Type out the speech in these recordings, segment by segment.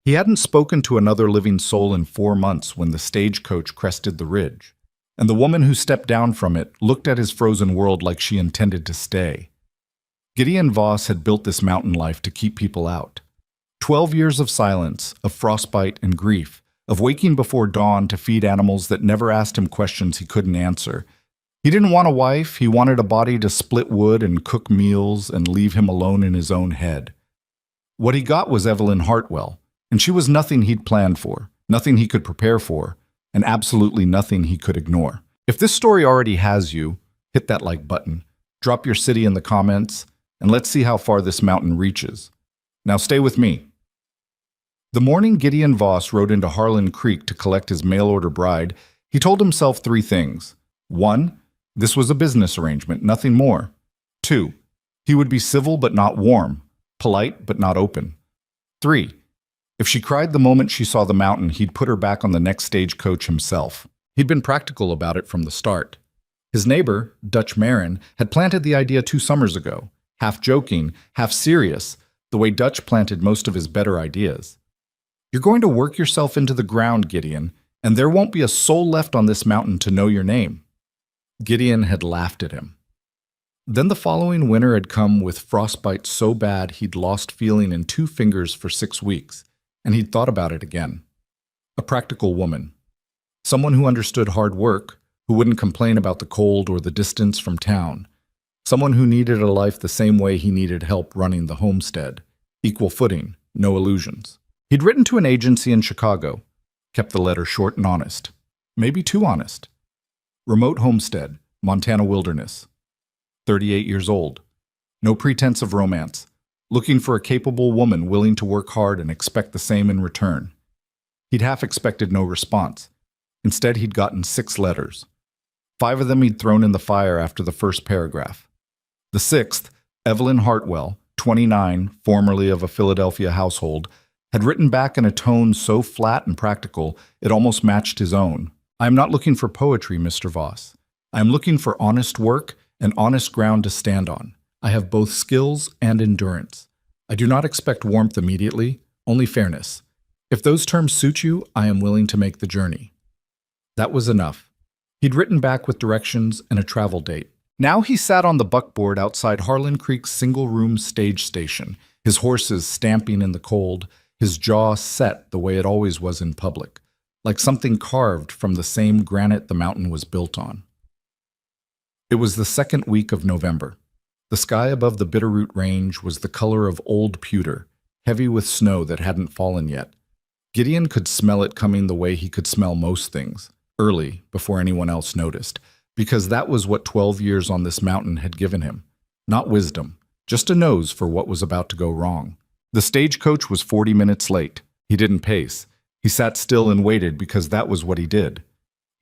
He hadn't spoken to another living soul in 4 months when the stagecoach crested the ridge, and the woman who stepped down from it looked at his frozen world like she intended to stay. Gideon Voss had built this mountain life to keep people out. 12 years of silence, of frostbite and grief, of waking before dawn to feed animals that never asked him questions he couldn't answer. He didn't want a wife, he wanted a body to split wood and cook meals and leave him alone in his own head. What he got was Evelyn Hartwell, and she was nothing he'd planned for, nothing he could prepare for, and absolutely nothing he could ignore. If this story already has you, hit that like button, drop your city in the comments, and let's see how far this mountain reaches. Now stay with me. The morning Gideon Voss rode into Harlan Creek to collect his mail-order bride, he told himself 3 things. 1, this was a business arrangement, nothing more. 2, he would be civil but not warm, polite but not open. 3, if she cried the moment she saw the mountain, he'd put her back on the next stagecoach himself. He'd been practical about it from the start. His neighbor, Dutch Marin, had planted the idea 2 summers ago, half joking, half serious, the way Dutch planted most of his better ideas. You're going to work yourself into the ground, Gideon, and there won't be a soul left on this mountain to know your name. Gideon had laughed at him. Then the following winter had come with frostbite so bad he'd lost feeling in 2 fingers for 6 weeks, and he'd thought about it again. A practical woman. Someone who understood hard work, who wouldn't complain about the cold or the distance from town. Someone who needed a life the same way he needed help running the homestead. Equal footing, no illusions. He'd written to an agency in Chicago, kept the letter short and honest. Maybe too honest. Remote homestead, Montana wilderness. 38 years old. No pretense of romance. Looking for a capable woman willing to work hard and expect the same in return. He'd half expected no response. Instead, he'd gotten 6 letters. 5 of them he'd thrown in the fire after the first paragraph. The 6th, Evelyn Hartwell, 29, formerly of a Philadelphia household, had written back in a tone so flat and practical it almost matched his own. I am not looking for poetry, Mr. Voss. I am looking for honest work and honest ground to stand on. I have both skills and endurance. I do not expect warmth immediately, only fairness. If those terms suit you, I am willing to make the journey. That was enough. He'd written back with directions and a travel date. Now he sat on the buckboard outside Harlan Creek's single-room stage station, his horses stamping in the cold, his jaw set the way it always was in public, like something carved from the same granite the mountain was built on. It was the 2nd week of November. The sky above the Bitterroot Range was the color of old pewter, heavy with snow that hadn't fallen yet. Gideon could smell it coming the way he could smell most things, early, before anyone else noticed, because that was what 12 years on this mountain had given him. Not wisdom, just a nose for what was about to go wrong. The stagecoach was 40 minutes late. He didn't pace. He sat still and waited because that was what he did.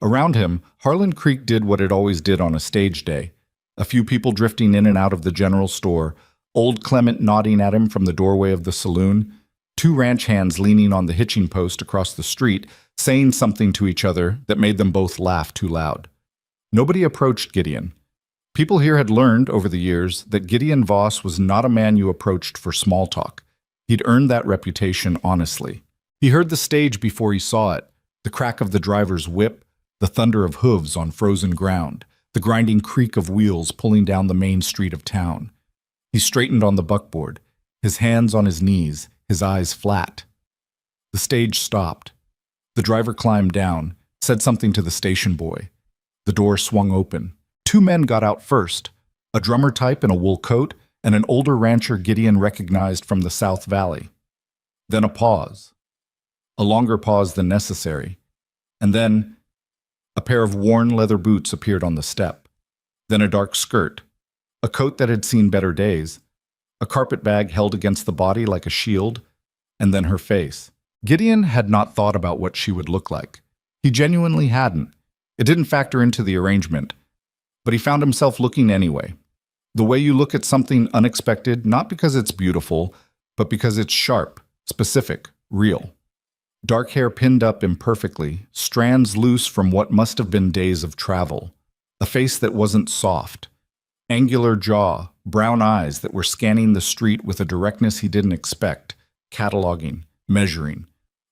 Around him, Harlan Creek did what it always did on a stage day. A few people drifting in and out of the general store, old Clement nodding at him from the doorway of the saloon, 2 ranch hands leaning on the hitching post across the street, saying something to each other that made them both laugh too loud. Nobody approached Gideon. People here had learned over the years that Gideon Voss was not a man you approached for small talk. He'd earned that reputation honestly. He heard the stage before he saw it, the crack of the driver's whip, the thunder of hooves on frozen ground, the grinding creak of wheels pulling down the main street of town. He straightened on the buckboard, his hands on his knees, his eyes flat. The stage stopped. The driver climbed down, said something to the station boy. The door swung open. 2 men got out first, a drummer type in a wool coat and an older rancher Gideon recognized from the South Valley. Then a pause. A longer pause than necessary. And then a pair of worn leather boots appeared on the step. Then a dark skirt, a coat that had seen better days, a carpet bag held against the body like a shield, and then her face. Gideon had not thought about what she would look like. He genuinely hadn't. It didn't factor into the arrangement, but he found himself looking anyway. The way you look at something unexpected, not because it's beautiful, but because it's sharp, specific, real. Dark hair pinned up imperfectly, strands loose from what must have been days of travel. A face that wasn't soft. Angular jaw, brown eyes that were scanning the street with a directness he didn't expect, cataloging, measuring,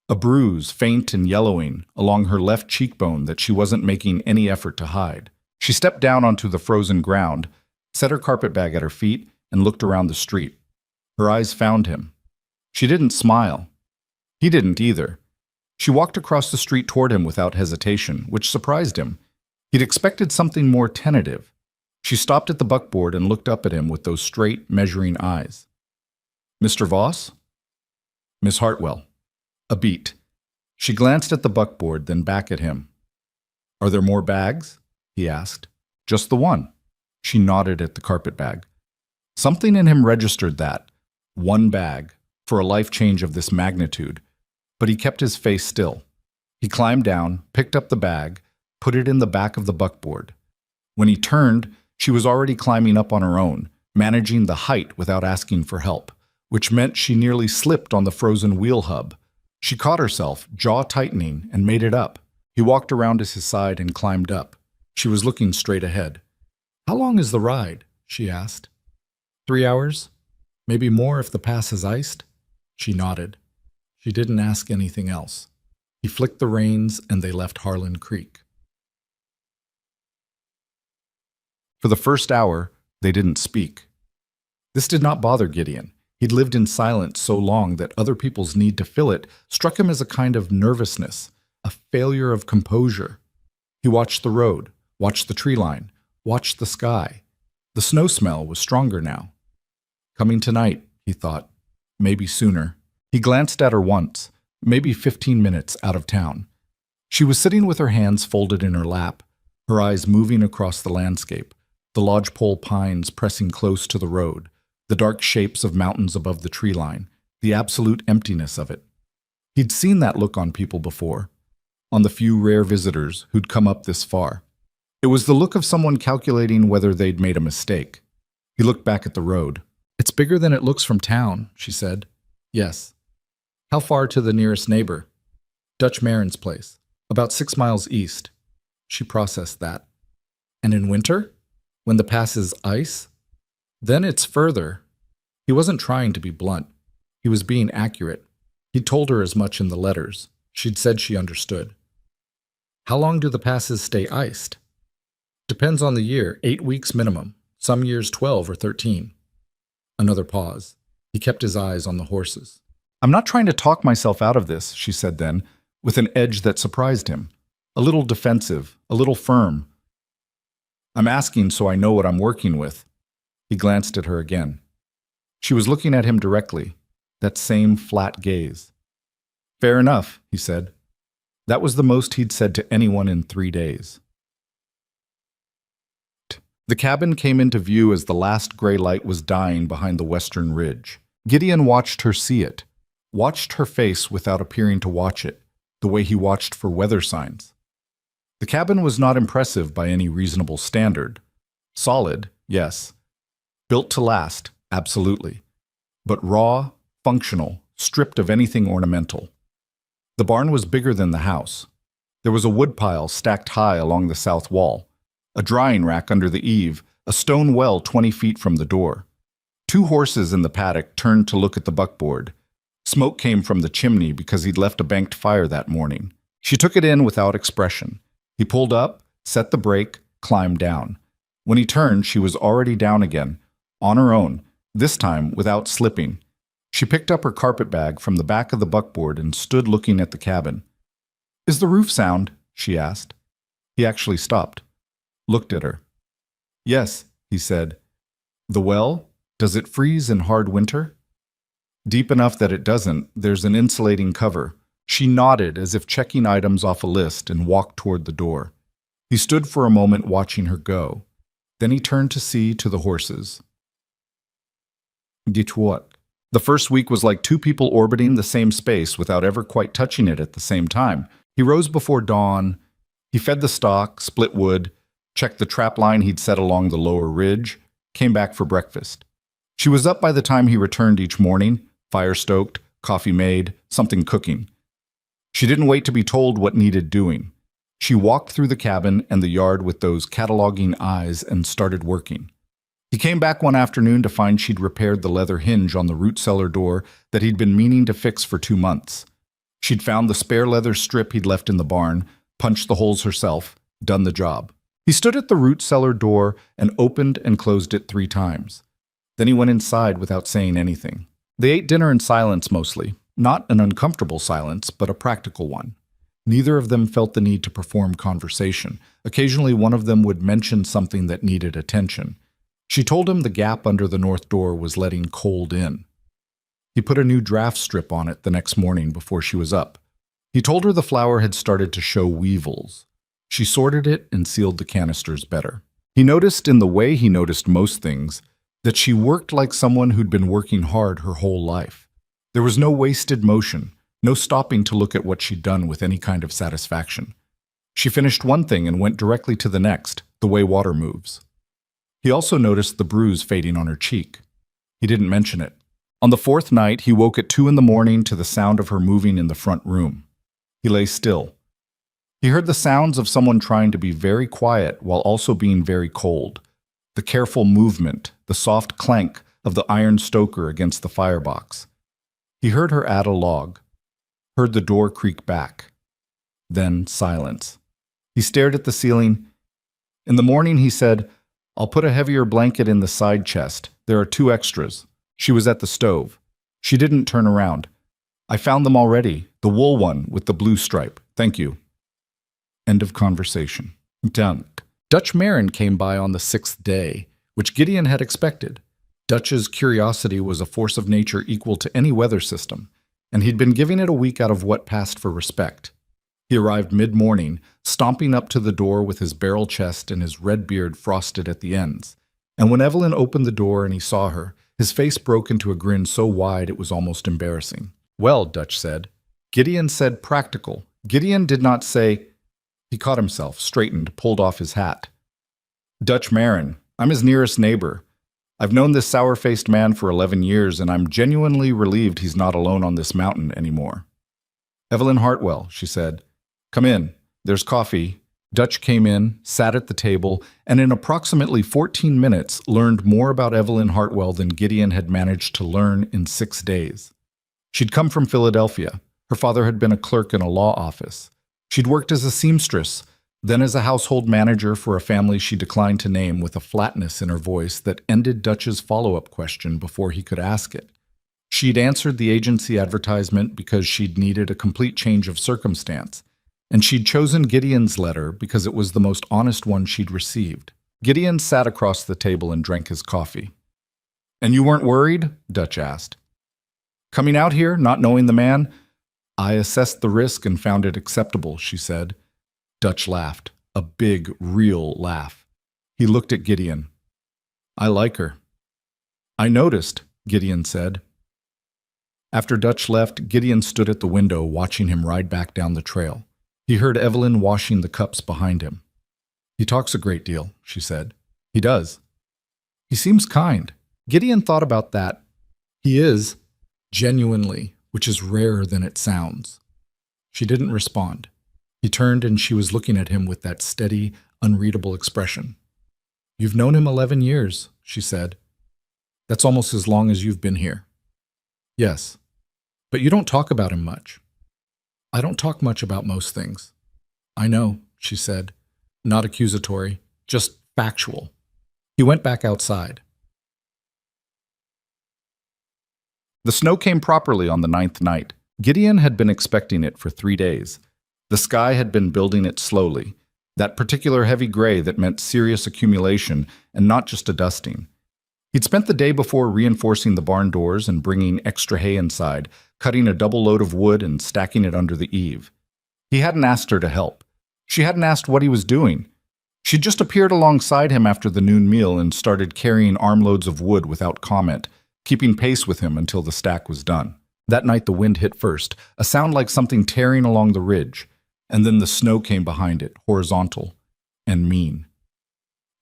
a bruise, faint and yellowing, along her left cheekbone that she wasn't making any effort to hide. She stepped down onto the frozen ground, set her carpetbag at her feet, and looked around the street. Her eyes found him. She didn't smile. He didn't either. She walked across the street toward him without hesitation, which surprised him. He'd expected something more tentative. She stopped at the buckboard and looked up at him with those straight, measuring eyes. "Mr. Voss?" "Miss Hartwell." A beat. She glanced at the buckboard, then back at him. "Are there more bags?" he asked. "Just the one." She nodded at the carpetbag. Something in him registered that. One bag, for a life change of this magnitude. But he kept his face still. He climbed down, picked up the bag, put it in the back of the buckboard. When he turned, she was already climbing up on her own, managing the height without asking for help, which meant she nearly slipped on the frozen wheel hub. She caught herself, jaw tightening, and made it up. He walked around to his side and climbed up. She was looking straight ahead. "How long is the ride?" she asked. 3 hours? Maybe more if the pass is iced?" She nodded. She didn't ask anything else. He flicked the reins and they left Harlan Creek. For the first hour, they didn't speak. This did not bother Gideon. He'd lived in silence so long that other people's need to fill it struck him as a kind of nervousness, a failure of composure. He watched the road, watched the tree line, watched the sky. The snow smell was stronger now. Coming tonight, he thought. Maybe sooner. He glanced at her once, maybe 15 minutes out of town. She was sitting with her hands folded in her lap, her eyes moving across the landscape, the lodgepole pines pressing close to the road, the dark shapes of mountains above the tree line, the absolute emptiness of it. He'd seen that look on people before, on the few rare visitors who'd come up this far. It was the look of someone calculating whether they'd made a mistake. He looked back at the road. "It's bigger than it looks from town," she said. "Yes." "How far to the nearest neighbor?" "Dutch Marin's place, about 6 miles east." She processed that. "And in winter? When the pass is ice?" "Then it's further." He wasn't trying to be blunt. He was being accurate. He'd told her as much in the letters. She'd said she understood. "How long do the passes stay iced?" "Depends on the year, 8 weeks minimum. Some years 12 or 13. Another pause. He kept his eyes on the horses. "I'm not trying to talk myself out of this," she said then, with an edge that surprised him. A little defensive, a little firm. "I'm asking so I know what I'm working with." He glanced at her again. She was looking at him directly, that same flat gaze. "Fair enough," he said. That was the most he'd said to anyone in 3 days. The cabin came into view as the last gray light was dying behind the western ridge. Gideon watched her see it, watched her face without appearing to watch it, the way he watched for weather signs. The cabin was not impressive by any reasonable standard. Solid, yes. Built to last, absolutely. But raw, functional, stripped of anything ornamental. The barn was bigger than the house. There was a woodpile stacked high along the south wall, a drying rack under the eave, a stone well 20 feet from the door. 2 horses in the paddock turned to look at the buckboard. Smoke came from the chimney because he'd left a banked fire that morning. She took it in without expression. He pulled up, set the brake, climbed down. When he turned, she was already down again, on her own, this time without slipping. She picked up her carpetbag from the back of the buckboard and stood looking at the cabin. "Is the roof sound?" she asked. He actually stopped, looked at her. "Yes," he said. "The well? Does it freeze in hard winter?" "Deep enough that it doesn't. There's an insulating cover." She nodded as if checking items off a list and walked toward the door. He stood for a moment watching her go. Then he turned to see to the horses. "Dites what?" The first week was like 2 people orbiting the same space without ever quite touching it at the same time. He rose before dawn. He fed the stock, split wood, checked the trap line he'd set along the lower ridge, came back for breakfast. She was up by the time he returned each morning, fire stoked, coffee made, something cooking. She didn't wait to be told what needed doing. She walked through the cabin and the yard with those cataloging eyes and started working. He came back one afternoon to find she'd repaired the leather hinge on the root cellar door that he'd been meaning to fix for 2 months. She'd found the spare leather strip he'd left in the barn, punched the holes herself, done the job. He stood at the root cellar door and opened and closed it 3 times. Then he went inside without saying anything. They ate dinner in silence mostly, not an uncomfortable silence, but a practical one. Neither of them felt the need to perform conversation. Occasionally one of them would mention something that needed attention. She told him the gap under the north door was letting cold in. He put a new draft strip on it the next morning before she was up. He told her the flour had started to show weevils. She sorted it and sealed the canisters better. He noticed, in the way he noticed most things, that she worked like someone who'd been working hard her whole life. There was no wasted motion, no stopping to look at what she'd done with any kind of satisfaction. She finished one thing and went directly to the next, the way water moves. He also noticed the bruise fading on her cheek. He didn't mention it. On the 4th night, he woke at 2 in the morning to the sound of her moving in the front room. He lay still. He heard the sounds of someone trying to be very quiet while also being very cold. The careful movement, the soft clank of the iron stoker against the firebox. He heard her add a log, heard the door creak back. Then silence. He stared at the ceiling. In the morning, he said, "I'll put a heavier blanket in the side chest. There are 2 extras." She was at the stove. She didn't turn around. "I found them already. The wool one with the blue stripe. Thank you." End of conversation. Dank. Dutch Marin came by on the 6th day, which Gideon had expected. Dutch's curiosity was a force of nature equal to any weather system, and he'd been giving it a week out of what passed for respect. He arrived mid-morning, stomping up to the door with his barrel chest and his red beard frosted at the ends. And when Evelyn opened the door and he saw her, his face broke into a grin so wide it was almost embarrassing. "Well," Dutch said. Gideon said practical. Gideon did not say. He caught himself, straightened, pulled off his hat. "Dutch Marin. I'm his nearest neighbor. I've known this sour-faced man for 11 years, and I'm genuinely relieved he's not alone on this mountain anymore." "Evelyn Hartwell," she said. "Come in. There's coffee." Dutch came in, sat at the table, and in approximately 14 minutes learned more about Evelyn Hartwell than Gideon had managed to learn in 6 days. She'd come from Philadelphia. Her father had been a clerk in a law office. She'd worked as a seamstress, then as a household manager for a family she declined to name, with a flatness in her voice that ended Dutch's follow-up question before he could ask it. She'd answered the agency advertisement because she'd needed a complete change of circumstance, and she'd chosen Gideon's letter because it was the most honest one she'd received. Gideon sat across the table and drank his coffee. "And you weren't worried?" Dutch asked. "Coming out here, not knowing the man?" "I assessed the risk and found it acceptable," she said. Dutch laughed, a big, real laugh. He looked at Gideon. "I like her." "I noticed," Gideon said. After Dutch left, Gideon stood at the window watching him ride back down the trail. He heard Evelyn washing the cups behind him. "He talks a great deal," she said. "He does. He seems kind." Gideon thought about that. He is, genuinely, which is rarer than it sounds. She didn't respond. He turned and she was looking at him with that steady, unreadable expression. "You've known him 11 years, she said. "That's almost as long as you've been here." "Yes. But you don't talk about him much." "I don't talk much about most things." "I know," she said. Not accusatory, just factual. He went back outside. The snow came properly on the 9th night. Gideon had been expecting it for 3 days. The sky had been building it slowly, that particular heavy gray that meant serious accumulation and not just a dusting. He'd spent the day before reinforcing the barn doors and bringing extra hay inside, cutting a double load of wood and stacking it under the eave. He hadn't asked her to help. She hadn't asked what he was doing. She'd just appeared alongside him after the noon meal and started carrying armloads of wood without comment, keeping pace with him until the stack was done. That night the wind hit first, a sound like something tearing along the ridge, and then the snow came behind it, horizontal and mean.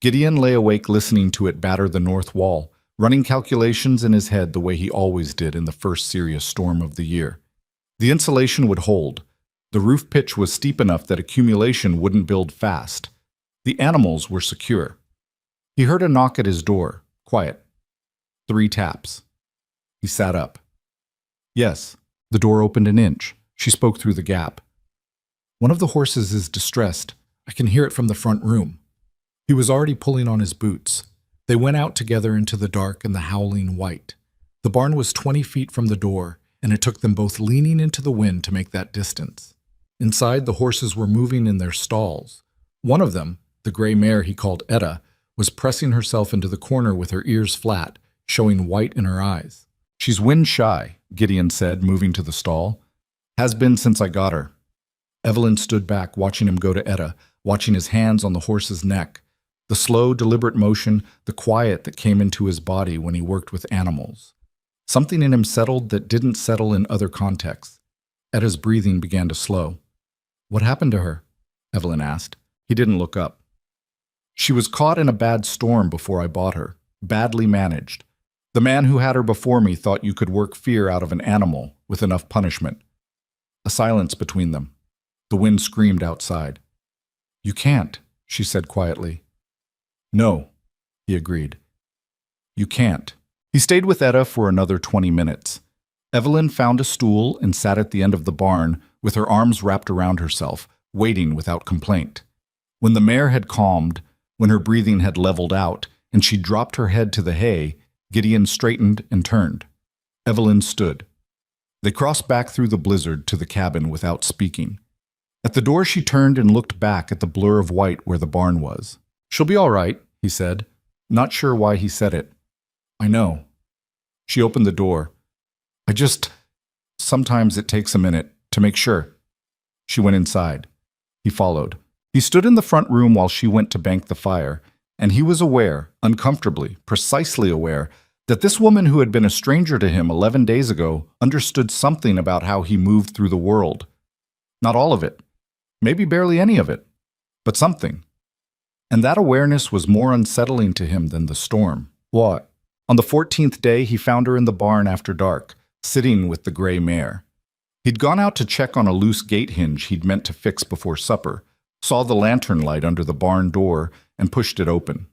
Gideon lay awake listening to it batter the north wall, running calculations in his head the way he always did in the first serious storm of the year. The insulation would hold. The roof pitch was steep enough that accumulation wouldn't build fast. The animals were secure. He heard a knock at his door, quiet. 3 taps. He sat up. Yes, the door opened an inch. She spoke through the gap. "One of the horses is distressed. I can hear it from the front room." He was already pulling on his boots. They went out together into the dark and the howling white. The barn was 20 feet from the door, and it took them both leaning into the wind to make that distance. Inside, the horses were moving in their stalls. One of them, the gray mare he called Etta, was pressing herself into the corner with her ears flat, showing white in her eyes. "She's wind-shy," Gideon said, moving to the stall. "Has been since I got her." Evelyn stood back, watching him go to Etta, watching his hands on the horse's neck. The slow, deliberate motion, the quiet that came into his body when he worked with animals. Something in him settled that didn't settle in other contexts. Etta's breathing began to slow. "What happened to her?" Evelyn asked. He didn't look up. "She was caught in a bad storm before I bought her, badly managed. The man who had her before me thought you could work fear out of an animal with enough punishment." A silence between them. The wind screamed outside. "You can't," she said quietly. "No," he agreed. "You can't." He stayed with Etta for another 20 minutes. Evelyn found a stool and sat at the end of the barn with her arms wrapped around herself, waiting without complaint. When the mare had calmed, when her breathing had leveled out, and she dropped her head to the hay, Gideon straightened and turned. Evelyn stood. They crossed back through the blizzard to the cabin without speaking. At the door she turned and looked back at the blur of white where the barn was. "She'll be all right," he said, not sure why he said it. "I know." She opened the door. Sometimes it takes a minute to make sure." She went inside. He followed. He stood in the front room while she went to bank the fire, and he was aware, uncomfortably, precisely aware, that this woman who had been a stranger to him 11 days ago understood something about how he moved through the world. Not all of it, maybe barely any of it, but something. And that awareness was more unsettling to him than the storm. What? On the 14th day, he found her in the barn after dark, sitting with the gray mare. He'd gone out to check on a loose gate hinge he'd meant to fix before supper, saw the lantern light under the barn door, and pushed it open.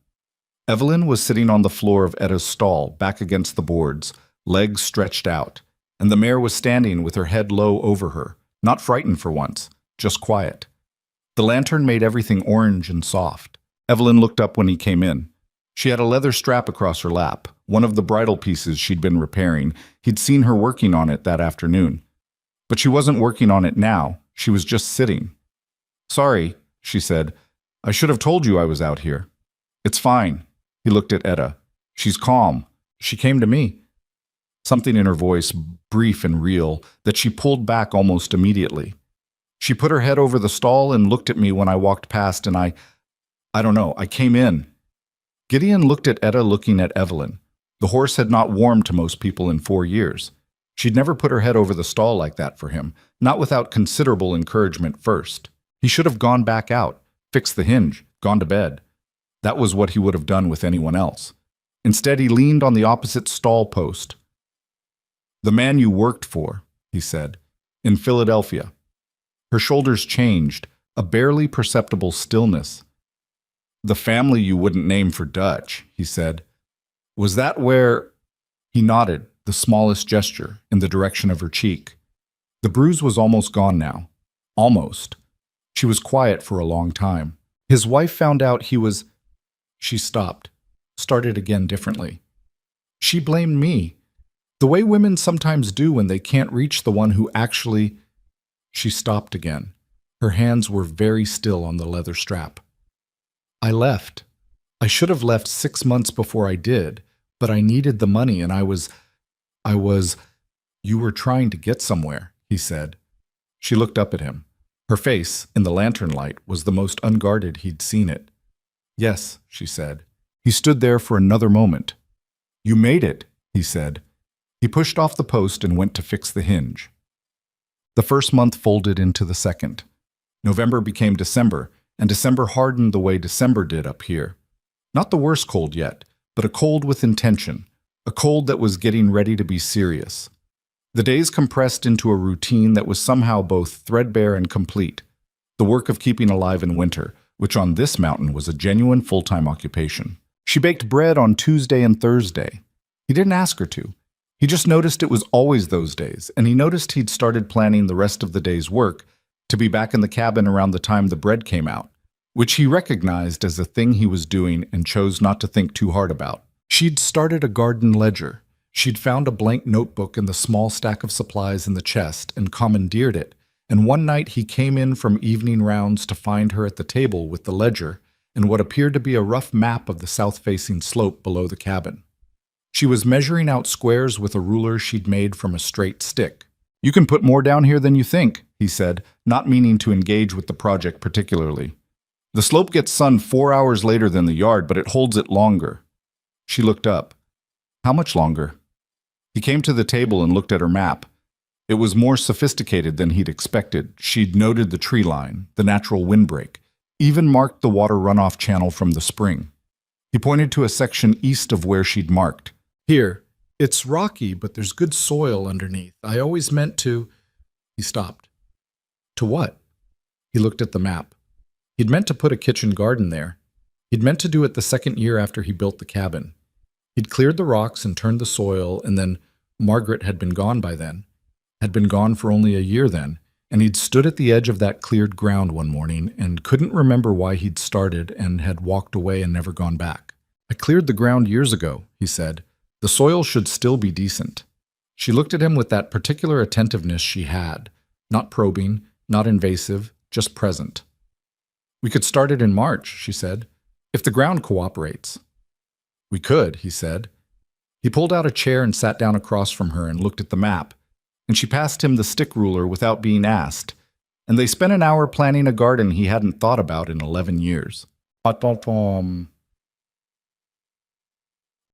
Evelyn was sitting on the floor of Etta's stall, back against the boards, legs stretched out, and the mare was standing with her head low over her, not frightened for once, just quiet. The lantern made everything orange and soft. Evelyn looked up when he came in. She had a leather strap across her lap, one of the bridle pieces she'd been repairing. He'd seen her working on it that afternoon. But she wasn't working on it now. She was just sitting. "Sorry," she said. "I should have told you I was out here." "It's fine." He looked at Etta. "She's calm. She came to me." Something in her voice, brief and real, that she pulled back almost immediately. "She put her head over the stall and looked at me when I walked past, and I don't know, I came in." Gideon looked at Etta looking at Evelyn. The horse had not warmed to most people in 4 years. She'd never put her head over the stall like that for him, not without considerable encouragement first. He should have gone back out, fixed the hinge, gone to bed. That was what he would have done with anyone else. Instead, he leaned on the opposite stall post. "The man you worked for," he said, "in Philadelphia." Her shoulders changed, a barely perceptible stillness. "The family you wouldn't name for Dutch," he said. "Was that where—" He nodded, the smallest gesture, in the direction of her cheek. The bruise was almost gone now. Almost. She was quiet for a long time. His wife found out he was— She stopped, started again differently. "She blamed me. The way women sometimes do when they can't reach the one who actually—" She stopped again. Her hands were very still on the leather strap. "I left. I should have left 6 months before I did, but I needed the money and I was— "You were trying to get somewhere," he said. She looked up at him. Her face, in the lantern light, was the most unguarded he'd seen it. "Yes," she said. He stood there for another moment. "You made it," he said. He pushed off the post and went to fix the hinge. The first month folded into the second. November became December, and December hardened the way December did up here. Not the worst cold yet, but a cold with intention, a cold that was getting ready to be serious. The days compressed into a routine that was somehow both threadbare and complete, the work of keeping alive in winter, which on this mountain was a genuine full-time occupation. She baked bread on Tuesday and Thursday. He didn't ask her to. He just noticed it was always those days, and he noticed he'd started planning the rest of the day's work to be back in the cabin around the time the bread came out, which he recognized as a thing he was doing and chose not to think too hard about. She'd started a garden ledger. She'd found a blank notebook in the small stack of supplies in the chest and commandeered it, and one night he came in from evening rounds to find her at the table with the ledger and what appeared to be a rough map of the south-facing slope below the cabin. She was measuring out squares with a ruler she'd made from a straight stick. "You can put more down here than you think," he said, not meaning to engage with the project particularly. "The slope gets sun 4 hours later than the yard, but it holds it longer." She looked up. "How much longer?" He came to the table and looked at her map. It was more sophisticated than he'd expected. She'd noted the tree line, the natural windbreak, even marked the water runoff channel from the spring. He pointed to a section east of where she'd marked. "Here, it's rocky, but there's good soil underneath. I always meant to—" He stopped. "To what?" He looked at the map. He'd meant to put a kitchen garden there. He'd meant to do it the second year after he built the cabin. He'd cleared the rocks and turned the soil, and then Margaret had been gone by then. Had been gone for only a year then, and he'd stood at the edge of that cleared ground one morning and couldn't remember why he'd started and had walked away and never gone back. "I cleared the ground years ago," he said. "The soil should still be decent." She looked at him with that particular attentiveness she had, not probing, not invasive, just present. "We could start it in March," she said, "if the ground cooperates." "We could," he said. He pulled out a chair and sat down across from her and looked at the map, and she passed him the stick ruler without being asked, and they spent an hour planning a garden he hadn't thought about in 11 years.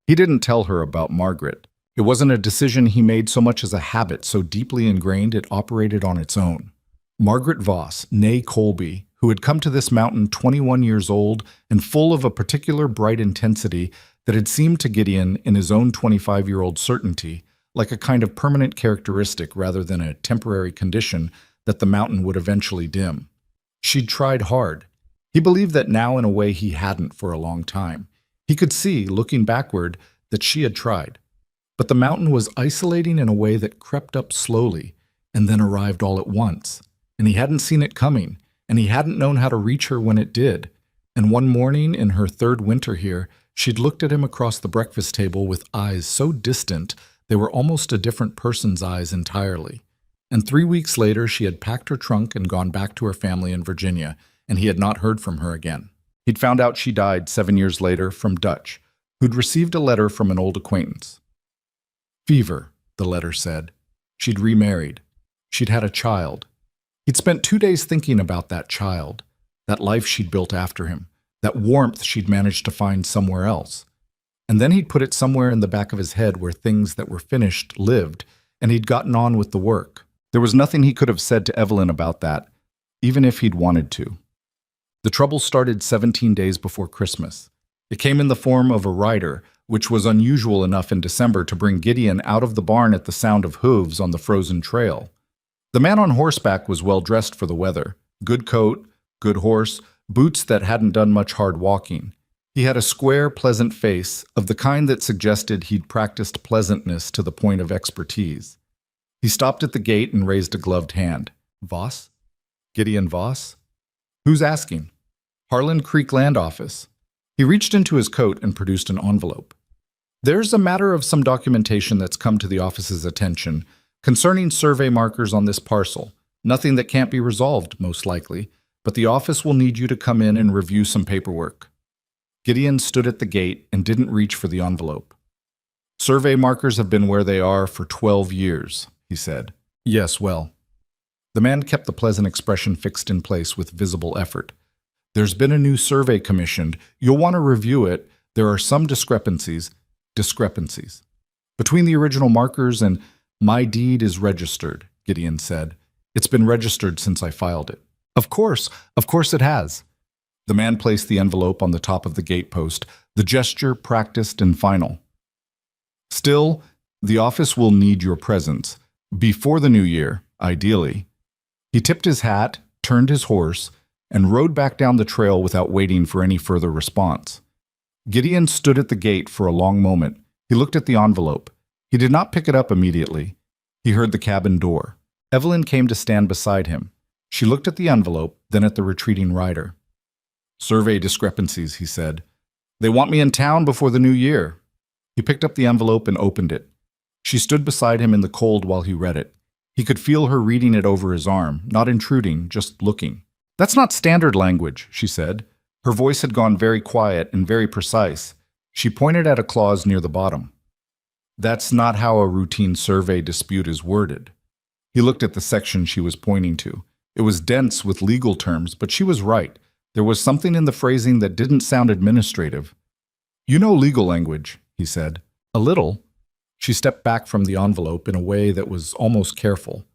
He didn't tell her about Margaret. It wasn't a decision he made so much as a habit so deeply ingrained it operated on its own. Margaret Voss, née Colby, who had come to this mountain 21 years old and full of a particular bright intensity that had seemed to Gideon in his own 25-year-old certainty, like a kind of permanent characteristic rather than a temporary condition that the mountain would eventually dim. She'd tried hard. He believed that now in a way he hadn't for a long time. He could see, looking backward, that she had tried. But the mountain was isolating in a way that crept up slowly and then arrived all at once, and he hadn't seen it coming, and he hadn't known how to reach her when it did. And one morning in her third winter here, she'd looked at him across the breakfast table with eyes so distant they were almost a different person's eyes entirely. And 3 weeks later, she had packed her trunk and gone back to her family in Virginia, and he had not heard from her again. He'd found out she died 7 years later from Dutch, who'd received a letter from an old acquaintance. Fever, the letter said. She'd remarried. She'd had a child. He'd spent 2 days thinking about that child, that life she'd built after him, that warmth she'd managed to find somewhere else. And then he'd put it somewhere in the back of his head where things that were finished lived, and he'd gotten on with the work. There was nothing he could have said to Evelyn about that, even if he'd wanted to. The trouble started 17 days before Christmas. It came in the form of a rider, which was unusual enough in December to bring Gideon out of the barn at the sound of hooves on the frozen trail. The man on horseback was well dressed for the weather. Good coat, good horse, boots that hadn't done much hard walking. He had a square, pleasant face, of the kind that suggested he'd practiced pleasantness to the point of expertise. He stopped at the gate and raised a gloved hand. "Voss? Gideon Voss? Who's asking?" "Harlan Creek Land Office." He reached into his coat and produced an envelope. "There's a matter of some documentation that's come to the office's attention concerning survey markers on this parcel. Nothing that can't be resolved, most likely, but the office will need you to come in and review some paperwork." Gideon stood at the gate and didn't reach for the envelope. "Survey markers have been where they are for 12 years, he said. "Yes, well." The man kept the pleasant expression fixed in place with visible effort. "There's been a new survey commissioned. You'll want to review it. There are some discrepancies. Between the original markers and my deed is registered," Gideon said. "It's been registered since I filed it." Of course it has." The man placed the envelope on the top of the gatepost, the gesture practiced and final. "Still, the office will need your presence. Before the new year, ideally." He tipped his hat, turned his horse, and rode back down the trail without waiting for any further response. Gideon stood at the gate for a long moment. He looked at the envelope. He did not pick it up immediately. He heard the cabin door. Evelyn came to stand beside him. She looked at the envelope, then at the retreating rider. "Survey discrepancies," he said. "They want me in town before the new year." He picked up the envelope and opened it. She stood beside him in the cold while he read it. He could feel her reading it over his arm, not intruding, just looking. "That's not standard language," she said. Her voice had gone very quiet and very precise. She pointed at a clause near the bottom. "That's not how a routine survey dispute is worded." He looked at the section she was pointing to. It was dense with legal terms, but she was right. There was something in the phrasing that didn't sound administrative. "You know legal language," he said. "A little." She stepped back from the envelope in a way that was almost careful.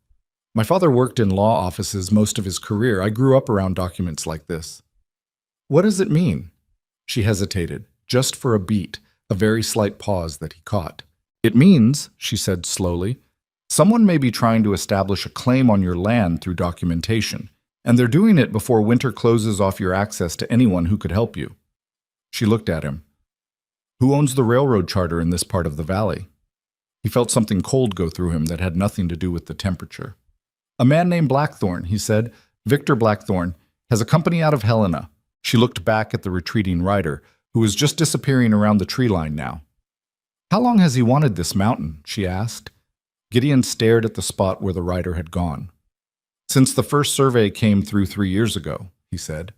"My father worked in law offices most of his career. I grew up around documents like this." "What does it mean?" She hesitated, just for a beat, a very slight pause that he caught. "It means," she said slowly, "someone may be trying to establish a claim on your land through documentation, and they're doing it before winter closes off your access to anyone who could help you." She looked at him. "Who owns the railroad charter in this part of the valley?" He felt something cold go through him that had nothing to do with the temperature. "A man named Blackthorne," he said. "Victor Blackthorne has a company out of Helena." She looked back at the retreating rider, who was just disappearing around the tree line now. "How long has he wanted this mountain?" she asked. Gideon stared at the spot where the rider had gone. "Since the first survey came through 3 years ago," he said.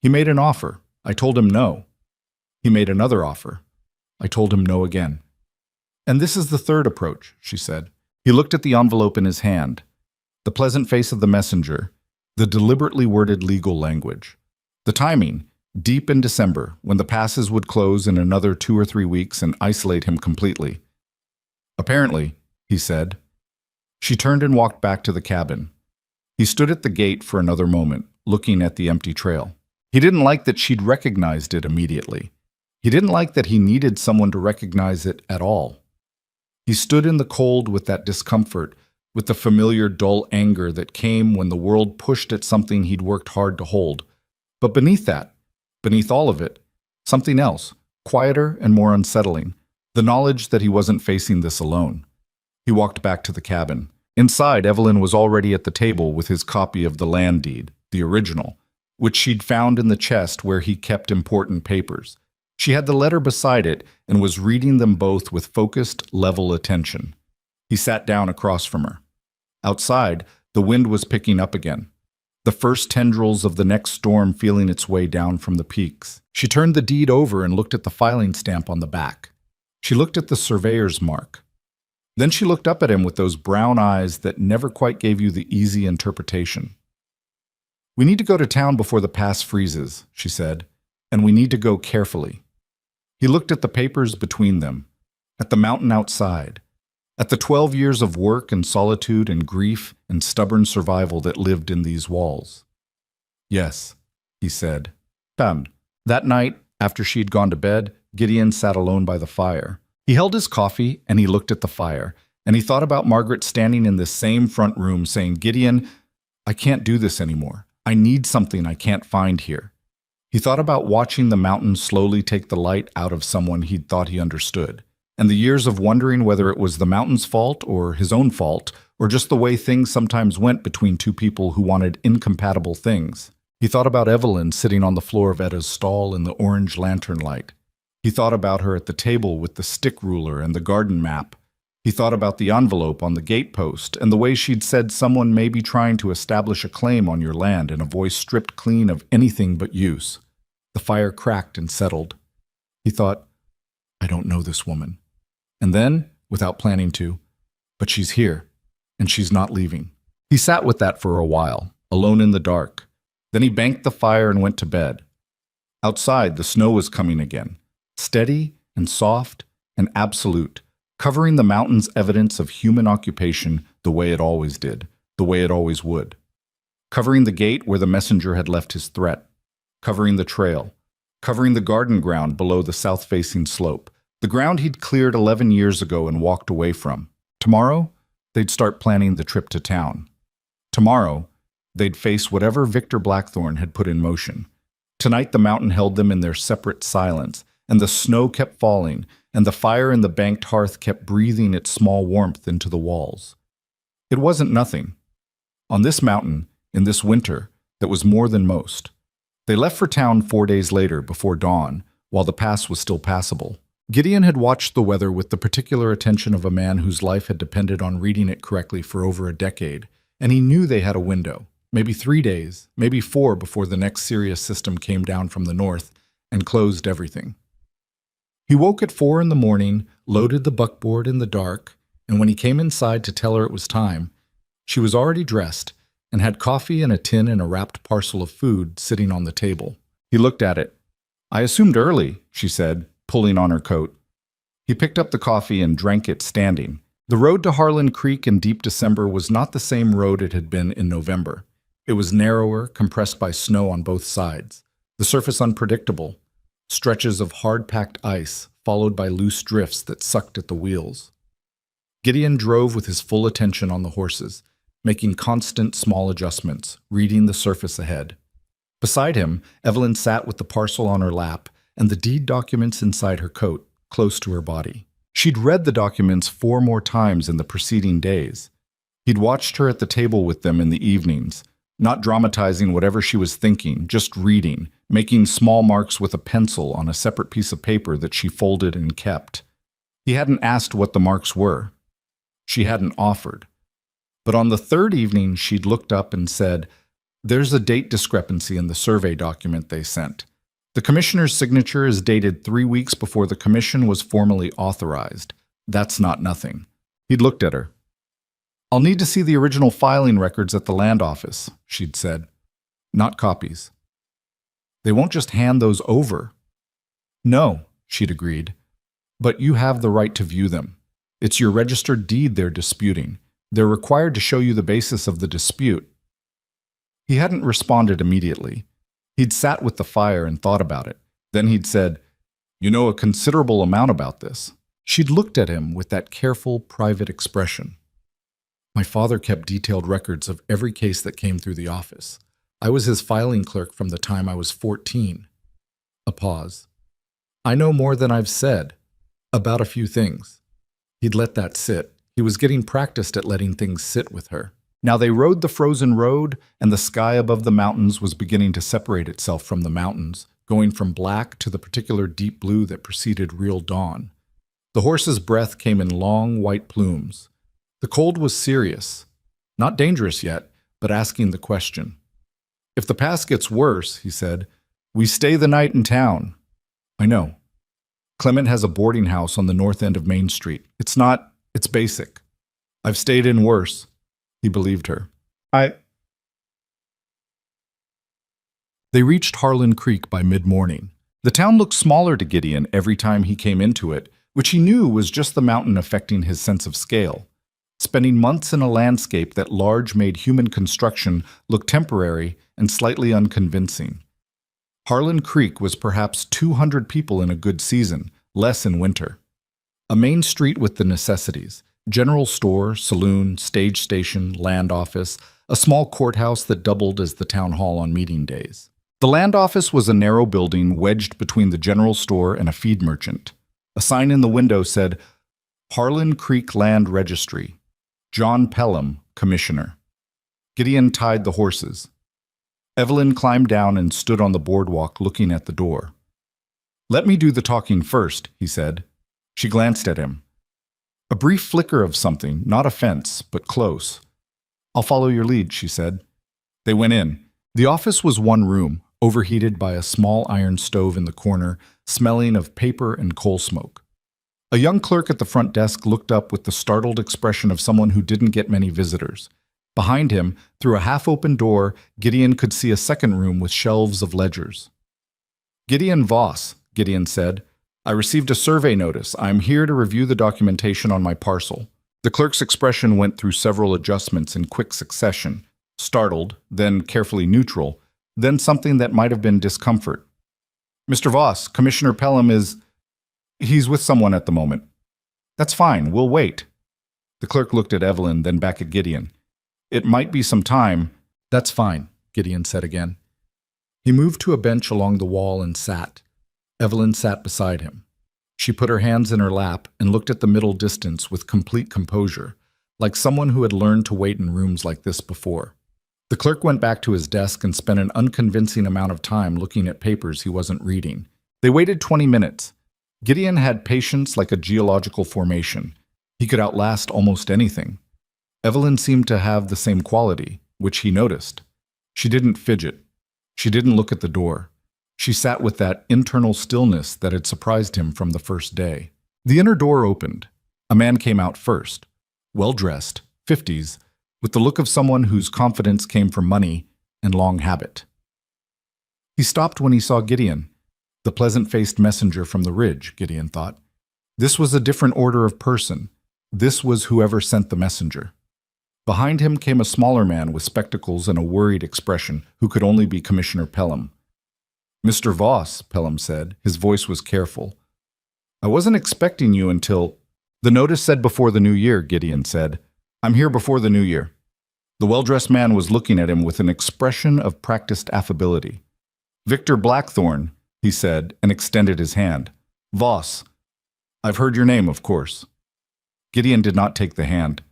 "He made an offer. I told him no. He made another offer. I told him no again. And this is the third approach," she said. He looked at the envelope in his hand, the pleasant face of the messenger, the deliberately worded legal language. The timing, deep in December, when the passes would close in another 2 or 3 weeks and isolate him completely. "Apparently," he said. She turned and walked back to the cabin. He stood at the gate for another moment, looking at the empty trail. He didn't like that she'd recognized it immediately. He didn't like that he needed someone to recognize it at all. He stood in the cold with that discomfort, with the familiar dull anger that came when the world pushed at something he'd worked hard to hold. But beneath that, beneath all of it, something else, quieter and more unsettling, the knowledge that he wasn't facing this alone. He walked back to the cabin. Inside, Evelyn was already at the table with his copy of the land deed, the original, which she'd found in the chest where he kept important papers. She had the letter beside it and was reading them both with focused, level attention. He sat down across from her. Outside, the wind was picking up again, the first tendrils of the next storm feeling its way down from the peaks. She turned the deed over and looked at the filing stamp on the back. She looked at the surveyor's mark. Then she looked up at him with those brown eyes that never quite gave you the easy interpretation. "We need to go to town before the pass freezes," she said, "and we need to go carefully." He looked at the papers between them, at the mountain outside, at the 12 years of work and solitude and grief and stubborn survival that lived in these walls. "Yes," he said. "Come." That night, after she'd gone to bed, Gideon sat alone by the fire. He held his coffee and he looked at the fire, and he thought about Margaret standing in this same front room saying, "Gideon, I can't do this anymore. I need something I can't find here." He thought about watching the mountain slowly take the light out of someone he'd thought he understood, and the years of wondering whether it was the mountain's fault or his own fault, or just the way things sometimes went between two people who wanted incompatible things. He thought about Evelyn sitting on the floor of Etta's stall in the orange lantern light. He thought about her at the table with the stick ruler and the garden map. He thought about the envelope on the gatepost and the way she'd said someone may be trying to establish a claim on your land in a voice stripped clean of anything but use. The fire cracked and settled. He thought, "I don't know this woman." And then, without planning to, "But she's here, and she's not leaving." He sat with that for a while, alone in the dark. Then he banked the fire and went to bed. Outside, the snow was coming again, steady and soft and absolute, covering the mountain's evidence of human occupation the way it always did, the way it always would. Covering the gate where the messenger had left his threat. Covering the trail. Covering the garden ground below the south-facing slope, the ground he'd cleared 11 years ago and walked away from. Tomorrow, they'd start planning the trip to town. Tomorrow, they'd face whatever Victor Blackthorne had put in motion. Tonight the mountain held them in their separate silence, and the snow kept falling, and the fire in the banked hearth kept breathing its small warmth into the walls. It wasn't nothing. On this mountain, in this winter, that was more than most. They left for town 4 days later, before dawn, while the pass was still passable. Gideon had watched the weather with the particular attention of a man whose life had depended on reading it correctly for over a decade, and he knew they had a window, maybe 3 days, maybe 4 before the next serious system came down from the north and closed everything. He woke at 4 in the morning, loaded the buckboard in the dark, and when he came inside to tell her it was time, she was already dressed and had coffee and a tin and a wrapped parcel of food sitting on the table. He looked at it. "I assumed early," she said, pulling on her coat. He picked up the coffee and drank it standing. The road to Harlan Creek in deep December was not the same road it had been in November. It was narrower, compressed by snow on both sides, the surface unpredictable, stretches of hard-packed ice followed by loose drifts that sucked at the wheels. Gideon drove with his full attention on the horses, making constant small adjustments, reading the surface ahead. Beside him, Evelyn sat with the parcel on her lap and the deed documents inside her coat, close to her body. She'd read the documents 4 more times in the preceding days. He'd watched her at the table with them in the evenings, not dramatizing whatever she was thinking, just reading, making small marks with a pencil on a separate piece of paper that she folded and kept. He hadn't asked what the marks were. She hadn't offered. But on the 3rd evening, she'd looked up and said, "There's a date discrepancy in the survey document they sent. The commissioner's signature is dated 3 weeks before the commission was formally authorized. That's not nothing." He'd looked at her. "I'll need to see the original filing records at the land office," she'd said. "Not copies." "They won't just hand those over." "No," she'd agreed. "But you have the right to view them. It's your registered deed they're disputing. They're required to show you the basis of the dispute." He hadn't responded immediately. He'd sat with the fire and thought about it. Then he'd said, "You know a considerable amount about this." She'd looked at him with that careful, private expression. "My father kept detailed records of every case that came through the office. I was his filing clerk from the time I was 14. A pause. "I know more than I've said. About a few things." He'd let that sit. He was getting practiced at letting things sit with her. Now they rode the frozen road, and the sky above the mountains was beginning to separate itself from the mountains, going from black to the particular deep blue that preceded real dawn. The horse's breath came in long, white plumes. The cold was serious. Not dangerous yet, but asking the question. "If the pass gets worse," he said, "we stay the night in town." "I know. Clement has a boarding house on the north end of Main Street. It's basic. I've stayed in worse." He believed her. They reached Harlan Creek by mid-morning. The town looked smaller to Gideon every time he came into it, which he knew was just the mountain affecting his sense of scale. Spending months in a landscape that large made human construction look temporary and slightly unconvincing. Harlan Creek was perhaps 200 people in a good season, less in winter. A main street with the necessities: general store, saloon, stage station, land office, a small courthouse that doubled as the town hall on meeting days. The land office was a narrow building wedged between the general store and a feed merchant. A sign in the window said, "Harlan Creek Land Registry. John Pelham, Commissioner." Gideon tied the horses. Evelyn climbed down and stood on the boardwalk looking at the door. "Let me do the talking first," he said. She glanced at him. A brief flicker of something, not offense, but close. "I'll follow your lead," she said. They went in. The office was one room, overheated by a small iron stove in the corner, smelling of paper and coal smoke. A young clerk at the front desk looked up with the startled expression of someone who didn't get many visitors. Behind him, through a half-open door, Gideon could see a second room with shelves of ledgers. "Gideon Voss," Gideon said. "I received a survey notice. I'm here to review the documentation on my parcel." The clerk's expression went through several adjustments in quick succession. Startled, then carefully neutral, then something that might have been discomfort. "Mr. Voss, Commissioner Pelham he's with someone at the moment." "That's fine, we'll wait." The clerk looked at Evelyn, then back at Gideon. "It might be some time." "That's fine," Gideon said again. He moved to a bench along the wall and sat. Evelyn sat beside him. She put her hands in her lap and looked at the middle distance with complete composure, like someone who had learned to wait in rooms like this before. The clerk went back to his desk and spent an unconvincing amount of time looking at papers he wasn't reading. They waited 20 minutes. Gideon had patience like a geological formation. He could outlast almost anything. Evelyn seemed to have the same quality, which he noticed. She didn't fidget. She didn't look at the door. She sat with that internal stillness that had surprised him from the first day. The inner door opened. A man came out first, well-dressed, 50s, with the look of someone whose confidence came from money and long habit. He stopped when he saw Gideon, the pleasant-faced messenger from the ridge, Gideon thought. This was a different order of person. This was whoever sent the messenger. Behind him came a smaller man with spectacles and a worried expression, who could only be Commissioner Pelham. "Mr. Voss," Pelham said. His voice was careful. "I wasn't expecting you until—" "The notice said before the new year," Gideon said. "I'm here before the new year." The well-dressed man was looking at him with an expression of practiced affability. "Victor Blackthorne," he said, and extended his hand. "Voss. I've heard your name, of course." Gideon did not take the hand.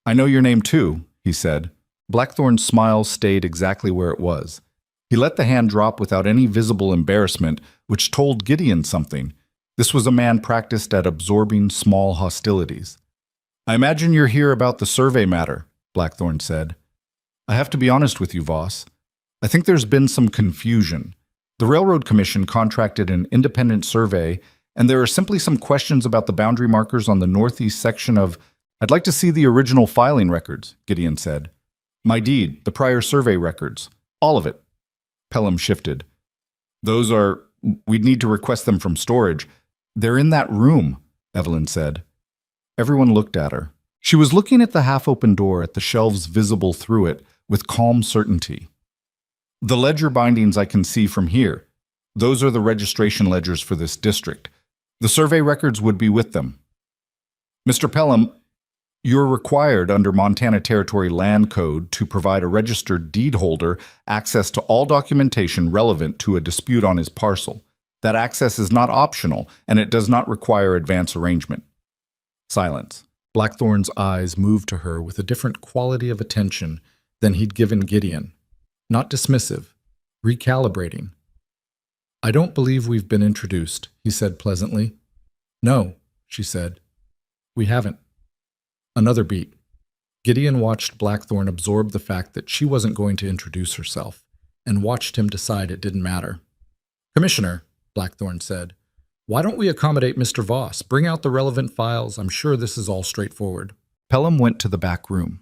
"I know your name too," he said. Blackthorne's smile stayed exactly where it was. He let the hand drop without any visible embarrassment, which told Gideon something. This was a man practiced at absorbing small hostilities. "I imagine you're here about the survey matter," Blackthorne said. "I have to be honest with you, Voss. I think there's been some confusion. The Railroad Commission contracted an independent survey, and there are simply some questions about the boundary markers on the northeast section of— I'd like to see the original filing records," Gideon said. "My deed, the prior survey records, all of it." Pelham shifted. We'd need to request them from storage. "They're in that room," Evelyn said. Everyone looked at her. She was looking at the half-open door, at the shelves visible through it, with calm certainty. "The ledger bindings I can see from here. Those are the registration ledgers for this district. The survey records would be with them." "Mr. Pelham, you're required under Montana Territory Land Code to provide a registered deed holder access to all documentation relevant to a dispute on his parcel. That access is not optional, and it does not require advance arrangement." Silence. Blackthorne's eyes moved to her with a different quality of attention than he'd given Gideon. Not dismissive, recalibrating. "I don't believe we've been introduced," he said pleasantly. "No," she said. "We haven't." Another beat. Gideon watched Blackthorne absorb the fact that she wasn't going to introduce herself, and watched him decide it didn't matter. "Commissioner," Blackthorne said, "why don't we accommodate Mr. Voss? Bring out the relevant files. I'm sure this is all straightforward." Pelham went to the back room.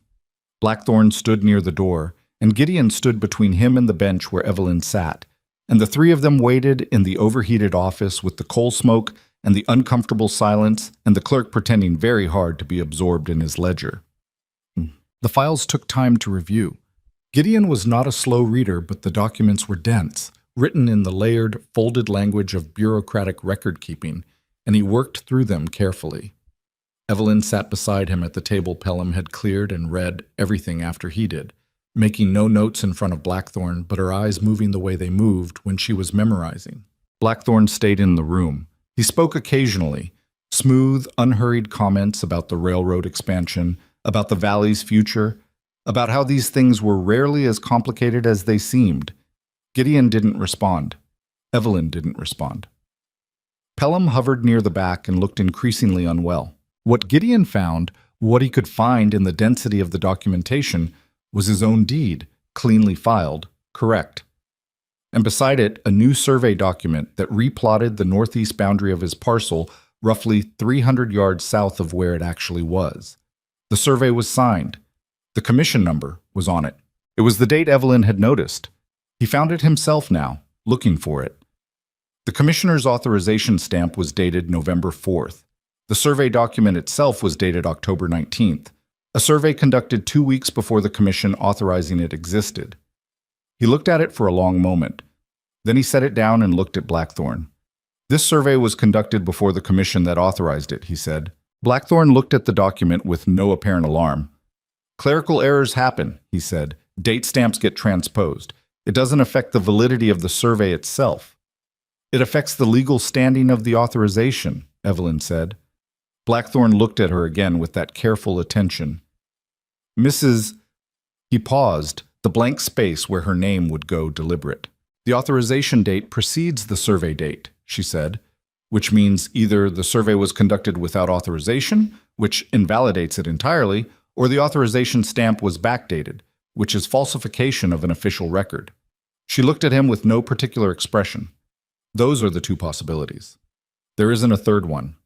Blackthorne stood near the door, and Gideon stood between him and the bench where Evelyn sat, and the three of them waited in the overheated office with the coal smoke and the uncomfortable silence, and the clerk pretending very hard to be absorbed in his ledger. The files took time to review. Gideon was not a slow reader, but the documents were dense, written in the layered, folded language of bureaucratic record-keeping, and he worked through them carefully. Evelyn sat beside him at the table Pelham had cleared and read everything after he did, making no notes in front of Blackthorne, but her eyes moving the way they moved when she was memorizing. Blackthorne stayed in the room. He spoke occasionally, smooth, unhurried comments about the railroad expansion, about the valley's future, about how these things were rarely as complicated as they seemed. Gideon didn't respond. Evelyn didn't respond. Pelham hovered near the back and looked increasingly unwell. What Gideon found, what he could find in the density of the documentation, was his own deed, cleanly filed, correct. And beside it, a new survey document that replotted the northeast boundary of his parcel roughly 300 yards south of where it actually was. The survey was signed. The commission number was on it. It was the date Evelyn had noticed. He found it himself now, looking for it. The commissioner's authorization stamp was dated November 4th. The survey document itself was dated October 19th. A survey conducted 2 weeks before the commission authorizing it existed. He looked at it for a long moment. Then he set it down and looked at Blackthorne. "This survey was conducted before the commission that authorized it," he said. Blackthorne looked at the document with no apparent alarm. "Clerical errors happen," he said. "Date stamps get transposed. It doesn't affect the validity of the survey itself." It affects the legal standing of the authorization, Evelyn said. Blackthorn looked at her again with that careful attention. Mrs. He paused, the blank space where her name would go deliberate. The authorization date precedes the survey date, she said, which means either the survey was conducted without authorization, which invalidates it entirely, or the authorization stamp was backdated, which is falsification of an official record. She looked at him with no particular expression. Those are the two possibilities. There isn't a third one.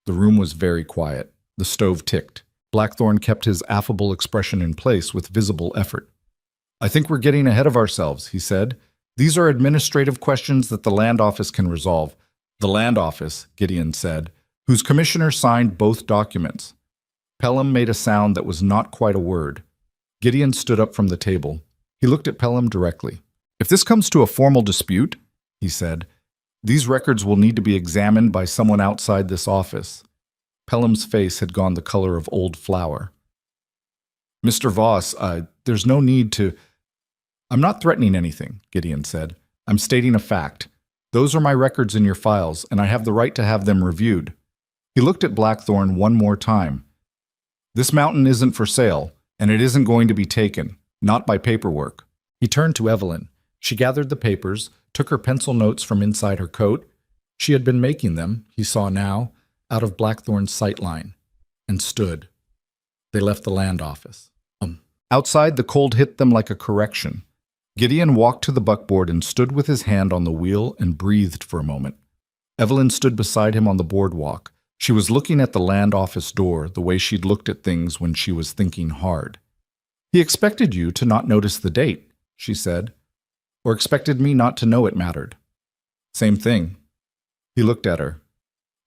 The room was very quiet. The stove ticked. Blackthorn kept his affable expression in place with visible effort. I think we're getting ahead of ourselves, he said. These are administrative questions that the land office can resolve. The land office, Gideon said, whose commissioner signed both documents. Pelham made a sound that was not quite a word. Gideon stood up from the table. He looked at Pelham directly. If this comes to a formal dispute, he said, these records will need to be examined by someone outside this office. Pelham's face had gone the color of old flour. Mr. Voss, there's no need to... I'm not threatening anything, Gideon said. I'm stating a fact. Those are my records in your files, and I have the right to have them reviewed. He looked at Blackthorn one more time. This mountain isn't for sale, and it isn't going to be taken, not by paperwork. He turned to Evelyn. She gathered the papers, took her pencil notes from inside her coat. She had been making them, he saw now, out of Blackthorn's sightline, and stood. They left the land office. Outside, the cold hit them like a correction. Gideon walked to the buckboard and stood with his hand on the wheel and breathed for a moment. Evelyn stood beside him on the boardwalk. She was looking at the land office door the way she'd looked at things when she was thinking hard. He expected you to not notice the date, she said, or expected me not to know it mattered. Same thing. He looked at her.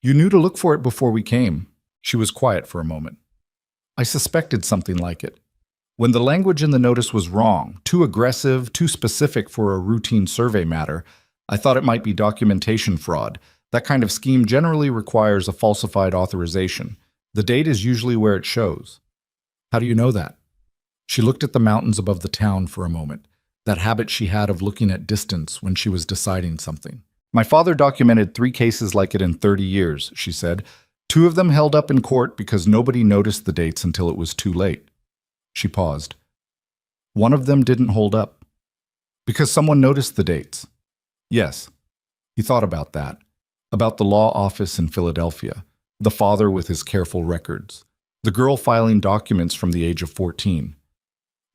You knew to look for it before we came. She was quiet for a moment. I suspected something like it. When the language in the notice was wrong, too aggressive, too specific for a routine survey matter, I thought it might be documentation fraud. That kind of scheme generally requires a falsified authorization. The date is usually where it shows. How do you know that? She looked at the mountains above the town for a moment, that habit she had of looking at distance when she was deciding something. My father documented 3 cases like it in 30 years, she said. 2 of them held up in court because nobody noticed the dates until it was too late. She paused. One of them didn't hold up. Because someone noticed the dates. Yes. He thought about that. About the law office in Philadelphia. The father with his careful records. The girl filing documents from the age of 14.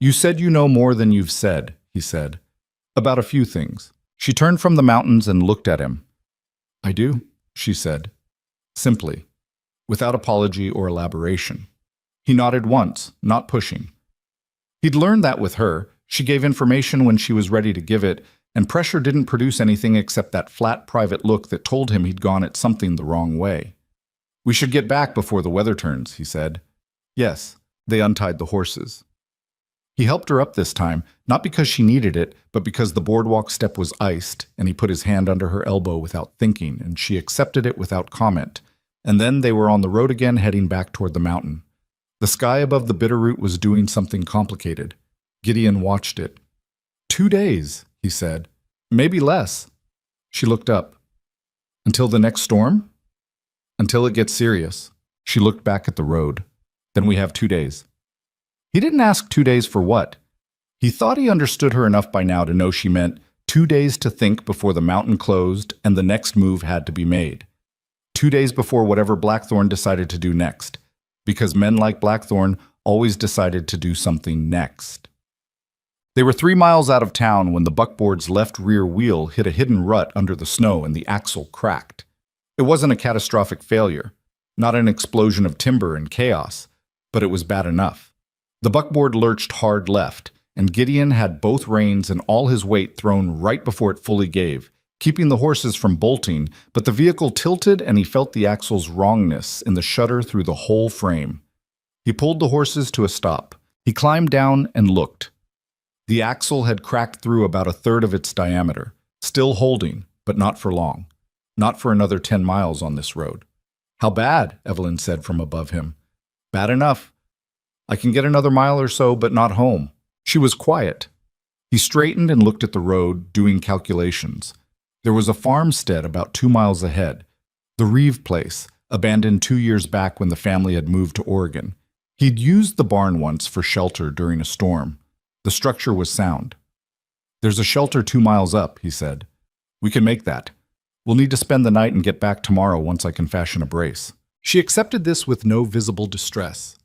You said you know more than you've said, he said. About a few things. She turned from the mountains and looked at him. I do, she said. Simply. Without apology or elaboration. He nodded once, not pushing. He'd learned that with her. She gave information when she was ready to give it, and pressure didn't produce anything except that flat, private look that told him he'd gone at something the wrong way. We should get back before the weather turns, he said. Yes, they untied the horses. He helped her up this time, not because she needed it, but because the boardwalk step was iced, and he put his hand under her elbow without thinking, and she accepted it without comment. And then they were on the road again, heading back toward the mountain. The sky above the Bitterroot was doing something complicated. Gideon watched it. 2 days, he said. Maybe less. She looked up. Until the next storm? Until it gets serious. She looked back at the road. Then we have 2 days. He didn't ask 2 days for what. He thought he understood her enough by now to know she meant 2 days to think before the mountain closed and the next move had to be made. 2 days before whatever Blackthorn decided to do next. Because men like Blackthorn always decided to do something next. They were 3 miles out of town when the buckboard's left rear wheel hit a hidden rut under the snow and the axle cracked. It wasn't a catastrophic failure, not an explosion of timber and chaos, but it was bad enough. The buckboard lurched hard left, and Gideon had both reins and all his weight thrown right before it fully gave, keeping the horses from bolting, but the vehicle tilted and he felt the axle's wrongness in the shudder through the whole frame. He pulled the horses to a stop. He climbed down and looked. The axle had cracked through about 1/3 of its diameter, still holding, but not for long. Not for another 10 miles on this road. How bad? Evelyn said from above him. Bad enough. I can get another mile or so, but not home. She was quiet. He straightened and looked at the road, doing calculations. There was a farmstead about 2 miles ahead, the Reeve place, abandoned 2 years back when the family had moved to Oregon. He'd used the barn once for shelter during a storm. The structure was sound. "There's a shelter 2 miles up," he said. "We can make that. We'll need to spend the night and get back tomorrow once I can fashion a brace." She accepted this with no visible distress.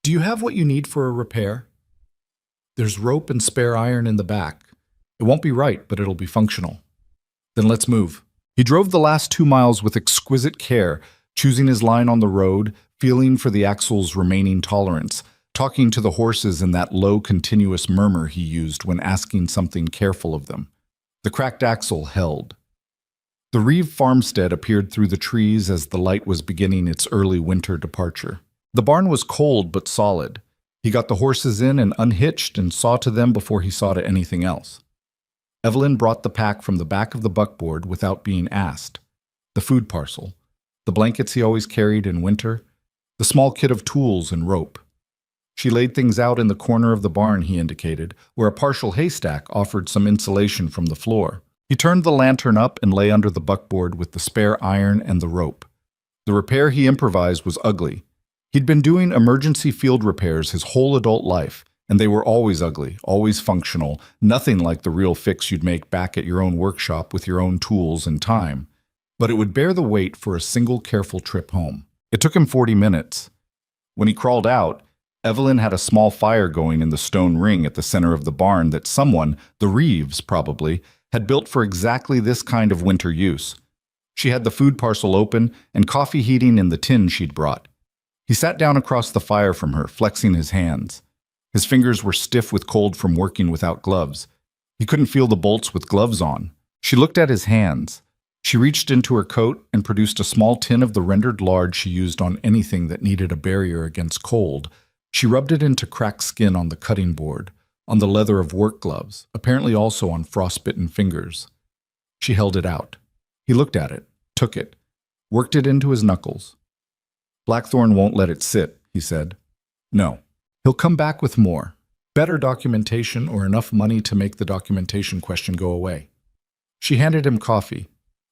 "Do you have what you need for a repair?" "There's rope and spare iron in the back. It won't be right, but it'll be functional." "Then let's move." He drove the last 2 miles with exquisite care, choosing his line on the road, feeling for the axle's remaining tolerance, talking to the horses in that low, continuous murmur he used when asking something careful of them. The cracked axle held. The Reeve farmstead appeared through the trees as the light was beginning its early winter departure. The barn was cold but solid. He got the horses in and unhitched and saw to them before he saw to anything else. Evelyn brought the pack from the back of the buckboard without being asked. The food parcel, the blankets he always carried in winter, the small kit of tools and rope. She laid things out in the corner of the barn he indicated, where a partial haystack offered some insulation from the floor. He turned the lantern up and lay under the buckboard with the spare iron and the rope. The repair he improvised was ugly. He'd been doing emergency field repairs his whole adult life, and they were always ugly, always functional, nothing like the real fix you'd make back at your own workshop with your own tools and time. But it would bear the weight for a single careful trip home. It took him 40 minutes. When he crawled out, Evelyn had a small fire going in the stone ring at the center of the barn that someone, the Reeves probably, had built for exactly this kind of winter use. She had the food parcel open and coffee heating in the tin she'd brought. He sat down across the fire from her, flexing his hands. His fingers were stiff with cold from working without gloves. He couldn't feel the bolts with gloves on. She looked at his hands. She reached into her coat and produced a small tin of the rendered lard she used on anything that needed a barrier against cold. She rubbed it into cracked skin on the cutting board, on the leather of work gloves, apparently also on frostbitten fingers. She held it out. He looked at it, took it, worked it into his knuckles. "Blackthorn won't let it sit," he said. "No. He'll come back with more. Better documentation or enough money to make the documentation question go away." She handed him coffee.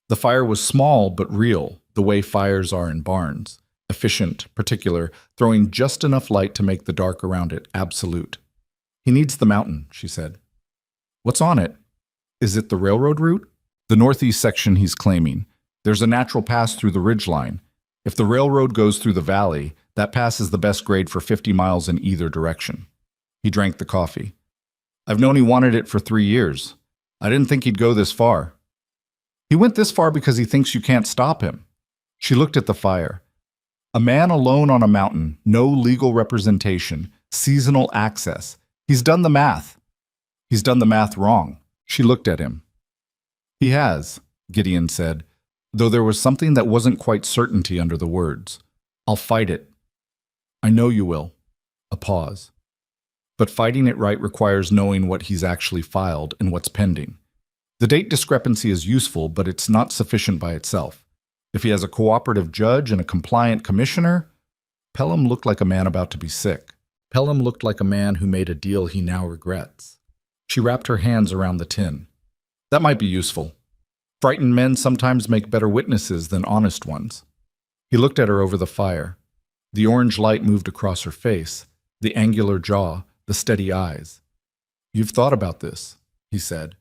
The fire was small but real, the way fires are in barns. Efficient, particular, throwing just enough light to make the dark around it absolute. "He needs the mountain," she said. "What's on it? Is it the railroad route?" "The northeast section he's claiming. There's a natural pass through the ridgeline. If the railroad goes through the valley, that pass is the best grade for 50 miles in either direction." He drank the coffee. "I've known he wanted it for 3 years. I didn't think he'd go this far." "He went this far because he thinks you can't stop him." She looked at the fire. A man alone on a mountain, no legal representation, seasonal access. He's done the math. He's done the math wrong. She looked at him. "He has," Gideon said, though there was something that wasn't quite certainty under the words. "I'll fight it." "I know you will." A pause. "But fighting it right requires knowing what he's actually filed and what's pending. The date discrepancy is useful, but it's not sufficient by itself. If he has a cooperative judge and a compliant commissioner..." Pelham looked like a man about to be sick. Pelham looked like a man who made a deal he now regrets. She wrapped her hands around the tin. "That might be useful. Frightened men sometimes make better witnesses than honest ones." He looked at her over the fire. The orange light moved across her face, the angular jaw, the steady eyes. "You've thought about this," he said.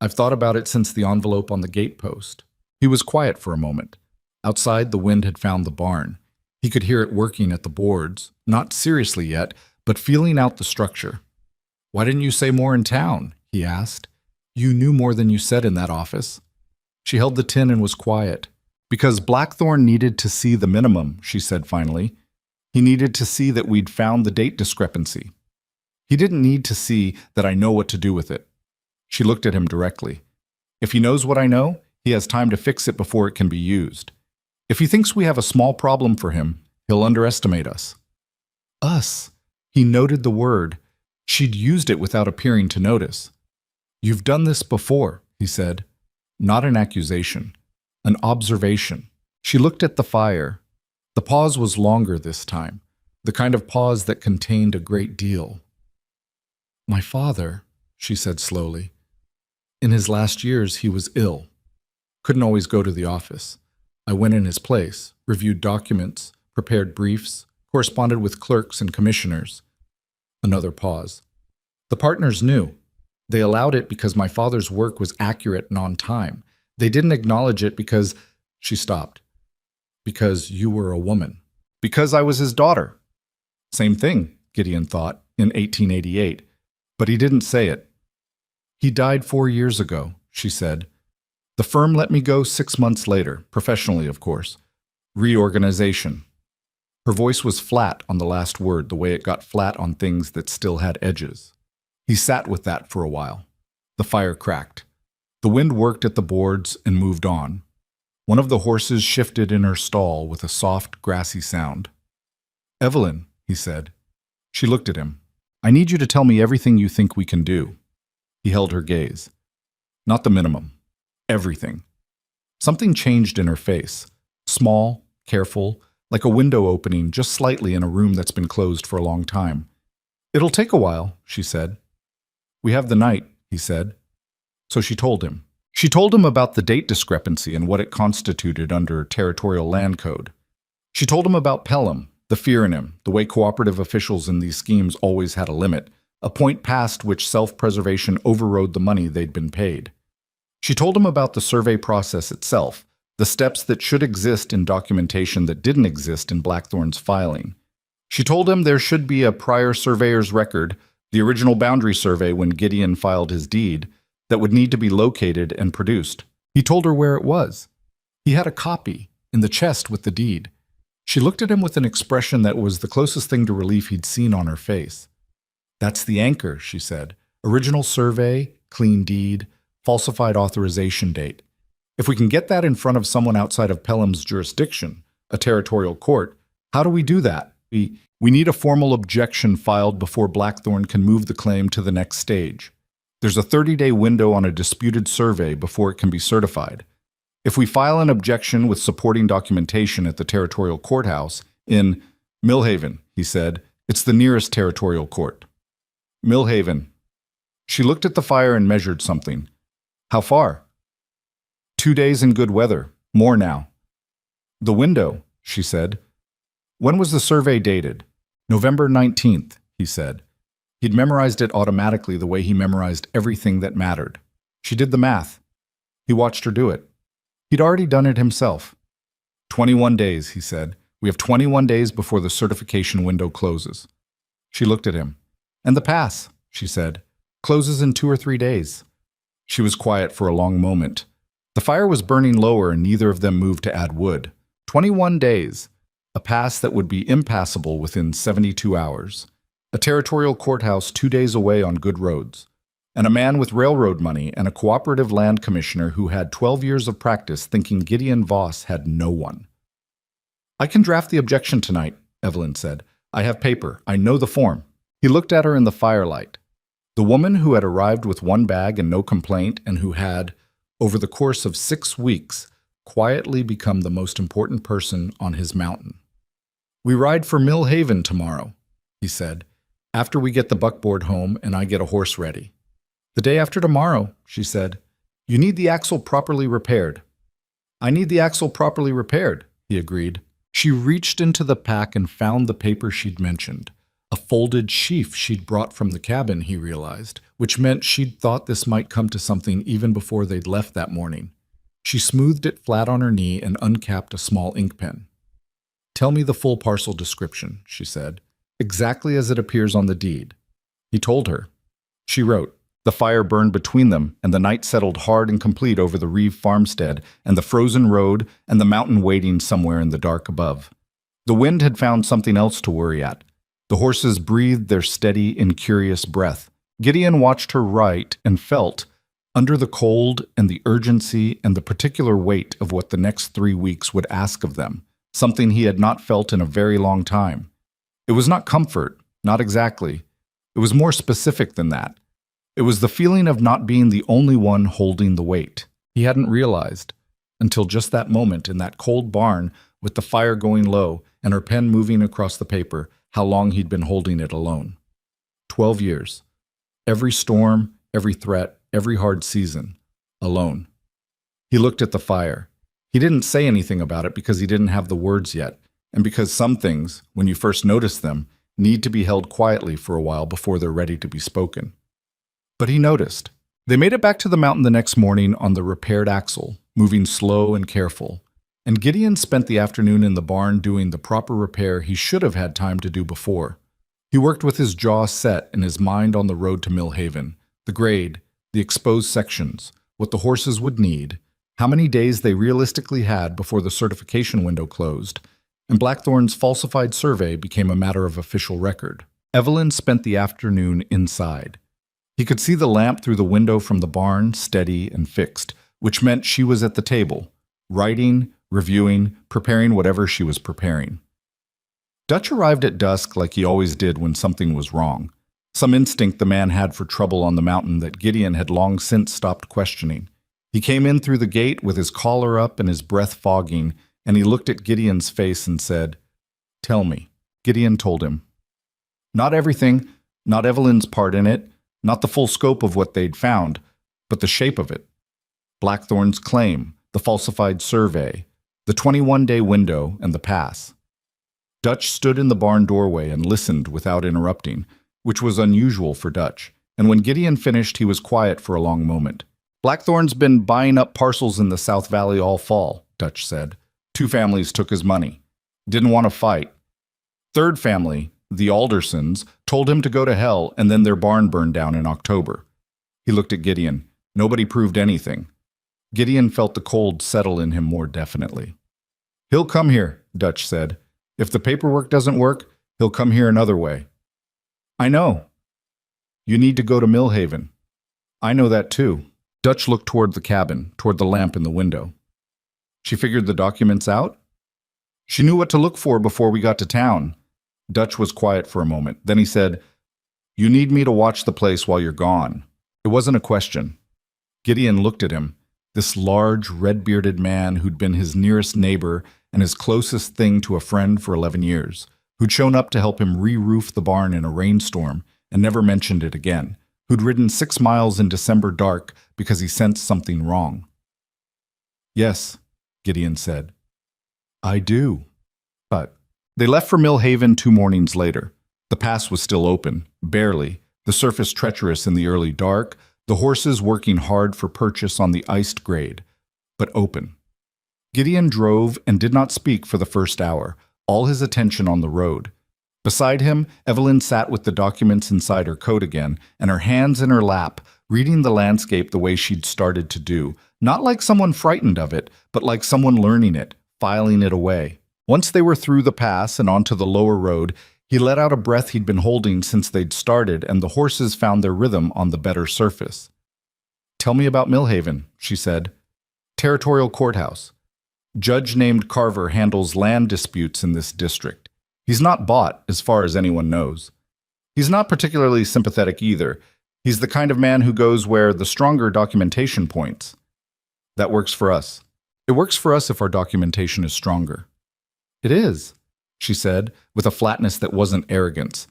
"I've thought about it since the envelope on the gatepost." He was quiet for a moment. Outside, the wind had found the barn. He could hear it working at the boards, not seriously yet, but feeling out the structure. "Why didn't you say more in town?" he asked. "You knew more than you said in that office." She held the tin and was quiet. "Because Blackthorn needed to see the minimum," she said finally. "He needed to see that we'd found the date discrepancy. He didn't need to see that I know what to do with it." She looked at him directly. "If he knows what I know, he has time to fix it before it can be used. If he thinks we have a small problem for him, he'll underestimate us." Us. He noted the word. She'd used it without appearing to notice. "You've done this before," he said. Not an accusation, an observation. She looked at the fire. The pause was longer this time, the kind of pause that contained a great deal. "My father," she said slowly. "In his last years, he was ill. Couldn't always go to the office. I went in his place, reviewed documents, prepared briefs, corresponded with clerks and commissioners. Another pause. The partners knew. They allowed it because my father's work was accurate and on time. They didn't acknowledge it because— She stopped. Because you were a woman. Because I was his daughter. Same thing, Gideon thought, in 1888. But he didn't say it. He died 4 years ago, she said. The firm let me go 6 months later, professionally, of course. Reorganization. Her voice was flat on the last word, the way it got flat on things that still had edges. He sat with that for a while. The fire cracked. The wind worked at the boards and moved on. One of the horses shifted in her stall with a soft, grassy sound. Evelyn, he said. She looked at him. I need you to tell me everything you think we can do. He held her gaze. Not the minimum. Everything. Something changed in her face. Small, careful, like a window opening just slightly in a room that's been closed for a long time. It'll take a while, she said. We have the night, he said. So she told him. She told him about the date discrepancy and what it constituted under territorial land code. She told him about Pelham, the fear in him, the way cooperative officials in these schemes always had a limit, a point past which self-preservation overrode the money they'd been paid. She told him about the survey process itself, the steps that should exist in documentation that didn't exist in Blackthorn's filing. She told him there should be a prior surveyor's record, the original boundary survey when Gideon filed his deed, that would need to be located and produced. He told her where it was. He had a copy, in the chest with the deed. She looked at him with an expression that was the closest thing to relief he'd seen on her face. That's the anchor, she said. Original survey, clean deed, falsified authorization date. If we can get that in front of someone outside of Pelham's jurisdiction, a territorial court, how do we do that? We need a formal objection filed before Blackthorn can move the claim to the next stage. There's a 30-day window on a disputed survey before it can be certified. If we file an objection with supporting documentation at the territorial courthouse in Millhaven, he said, it's the nearest territorial court. Millhaven. She looked at the fire and measured something. How far? 2 days in good weather. More now. The window, she said. When was the survey dated? November 19th, he said. He'd memorized it automatically the way he memorized everything that mattered. She did the math. He watched her do it. He'd already done it himself. 21 days, he said. We have 21 days before the certification window closes. She looked at him. And the pass, she said, closes in 2 or 3 days. She was quiet for a long moment. The fire was burning lower and neither of them moved to add wood. 21 days. A pass that would be impassable within 72 hours. A territorial courthouse 2 days away on good roads. And a man with railroad money and a cooperative land commissioner who had 12 years of practice thinking Gideon Voss had no one. I can draft the objection tonight, Evelyn said. I have paper. I know the form. He looked at her in the firelight. The woman who had arrived with one bag and no complaint and who had, over the course of 6 weeks, quietly become the most important person on his mountain. We ride for Millhaven tomorrow, he said, after we get the buckboard home and I get a horse ready. The day after tomorrow, she said. You need the axle properly repaired. I need the axle properly repaired, he agreed. She reached into the pack and found the paper she'd mentioned. A folded sheaf she'd brought from the cabin, he realized, which meant she'd thought this might come to something even before they'd left that morning. She smoothed it flat on her knee and uncapped a small ink pen. Tell me the full parcel description, she said, exactly as it appears on the deed. He told her. She wrote. The fire burned between them, and the night settled hard and complete over the Reeve farmstead and the frozen road and the mountain waiting somewhere in the dark above. The wind had found something else to worry at. The horses breathed their steady, incurious breath. Gideon watched her write and felt, under the cold and the urgency and the particular weight of what the next 3 weeks would ask of them, something he had not felt in a very long time. It was not comfort, not exactly. It was more specific than that. It was the feeling of not being the only one holding the weight. He hadn't realized, until just that moment in that cold barn with the fire going low and her pen moving across the paper, how long he'd been holding it alone. 12 years. Every storm, every threat, every hard season. Alone. He looked at the fire. He didn't say anything about it because he didn't have the words yet, and because some things, when you first notice them, need to be held quietly for a while before they're ready to be spoken. But he noticed. They made it back to the mountain the next morning on the repaired axle, moving slow and careful, and Gideon spent the afternoon in the barn doing the proper repair he should have had time to do before. He worked with his jaw set and his mind on the road to Millhaven, the grade, the exposed sections, what the horses would need, how many days they realistically had before the certification window closed, and Blackthorn's falsified survey became a matter of official record. Evelyn spent the afternoon inside. He could see the lamp through the window from the barn, steady and fixed, which meant she was at the table, writing, reviewing, preparing whatever she was preparing. Dutch arrived at dusk like he always did when something was wrong, some instinct the man had for trouble on the mountain that Gideon had long since stopped questioning. He came in through the gate with his collar up and his breath fogging, and he looked at Gideon's face and said, "Tell me." Gideon told him. Not everything, not Evelyn's part in it, not the full scope of what they'd found, but the shape of it. Blackthorn's claim, the falsified survey, the 21-day window, and the pass. Dutch stood in the barn doorway and listened without interrupting, which was unusual for Dutch, and when Gideon finished, he was quiet for a long moment. "Blackthorn's been buying up parcels in the South Valley all fall," Dutch said. 2 families took his money. Didn't want to fight. 3rd family, the Aldersons, told him to go to hell, and then their barn burned down in October. He looked at Gideon. Nobody proved anything. Gideon felt the cold settle in him more definitely. "He'll come here," Dutch said. "If the paperwork doesn't work, he'll come here another way." "I know. You need to go to Millhaven." "I know that too." Dutch looked toward the cabin, toward the lamp in the window. "She figured the documents out?" "She knew what to look for before we got to town." Dutch was quiet for a moment. Then he said, "You need me to watch the place while you're gone." It wasn't a question. Gideon looked at him, this large, red-bearded man who'd been his nearest neighbor and his closest thing to a friend for 11 years, who'd shown up to help him re-roof the barn in a rainstorm and never mentioned it again, who'd ridden 6 miles in December dark because he sensed something wrong. "Yes," Gideon said. "I do." But they left for Millhaven 2 mornings later. The pass was still open, barely, the surface treacherous in the early dark, the horses working hard for purchase on the iced grade, but open. Gideon drove and did not speak for the first hour, all his attention on the road. Beside him, Evelyn sat with the documents inside her coat again, and her hands in her lap, reading the landscape the way she'd started to do, not like someone frightened of it, but like someone learning it, filing it away. Once they were through the pass and onto the lower road, he let out a breath he'd been holding since they'd started, and the horses found their rhythm on the better surface. "Tell me about Millhaven," she said. "Territorial courthouse. Judge named Carver handles land disputes in this district. He's not bought, as far as anyone knows. He's not particularly sympathetic either. He's the kind of man who goes where the stronger documentation points. That works for us. It works for us if our documentation is stronger." "It is," she said, with a flatness that wasn't arrogance.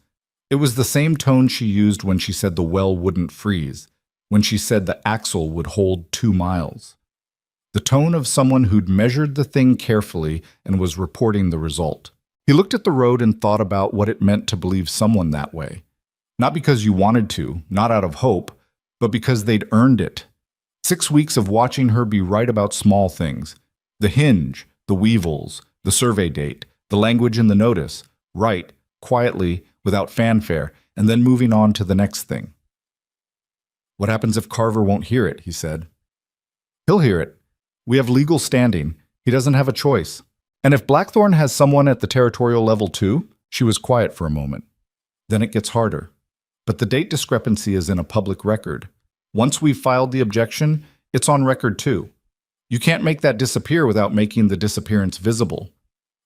It was the same tone she used when she said the well wouldn't freeze, when she said the axle would hold 2 miles. The tone of someone who'd measured the thing carefully and was reporting the result. He looked at the road and thought about what it meant to believe someone that way. Not because you wanted to, not out of hope, but because they'd earned it. 6 weeks of watching her be right about small things. The hinge, the weevils, the survey date, the language in the notice, right, quietly, without fanfare, and then moving on to the next thing. "What happens if Carver won't hear it?" he said. "He'll hear it. We have legal standing. He doesn't have a choice. And if Blackthorn has someone at the territorial level too?" She was quiet for a moment. "Then it gets harder. But the date discrepancy is in a public record. Once we've filed the objection, it's on record too. You can't make that disappear without making the disappearance visible."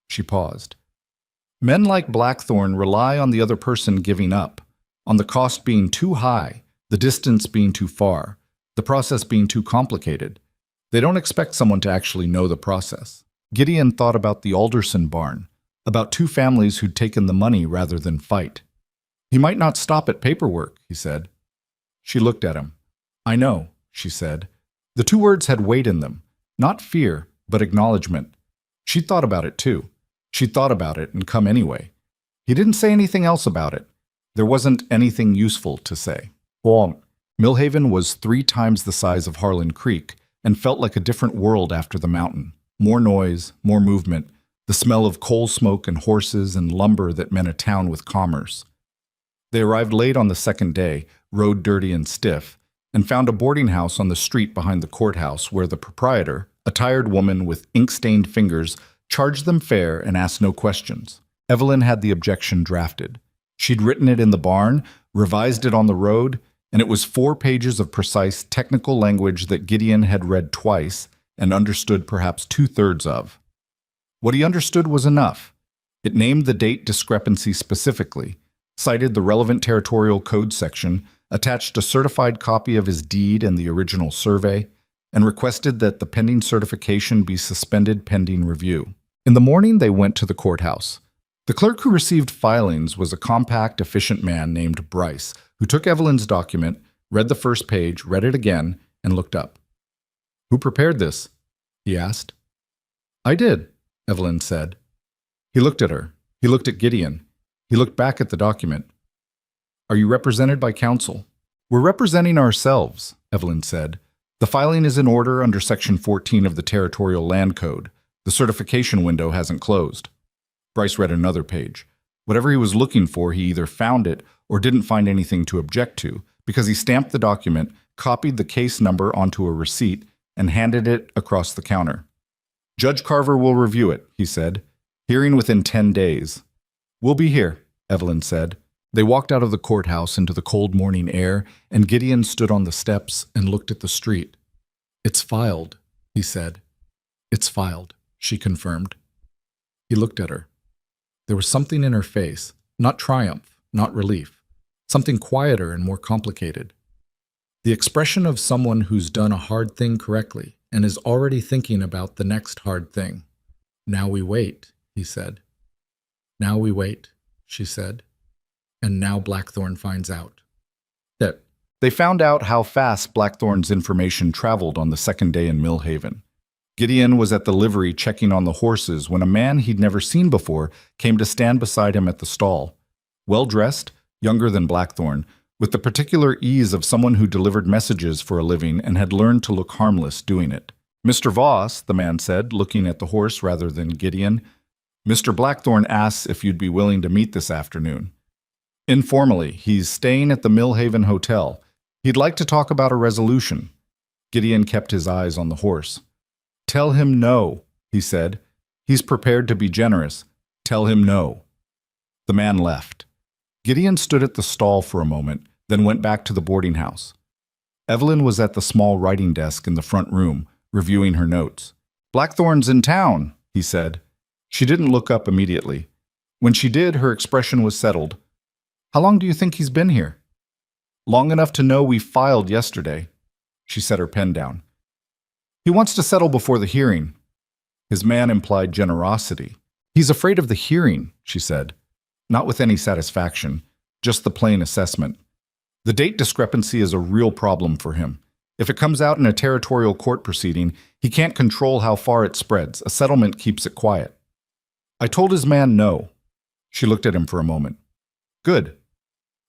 She paused. "Men like Blackthorn rely on the other person giving up, on the cost being too high, the distance being too far, the process being too complicated. They don't expect someone to actually know the process." Gideon thought about the Alderson barn, about 2 families who'd taken the money rather than fight. "He might not stop at paperwork," he said. She looked at him. "I know," she said. The 2 words had weight in them. Not fear, but acknowledgement. She'd thought about it too. She'd thought about it and come anyway. He didn't say anything else about it. There wasn't anything useful to say. Millhaven was 3 times the size of Harlan Creek and felt like a different world after the mountain. More noise, more movement, the smell of coal smoke and horses and lumber that meant a town with commerce. They arrived late on the second day, rode dirty and stiff, and found a boarding house on the street behind the courthouse where the proprietor, a tired woman with ink-stained fingers, charged them fare and asked no questions. Evelyn had the objection drafted. She'd written it in the barn, revised it on the road, and it was 4 pages of precise technical language that Gideon had read twice and understood perhaps 2/3 of. What he understood was enough. It named the date discrepancy specifically, cited the relevant territorial code section, attached a certified copy of his deed and the original survey, and requested that the pending certification be suspended pending review. In the morning, they went to the courthouse. The clerk who received filings was a compact, efficient man named Bryce, who took Evelyn's document, read the first page, read it again, and looked up. "Who prepared this?" he asked. "I did," Evelyn said. He looked at her. He looked at Gideon. He looked back at the document. "Are you represented by counsel?" "We're representing ourselves," Evelyn said. "The filing is in order under Section 14 of the Territorial Land Code. The certification window hasn't closed." Bryce read another page. Whatever he was looking for, he either found it or didn't find anything to object to, because he stamped the document, copied the case number onto a receipt, and handed it across the counter. "Judge Carver will review it," he said. "Hearing within 10 days. "We'll be here," Evelyn said. They walked out of the courthouse into the cold morning air, and Gideon stood on the steps and looked at the street. "It's filed," he said. "It's filed," she confirmed. He looked at her. There was something in her face, not triumph, not relief, something quieter and more complicated. The expression of someone who's done a hard thing correctly and is already thinking about the next hard thing. "Now we wait," he said. "Now we wait," she said. "And now Blackthorn finds out." They found out how fast Blackthorn's information traveled on the second day in Millhaven. Gideon was at the livery checking on the horses when a man he'd never seen before came to stand beside him at the stall. Well-dressed, younger than Blackthorn, with the particular ease of someone who delivered messages for a living and had learned to look harmless doing it. "Mr. Voss," the man said, looking at the horse rather than Gideon, "Mr. Blackthorn asks if you'd be willing to meet this afternoon. Informally, he's staying at the Millhaven Hotel. He'd like to talk about a resolution." Gideon kept his eyes on the horse. "Tell him no," he said. "He's prepared to be generous. Tell him no." The man left. Gideon stood at the stall for a moment, then went back to the boarding house. Evelyn was at the small writing desk in the front room, reviewing her notes. "Blackthorn's in town," he said. She didn't look up immediately. When she did, her expression was settled. "How long do you think he's been here?" "Long enough to know we filed yesterday." She set her pen down. "He wants to settle before the hearing." His man implied generosity. "He's afraid of the hearing," she said. Not with any satisfaction, just the plain assessment. "The date discrepancy is a real problem for him. If it comes out in a territorial court proceeding, he can't control how far it spreads. A settlement keeps it quiet." "I told his man no." She looked at him for a moment. "Good.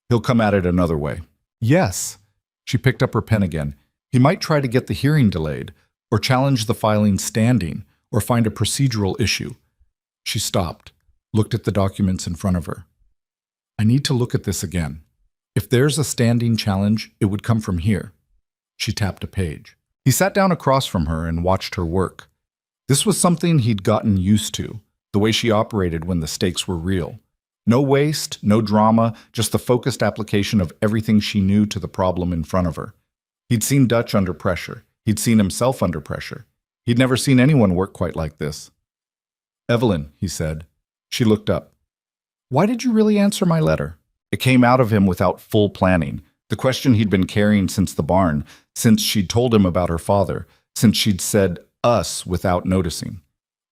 He'll come at it another way." "Yes." She picked up her pen again. "He might try to get the hearing delayed, or challenge the filing standing, or find a procedural issue." She stopped, looked at the documents in front of her. "I need to look at this again. If there's a standing challenge, it would come from here." She tapped a page. He sat down across from her and watched her work. This was something he'd gotten used to, the way she operated when the stakes were real. No waste, no drama, just the focused application of everything she knew to the problem in front of her. He'd seen Dutch under pressure. He'd seen himself under pressure. He'd never seen anyone work quite like this. "Evelyn," he said. She looked up. "Why did you really answer my letter?" It came out of him without full planning. The question he'd been carrying since the barn, since she'd told him about her father, since she'd said us without noticing.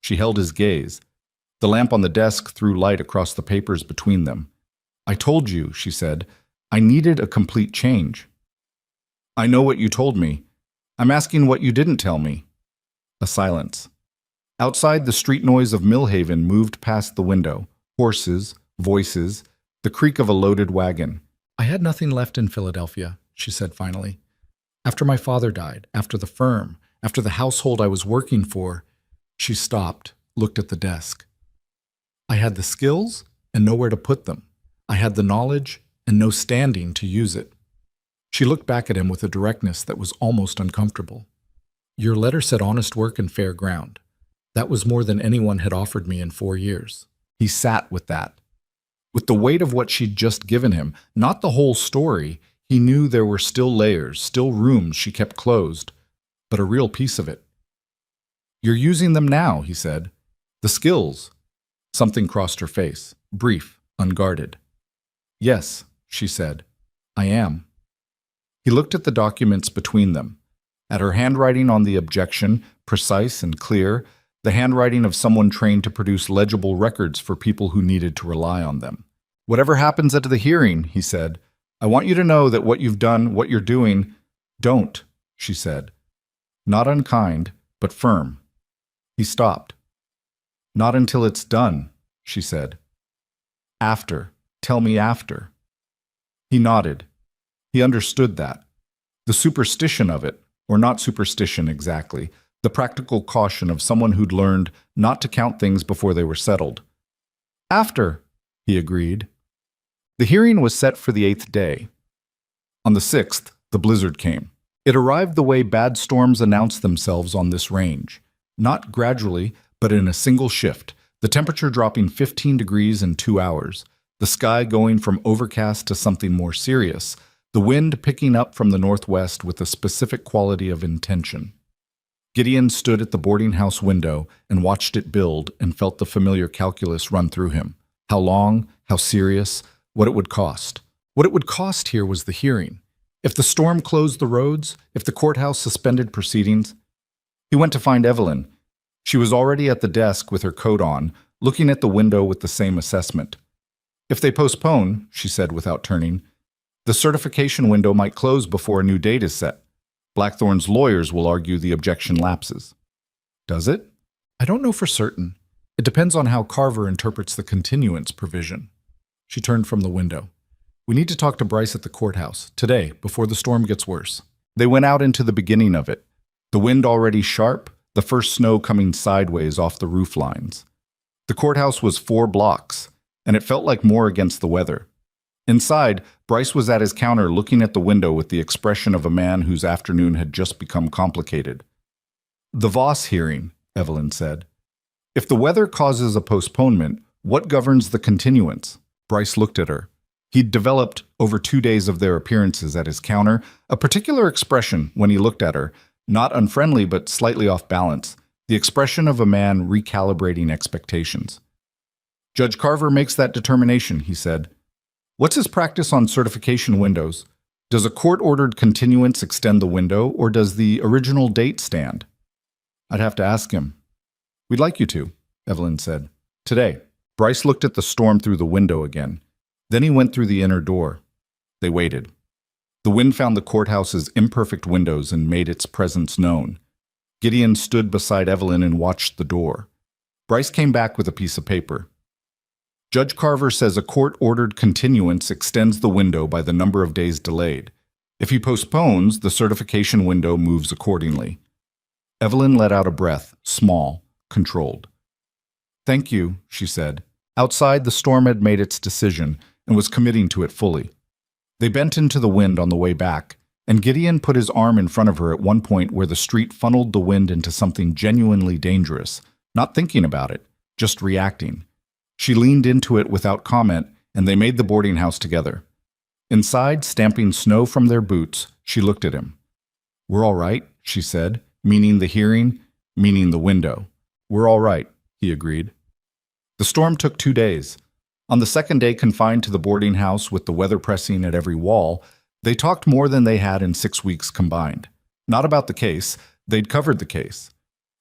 She held his gaze. The lamp on the desk threw light across the papers between them. "I told you," she said. "I needed a complete change." "I know what you told me. I'm asking what you didn't tell me." A silence. Outside, the street noise of Millhaven moved past the window. Horses, voices, the creak of a loaded wagon. "I had nothing left in Philadelphia," she said finally. "After my father died, after the firm, after the household I was working for." She stopped, looked at the desk. "I had the skills and nowhere to put them. I had the knowledge and no standing to use it." She looked back at him with a directness that was almost uncomfortable. "Your letter said honest work and fair ground. That was more than anyone had offered me in 4 years." He sat with that. With the weight of what she'd just given him, not the whole story, he knew there were still layers, still rooms she kept closed, but a real piece of it. "You're using them now," he said. "The skills." Something crossed her face, brief, unguarded. "Yes," she said, "I am." He looked at the documents between them, at her handwriting on the objection, precise and clear, the handwriting of someone trained to produce legible records for people who needed to rely on them. "Whatever happens at the hearing," he said, "I want you to know that what you've done, what you're doing—" "Don't," she said. Not unkind, but firm. He stopped. "Not until it's done," she said. "After. Tell me after." He nodded. He understood that. The superstition of it, or not superstition exactly, the practical caution of someone who'd learned not to count things before they were settled. "After," he agreed. The hearing was set for the 8th day. On the 6th, the blizzard came. It arrived the way bad storms announce themselves on this range. Not gradually, but in a single shift, the temperature dropping 15 degrees in 2 hours, the sky going from overcast to something more serious, the wind picking up from the northwest with a specific quality of intention. Gideon stood at the boarding house window and watched it build and felt the familiar calculus run through him. How long, how serious, what it would cost. What it would cost here was the hearing. If the storm closed the roads, if the courthouse suspended proceedings. He went to find Evelyn. She was already at the desk with her coat on, looking at the window with the same assessment. "If they postpone," she said without turning, "the certification window might close before a new date is set. Blackthorn's lawyers will argue the objection lapses." "Does it?" "I don't know for certain. It depends on how Carver interprets the continuance provision." She turned from the window. "We need to talk to Bryce at the courthouse, today, before the storm gets worse." They went out into the beginning of it. The wind already sharp, the first snow coming sideways off the roof lines. The courthouse was 4 blocks, and it felt like more against the weather. Inside, Bryce was at his counter looking at the window with the expression of a man whose afternoon had just become complicated. "The Voss hearing," Evelyn said. "If the weather causes a postponement, what governs the continuance?" Bryce looked at her. He'd developed, over 2 days of their appearances at his counter, a particular expression when he looked at her, not unfriendly but slightly off balance, the expression of a man recalibrating expectations. "Judge Carver makes that determination," he said. "What's his practice on certification windows? Does a court-ordered continuance extend the window, or does the original date stand?" "I'd have to ask him." "We'd like you to," Evelyn said. "Today." Bryce looked at the storm through the window again. Then he went through the inner door. They waited. The wind found the courthouse's imperfect windows and made its presence known. Gideon stood beside Evelyn and watched the door. Bryce came back with a piece of paper. "Judge Carver says a court-ordered continuance extends the window by the number of days delayed. If he postpones, the certification window moves accordingly." Evelyn let out a breath, small, controlled. "Thank you," she said. Outside, the storm had made its decision and was committing to it fully. They bent into the wind on the way back, and Gideon put his arm in front of her at one point where the street funneled the wind into something genuinely dangerous, not thinking about it, just reacting. She leaned into it without comment, and they made the boarding house together. Inside, stamping snow from their boots, she looked at him. "We're all right," she said, meaning the hearing, meaning the window. "We're all right," he agreed. The storm took 2 days. On the second day, confined to the boarding house with the weather pressing at every wall, they talked more than they had in 6 weeks combined. Not about the case, they'd covered the case.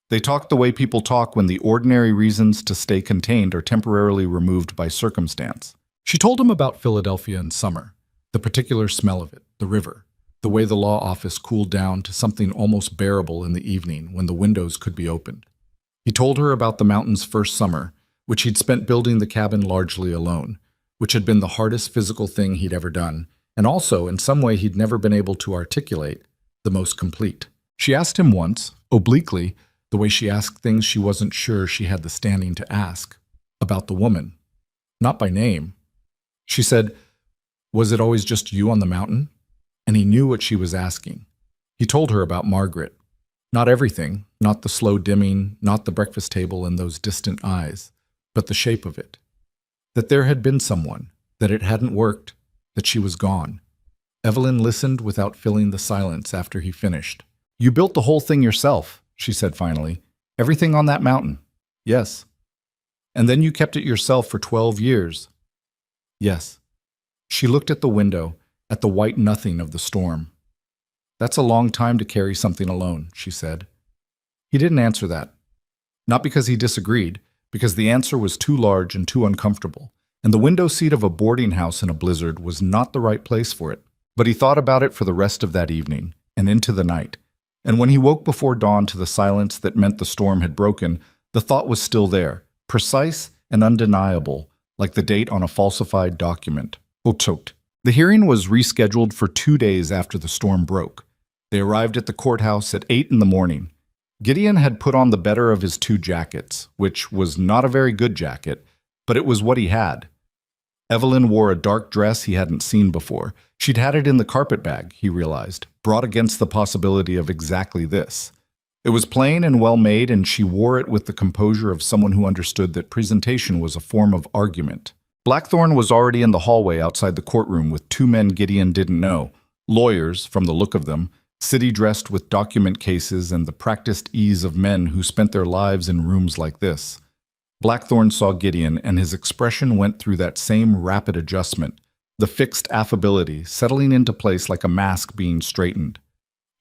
They talked the way people talk when the ordinary reasons to stay contained are temporarily removed by circumstance. She told him about Philadelphia in summer, the particular smell of it, the river, the way the law office cooled down to something almost bearable in the evening when the windows could be opened. He told her about the mountain's first summer, which he'd spent building the cabin largely alone, which had been the hardest physical thing he'd ever done, and also, in some way he'd never been able to articulate, the most complete. She asked him once, obliquely, the way she asked things she wasn't sure she had the standing to ask, about the woman. Not by name. She said, "Was it always just you on the mountain?" And he knew what she was asking. He told her about Margaret. Not everything, not the slow dimming, not the breakfast table and those distant eyes, but the shape of it. That there had been someone, that it hadn't worked, that she was gone. Evelyn listened without filling the silence after he finished. "You built the whole thing yourself," she said finally. "Everything on that mountain." "Yes." "And then you kept it yourself for 12 years. "Yes." She looked at the window, at the white nothing of the storm. "That's a long time to carry something alone," she said. He didn't answer that. Not because he disagreed, because the answer was too large and too uncomfortable, and the window seat of a boarding house in a blizzard was not the right place for it. But he thought about it for the rest of that evening, and into the night. And when he woke before dawn to the silence that meant the storm had broken, the thought was still there, precise and undeniable, like the date on a falsified document. Choked. The hearing was rescheduled for 2 days after the storm broke. They arrived at the courthouse at 8 in the morning. Gideon had put on the better of his 2 jackets, which was not a very good jacket, but it was what he had. Evelyn wore a dark dress he hadn't seen before. She'd had it in the carpetbag, he realized, brought against the possibility of exactly this. It was plain and well-made, and she wore it with the composure of someone who understood that presentation was a form of argument. Blackthorn was already in the hallway outside the courtroom with 2 men Gideon didn't know, lawyers, from the look of them, city-dressed with document cases and the practiced ease of men who spent their lives in rooms like this. Blackthorn saw Gideon, and his expression went through that same rapid adjustment, the fixed affability settling into place like a mask being straightened.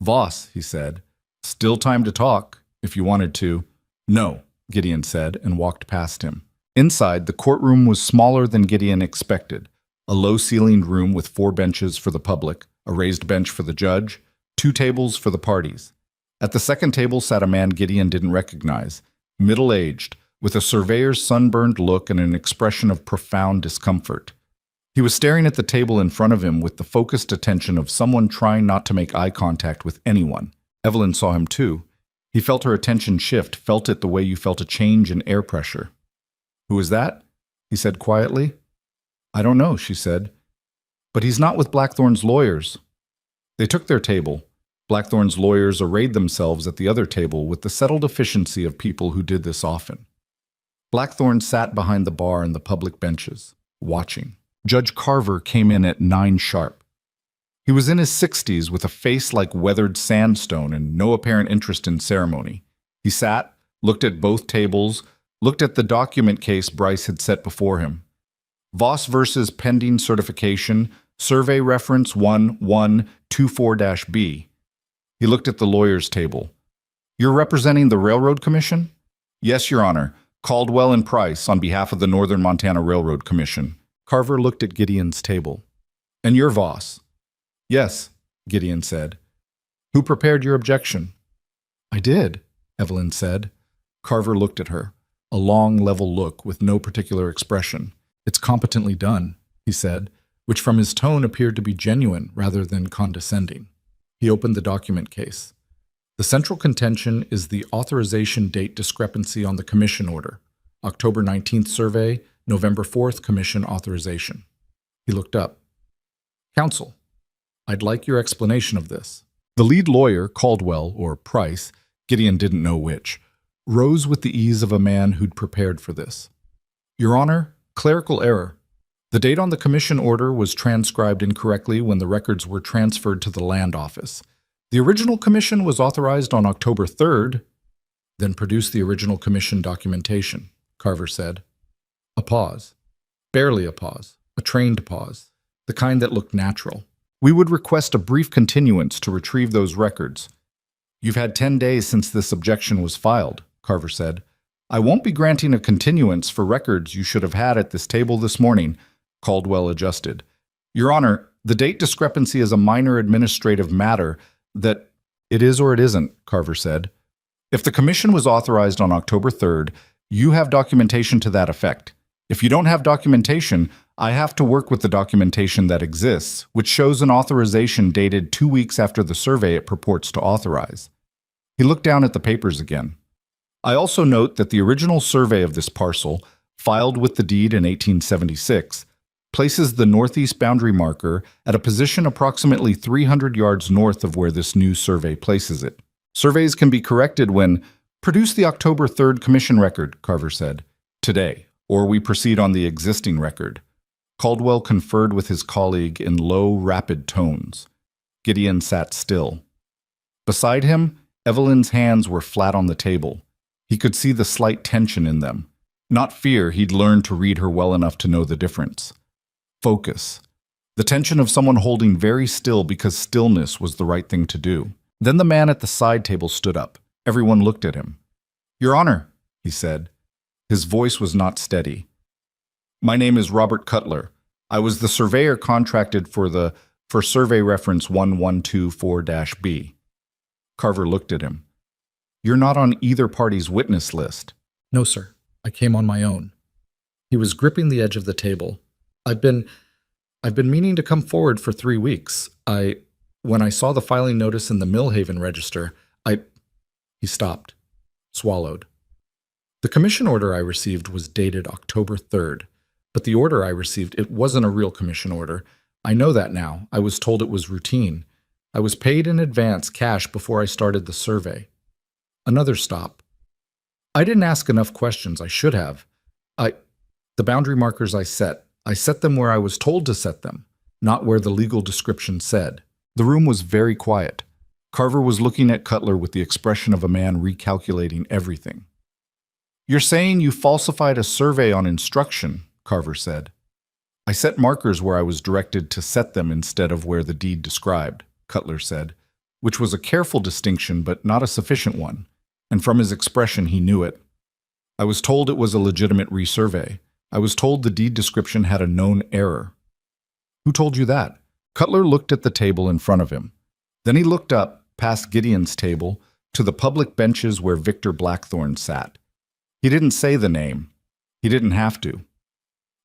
"Voss," he said, "still time to talk, if you wanted to." "No," Gideon said, and walked past him. Inside, the courtroom was smaller than Gideon expected, a low-ceilinged room with 4 benches for the public, a raised bench for the judge, 2 tables for the parties. At the second table sat a man Gideon didn't recognize, middle-aged, with a surveyor's sunburned look and an expression of profound discomfort. He was staring at the table in front of him with the focused attention of someone trying not to make eye contact with anyone. Evelyn saw him too. He felt her attention shift, felt it the way you felt a change in air pressure. "Who is that?" he said quietly. "I don't know," she said. "But he's not with Blackthorn's lawyers." They took their table. Blackthorn's lawyers arrayed themselves at the other table with the settled efficiency of people who did this often. Blackthorn sat behind the bar and the public benches, watching. Judge Carver came in at 9 sharp. He was in his 60s with a face like weathered sandstone and no apparent interest in ceremony. He sat, looked at both tables, looked at the document case Bryce had set before him. Voss versus pending certification, survey reference 1124-B. He looked at the lawyer's table. "You're representing the Railroad Commission?" "Yes, Your Honor. Caldwell and Price on behalf of the Northern Montana Railroad Commission." Carver looked at Gideon's table. "And you're Voss?" "Yes," Gideon said. "Who prepared your objection?" "I did," Evelyn said. Carver looked at her, a long, level look with no particular expression. "It's competently done," he said, which from his tone appeared to be genuine rather than condescending. He opened the document case. The central contention is the authorization date discrepancy on the commission order. October 19th survey, November 4th commission authorization. He looked up. "Counsel, I'd like your explanation of this." The lead lawyer, Caldwell, or Price, Gideon didn't know which, rose with the ease of a man who'd prepared for this. "Your Honor, clerical error. The date on the commission order was transcribed incorrectly when the records were transferred to the land office. The original commission was authorized on October 3rd, then produce the original commission documentation," Carver said. A pause. Barely a pause. A trained pause. The kind that looked natural. "We would request a brief continuance to retrieve those records." "You've had 10 days since this objection was filed," Carver said. "I won't be granting a continuance for records you should have had at this table this morning," Caldwell adjusted. "Your Honor, The date discrepancy is a minor administrative matter that it is or it isn't, Carver said. If the commission was authorized on October 3rd, you have documentation to that effect. If you don't have documentation, I have to work with the documentation that exists, which shows an authorization dated 2 weeks after the survey it purports to authorize. He looked down at the papers again. I also note that the original survey of this parcel, filed with the deed in 1876, places the northeast boundary marker at a position approximately 300 yards north of where this new survey places it. Surveys can be corrected when produce the October 3rd commission record, Carver said, today, or we proceed on the existing record. Caldwell conferred with his colleague in low, rapid tones. Gideon sat still. Beside him, Evelyn's hands were flat on the table. He could see the slight tension in them. Not fear, he'd learned to read her well enough to know the difference. Focus. The tension of someone holding very still because stillness was the right thing to do. Then the man at the side table stood up. Everyone looked at him. Your Honor, he said. His voice was not steady. My name is Robert Cutler. I was the surveyor contracted for survey reference 1124-B. Carver looked at him. You're not on either party's witness list. No, sir. I came on my own. He was gripping the edge of the table. I've been meaning to come forward for 3 weeks. When I saw the filing notice in the Millhaven Register, He stopped, swallowed. The commission order I received was dated October 3rd, but the order I received, it wasn't a real commission order. I know that now. I was told it was routine. I was paid in advance cash before I started the survey. Another stop. I didn't ask enough questions. I should have. The boundary markers I set them where I was told to set them, not where the legal description said. The room was very quiet. Carver was looking at Cutler with the expression of a man recalculating everything. You're saying you falsified a survey on instruction, Carver said. I set markers where I was directed to set them instead of where the deed described, Cutler said, which was a careful distinction but not a sufficient one, and from his expression he knew it. I was told it was a legitimate resurvey. I was told the deed description had a known error. Who told you that? Cutler looked at the table in front of him. Then he looked up, past Gideon's table, to the public benches where Victor Blackthorne sat. He didn't say the name. He didn't have to.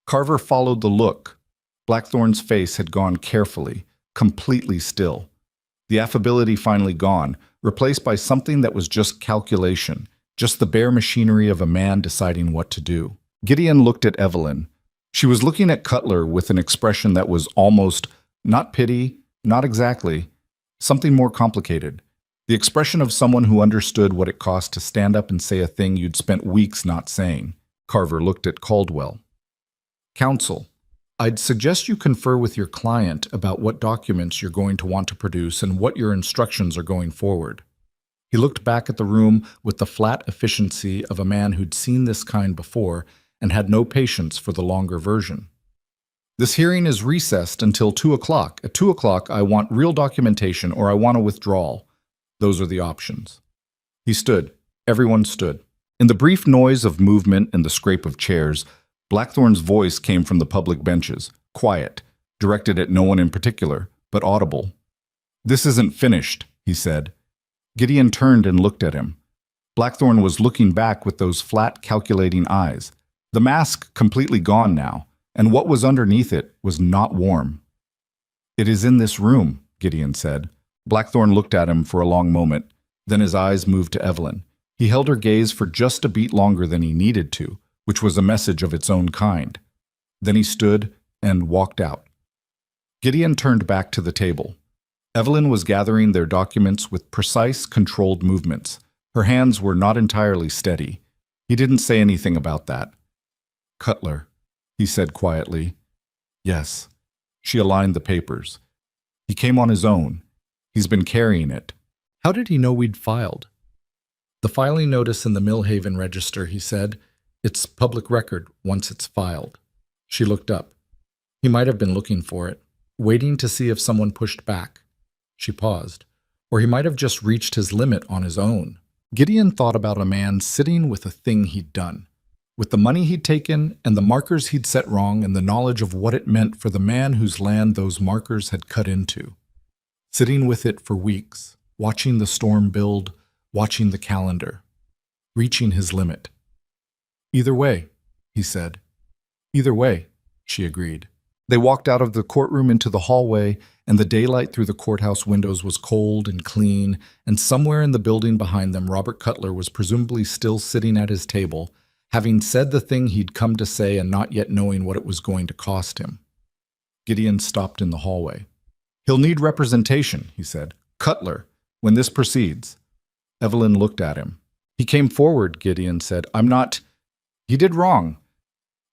Carver followed the look. Blackthorne's face had gone carefully, completely still. The affability finally gone, replaced by something that was just calculation, just the bare machinery of a man deciding what to do. Gideon looked at Evelyn. She was looking at Cutler with an expression that was almost, not pity, not exactly, something more complicated. The expression of someone who understood what it cost to stand up and say a thing you'd spent weeks not saying. Carver looked at Caldwell. Counsel, I'd suggest you confer with your client about what documents you're going to want to produce and what your instructions are going forward. He looked back at the room with the flat efficiency of a man who'd seen this kind before and had no patience for the longer version. This hearing is recessed until 2 o'clock. At 2 o'clock, I want real documentation or I want a withdrawal. Those are the options. He stood. Everyone stood. In the brief noise of movement and the scrape of chairs, Blackthorne's voice came from the public benches, quiet, directed at no one in particular, but audible. This isn't finished, he said. Gideon turned and looked at him. Blackthorne was looking back with those flat, calculating eyes. The mask completely gone now, and what was underneath it was not warm. It is in this room, Gideon said. Blackthorne looked at him for a long moment. Then his eyes moved to Evelyn. He held her gaze for just a beat longer than he needed to, which was a message of its own kind. Then he stood and walked out. Gideon turned back to the table. Evelyn was gathering their documents with precise, controlled movements. Her hands were not entirely steady. He didn't say anything about that. Cutler, he said quietly. Yes. She aligned the papers. He came on his own. He's been carrying it. How did he know we'd filed? The filing notice in the Millhaven Register, he said. It's public record once it's filed. She looked up. He might have been looking for it, waiting to see if someone pushed back. She paused. Or he might have just reached his limit on his own. Gideon thought about a man sitting with a thing he'd done. With the money he'd taken and the markers he'd set wrong and the knowledge of what it meant for the man whose land those markers had cut into. Sitting with it for weeks, watching the storm build, watching the calendar, reaching his limit. Either way, he said. Either way, she agreed. They walked out of the courtroom into the hallway, and the daylight through the courthouse windows was cold and clean, and somewhere in the building behind them, Robert Cutler was presumably still sitting at his table, having said the thing he'd come to say and not yet knowing what it was going to cost him. Gideon stopped in the hallway. "He'll need representation," he said. "Cutler, when this proceeds." Evelyn looked at him. "He came forward," Gideon said. "I'm not... He did wrong,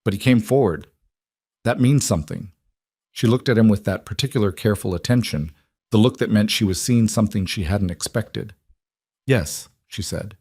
but he came forward. That means something." She looked at him with that particular careful attention, the look that meant she was seeing something she hadn't expected. "Yes," she said.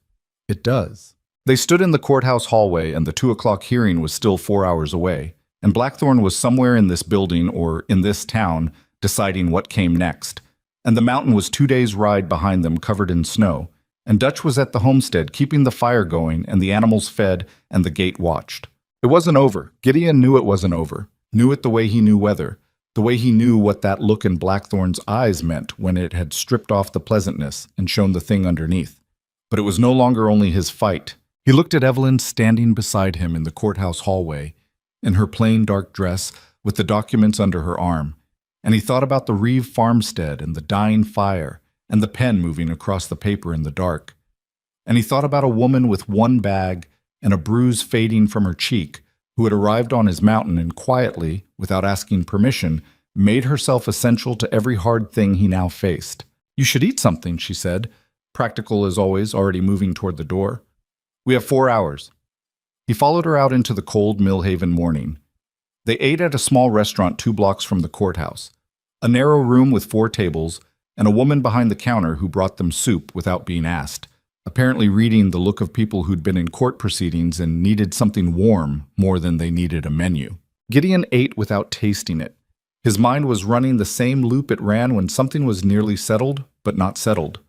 "It does." They stood in the courthouse hallway, and the 2 o'clock hearing was still 4 hours away, and Blackthorn was somewhere in this building or in this town deciding what came next, and the mountain was 2 days' ride behind them covered in snow, and Dutch was at the homestead keeping the fire going and the animals fed and the gate watched. It wasn't over. Gideon knew it wasn't over, knew it the way he knew weather, the way he knew what that look in Blackthorn's eyes meant when it had stripped off the pleasantness and shown the thing underneath. But it was no longer only his fight. He looked at Evelyn standing beside him in the courthouse hallway, in her plain dark dress with the documents under her arm, and he thought about the Reeve farmstead and the dying fire and the pen moving across the paper in the dark. And he thought about a woman with one bag and a bruise fading from her cheek who had arrived on his mountain and quietly, without asking permission, made herself essential to every hard thing he now faced. "You should eat something," she said, practical as always, already moving toward the door. "We have 4 hours." He followed her out into the cold Millhaven morning. They ate at a small restaurant 2 blocks from the courthouse, a narrow room with 4 tables, and a woman behind the counter who brought them soup without being asked, apparently reading the look of people who'd been in court proceedings and needed something warm more than they needed a menu. Gideon ate without tasting it. His mind was running the same loop it ran when something was nearly settled, but not settled.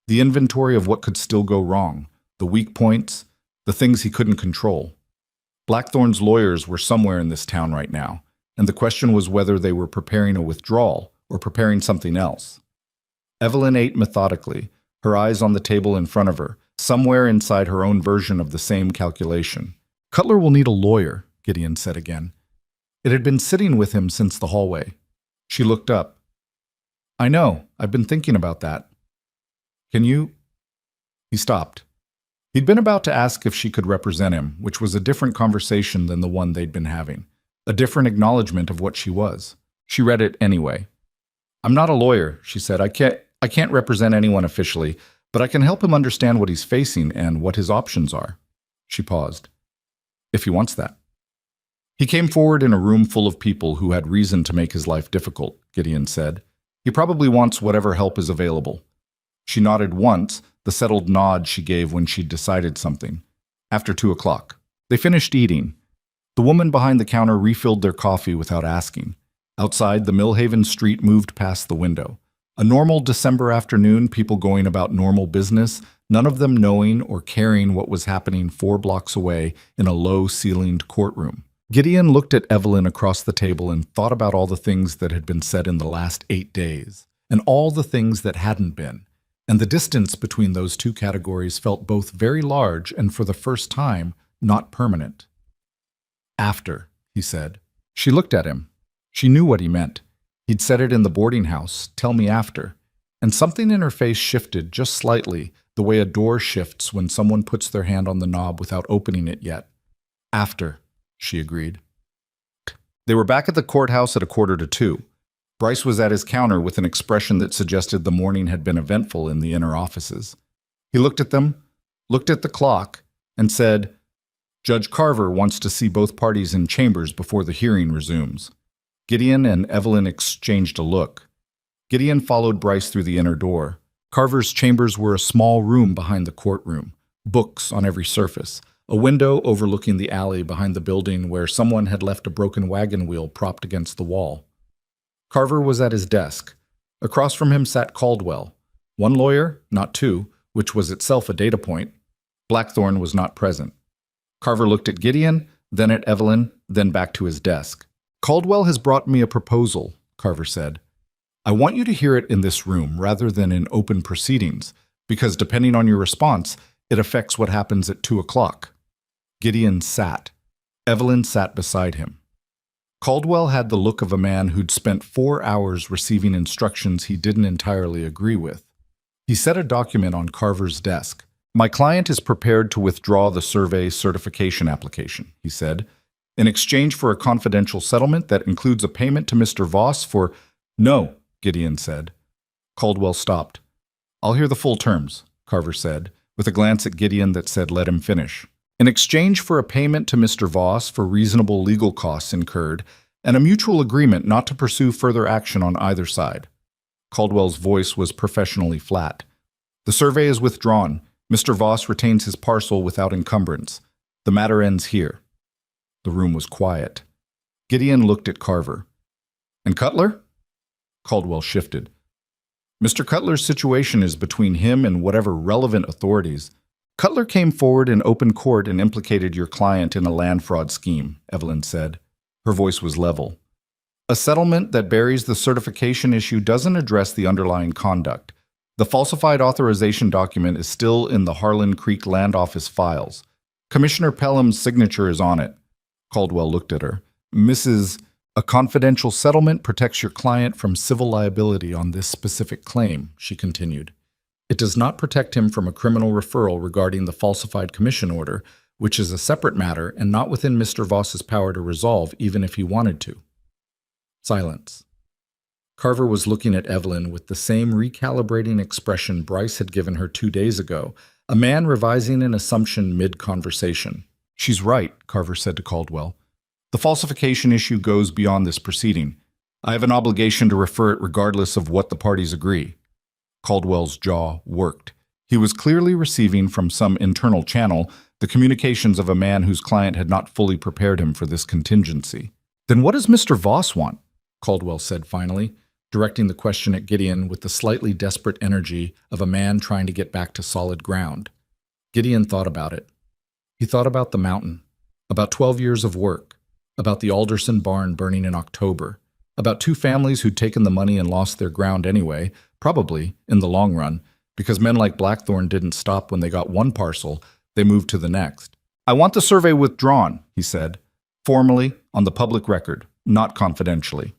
The inventory of what could still go wrong, the weak points, the things he couldn't control. Blackthorn's lawyers were somewhere in this town right now, and the question was whether they were preparing a withdrawal or preparing something else. Evelyn ate methodically, her eyes on the table in front of her, somewhere inside her own version of the same calculation. "Cutler will need a lawyer," Gideon said again. It had been sitting with him since the hallway. She looked up. "I know, I've been thinking about that. Can you—" He stopped. He'd been about to ask if she could represent him, which was a different conversation than the one they'd been having, a different acknowledgement of what she was. She read it anyway. "I'm not a lawyer," she said. I can't represent anyone officially, but I can help him understand what he's facing and what his options are." She paused. "If he wants that." He came forward in a room full of people who had reason to make his life difficult, Gideon said. "He probably wants whatever help is available." She nodded once, the settled nod she gave when she'd decided something. After 2 o'clock. They finished eating. The woman behind the counter refilled their coffee without asking. Outside, the Millhaven street moved past the window. A normal December afternoon, people going about normal business, none of them knowing or caring what was happening 4 blocks away in a low-ceilinged courtroom. Gideon looked at Evelyn across the table and thought about all the things that had been said in the last 8 days, and all the things that hadn't been. And the distance between those 2 categories felt both very large and, for the first time, not permanent. "After," he said. She looked at him. She knew what he meant. He'd said it in the boarding house, "Tell me after." And something in her face shifted just slightly, the way a door shifts when someone puts their hand on the knob without opening it yet. "After," she agreed. They were back at the courthouse at 1:45. Bryce was at his counter with an expression that suggested the morning had been eventful in the inner offices. He looked at them, looked at the clock, and said, "Judge Carver wants to see both parties in chambers before the hearing resumes." Gideon and Evelyn exchanged a look. Gideon followed Bryce through the inner door. Carver's chambers were a small room behind the courtroom, books on every surface, a window overlooking the alley behind the building where someone had left a broken wagon wheel propped against the wall. Carver was at his desk. Across from him sat Caldwell. 1 lawyer, not 2, which was itself a data point. Blackthorn was not present. Carver looked at Gideon, then at Evelyn, then back to his desk. Caldwell has brought me a proposal, Carver said. I want you to hear it in this room rather than in open proceedings, because depending on your response, it affects what happens at 2 o'clock. Gideon sat. Evelyn sat beside him. Caldwell had the look of a man who'd spent 4 hours receiving instructions he didn't entirely agree with. He set a document on Carver's desk. My client is prepared to withdraw the survey certification application, he said, in exchange for a confidential settlement that includes a payment to Mr. Voss for— No, Gideon said. Caldwell stopped. I'll hear the full terms, Carver said, with a glance at Gideon that said let him finish. In exchange for a payment to Mr. Voss for reasonable legal costs incurred, and a mutual agreement not to pursue further action on either side. Caldwell's voice was professionally flat. The survey is withdrawn. Mr. Voss retains his parcel without encumbrance. The matter ends here. The room was quiet. Gideon looked at Carver. And Cutler? Caldwell shifted. Mr. Cutler's situation is between him and whatever relevant authorities. Cutler came forward in open court and implicated your client in a land fraud scheme, Evelyn said. Her voice was level. A settlement that buries the certification issue doesn't address the underlying conduct. The falsified authorization document is still in the Harlan Creek Land Office files. Commissioner Pelham's signature is on it. Caldwell looked at her. Mrs. A confidential settlement protects your client from civil liability on this specific claim, she continued. It does not protect him from a criminal referral regarding the falsified commission order, which is a separate matter and not within Mr. Voss's power to resolve, even if he wanted to. Silence. Carver was looking at Evelyn with the same recalibrating expression Bryce had given her 2 days ago, a man revising an assumption mid-conversation. She's right, Carver said to Caldwell. The falsification issue goes beyond this proceeding. I have an obligation to refer it regardless of what the parties agree. Caldwell's jaw worked. He was clearly receiving from some internal channel the communications of a man whose client had not fully prepared him for this contingency. Then what does Mr. Voss want? Caldwell said finally, directing the question at Gideon with the slightly desperate energy of a man trying to get back to solid ground. Gideon thought about it. He thought about the mountain, about 12 years of work, about the Alderson barn burning in October, about 2 families who'd taken the money and lost their ground anyway, probably, in the long run, because men like Blackthorne didn't stop when they got one parcel, they moved to the next. I want the survey withdrawn, he said, formally, on the public record, not confidentially.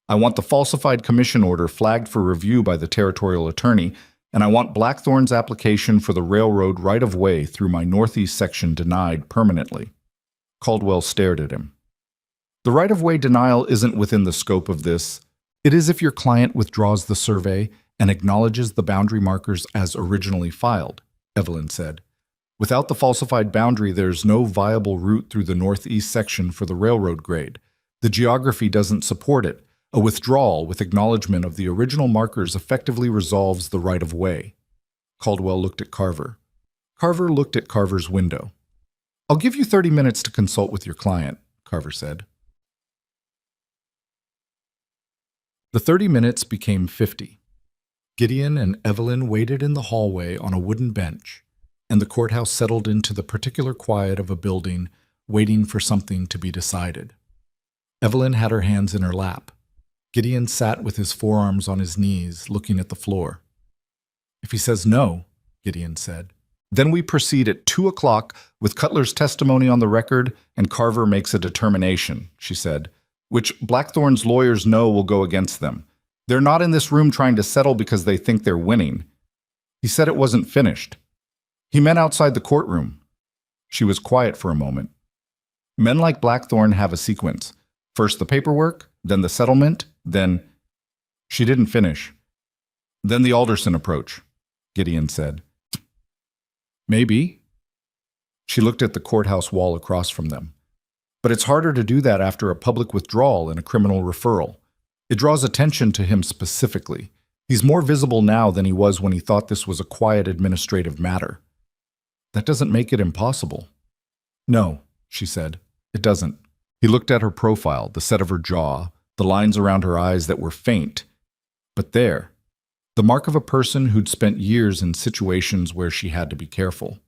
I want the falsified commission order flagged for review by the territorial attorney, and I want Blackthorne's application for the railroad right-of-way through my northeast section denied permanently. Caldwell stared at him. The right-of-way denial isn't within the scope of this. It is if your client withdraws the survey and acknowledges the boundary markers as originally filed, Evelyn said. Without the falsified boundary, there's no viable route through the northeast section for the railroad grade. The geography doesn't support it. A withdrawal with acknowledgement of the original markers effectively resolves the right-of-way. Caldwell looked at Carver. Carver looked at Carver's window. I'll give you 30 minutes to consult with your client, Carver said. The 30 minutes became 50. Gideon and Evelyn waited in the hallway on a wooden bench, and the courthouse settled into the particular quiet of a building, waiting for something to be decided. Evelyn had her hands in her lap. Gideon sat with his forearms on his knees, looking at the floor. If he says no, Gideon said, then we proceed at 2 o'clock with Cutler's testimony on the record, and Carver makes a determination, she said, which Blackthorne's lawyers know will go against them. They're not in this room trying to settle because they think they're winning. He said it wasn't finished. He meant outside the courtroom. She was quiet for a moment. Men like Blackthorne have a sequence. First the paperwork, then the settlement, then— She didn't finish. Then the Alderson approach, Gideon said. Maybe. She looked at the courthouse wall across from them. But it's harder to do that after a public withdrawal and a criminal referral. It draws attention to him specifically. He's more visible now than he was when he thought this was a quiet administrative matter. That doesn't make it impossible. No, she said, it doesn't. He looked at her profile, the set of her jaw, the lines around her eyes that were faint. But there, the mark of a person who'd spent years in situations where she had to be careful.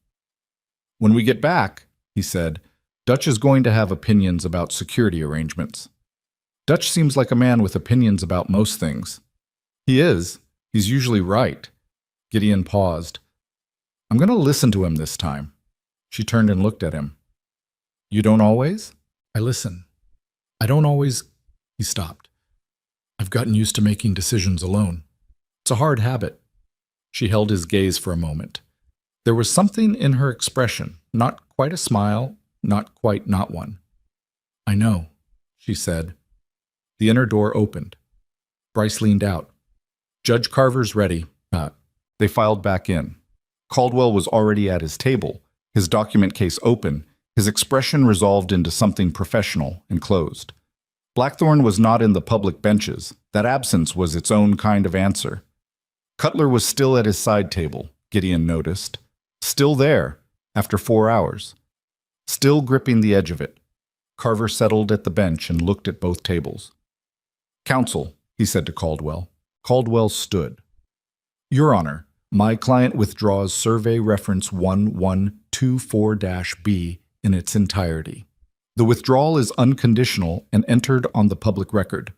When we get back, he said. Dutch is going to have opinions about security arrangements. Dutch seems like a man with opinions about most things. He is. He's usually right. Gideon paused. I'm going to listen to him this time. She turned and looked at him. You don't always? I listen. I don't always. He stopped. I've gotten used to making decisions alone. It's a hard habit. She held his gaze for a moment. There was something in her expression, not quite a smile, not quite not one. I know, she said. The inner door opened. Bryce leaned out. Judge Carver's ready. They filed back in. Caldwell was already at his table, his document case open, his expression resolved into something professional and closed. Blackthorne was not in the public benches. That absence was its own kind of answer. Cutler was still at his side table, Gideon noticed. Still there, after 4 hours. Still gripping the edge of it. Carver settled at the bench and looked at both tables. Counsel, he said to Caldwell. Caldwell stood. Your Honor, my client withdraws Survey Reference 1124-B in its entirety. The withdrawal is unconditional and entered on the public record.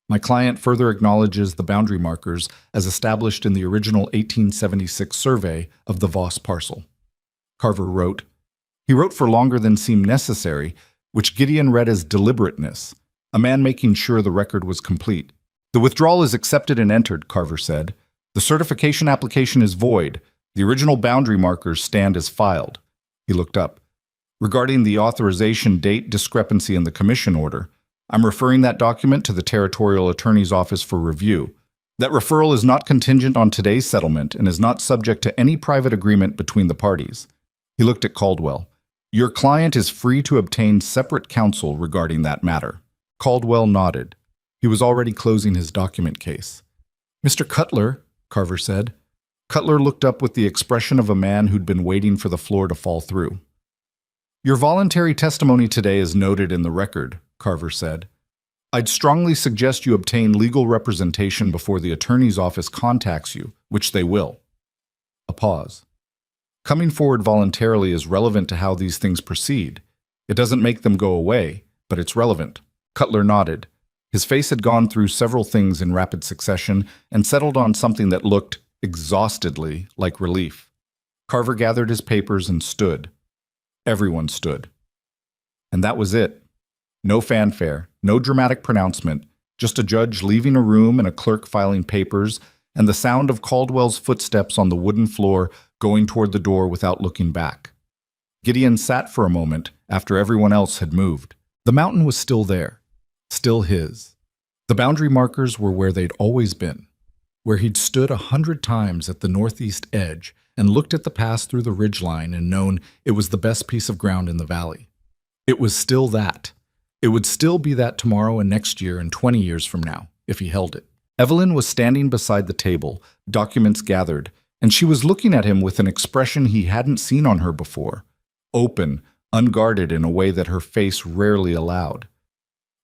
My client further acknowledges the boundary markers as established in the original 1876 survey of the Voss parcel. Carver wrote. He wrote for longer than seemed necessary, which Gideon read as deliberateness, a man making sure the record was complete. The withdrawal is accepted and entered, Carver said. The certification application is void. The original boundary markers stand as filed. He looked up. Regarding the authorization date discrepancy in the commission order, I'm referring that document to the Territorial Attorney's Office for review. That referral is not contingent on today's settlement and is not subject to any private agreement between the parties. He looked at Caldwell. Your client is free to obtain separate counsel regarding that matter. Caldwell nodded. He was already closing his document case. Mr. Cutler, Carver said. Cutler looked up with the expression of a man who'd been waiting for the floor to fall through. Your voluntary testimony today is noted in the record, Carver said. I'd strongly suggest you obtain legal representation before the attorney's office contacts you, which they will. A pause. Coming forward voluntarily is relevant to how these things proceed. It doesn't make them go away, but it's relevant. Cutler nodded. His face had gone through several things in rapid succession and settled on something that looked, exhaustedly, like relief. Carver gathered his papers and stood. Everyone stood. And that was it. No fanfare, no dramatic pronouncement, just a judge leaving a room and a clerk filing papers, and the sound of Caldwell's footsteps on the wooden floor going toward the door without looking back. Gideon sat for a moment after everyone else had moved. The mountain was still there, still his. The boundary markers were where they'd always been, where he'd stood 100 times at the northeast edge and looked at the pass through the ridgeline and known it was the best piece of ground in the valley. It was still that. It would still be that tomorrow and next year and 20 years from now, if he held it. Evelyn was standing beside the table, documents gathered, and she was looking at him with an expression he hadn't seen on her before, open, unguarded in a way that her face rarely allowed.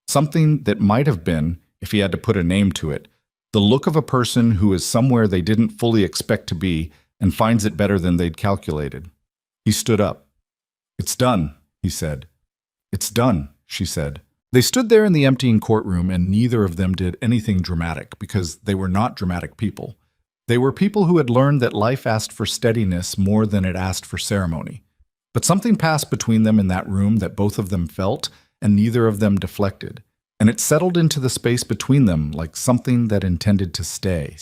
Something that might have been, if he had to put a name to it, the look of a person who is somewhere they didn't fully expect to be and finds it better than they'd calculated. He stood up. It's done, he said. It's done, she said. They stood there in the emptying courtroom, and neither of them did anything dramatic because they were not dramatic people. They were people who had learned that life asked for steadiness more than it asked for ceremony. But something passed between them in that room that both of them felt, and neither of them deflected, and it settled into the space between them like something that intended to stay.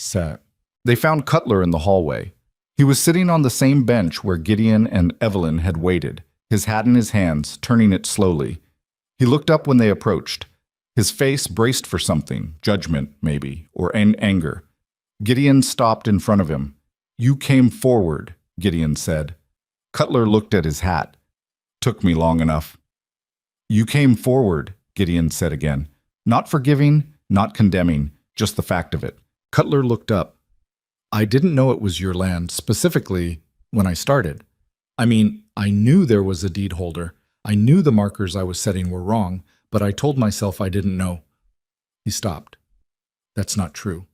They found Cutler in the hallway. He was sitting on the same bench where Gideon and Evelyn had waited, his hat in his hands, turning it slowly. He looked up when they approached. His face braced for something, judgment, maybe, or anger. Gideon stopped in front of him. You came forward, Gideon said. Cutler looked at his hat. Took me long enough. You came forward, Gideon said again. Not forgiving, not condemning, just the fact of it. Cutler looked up. I didn't know it was your land, specifically when I started. I mean, I knew there was a deed holder. I knew the markers I was setting were wrong, but I told myself I didn't know. He stopped. That's not true.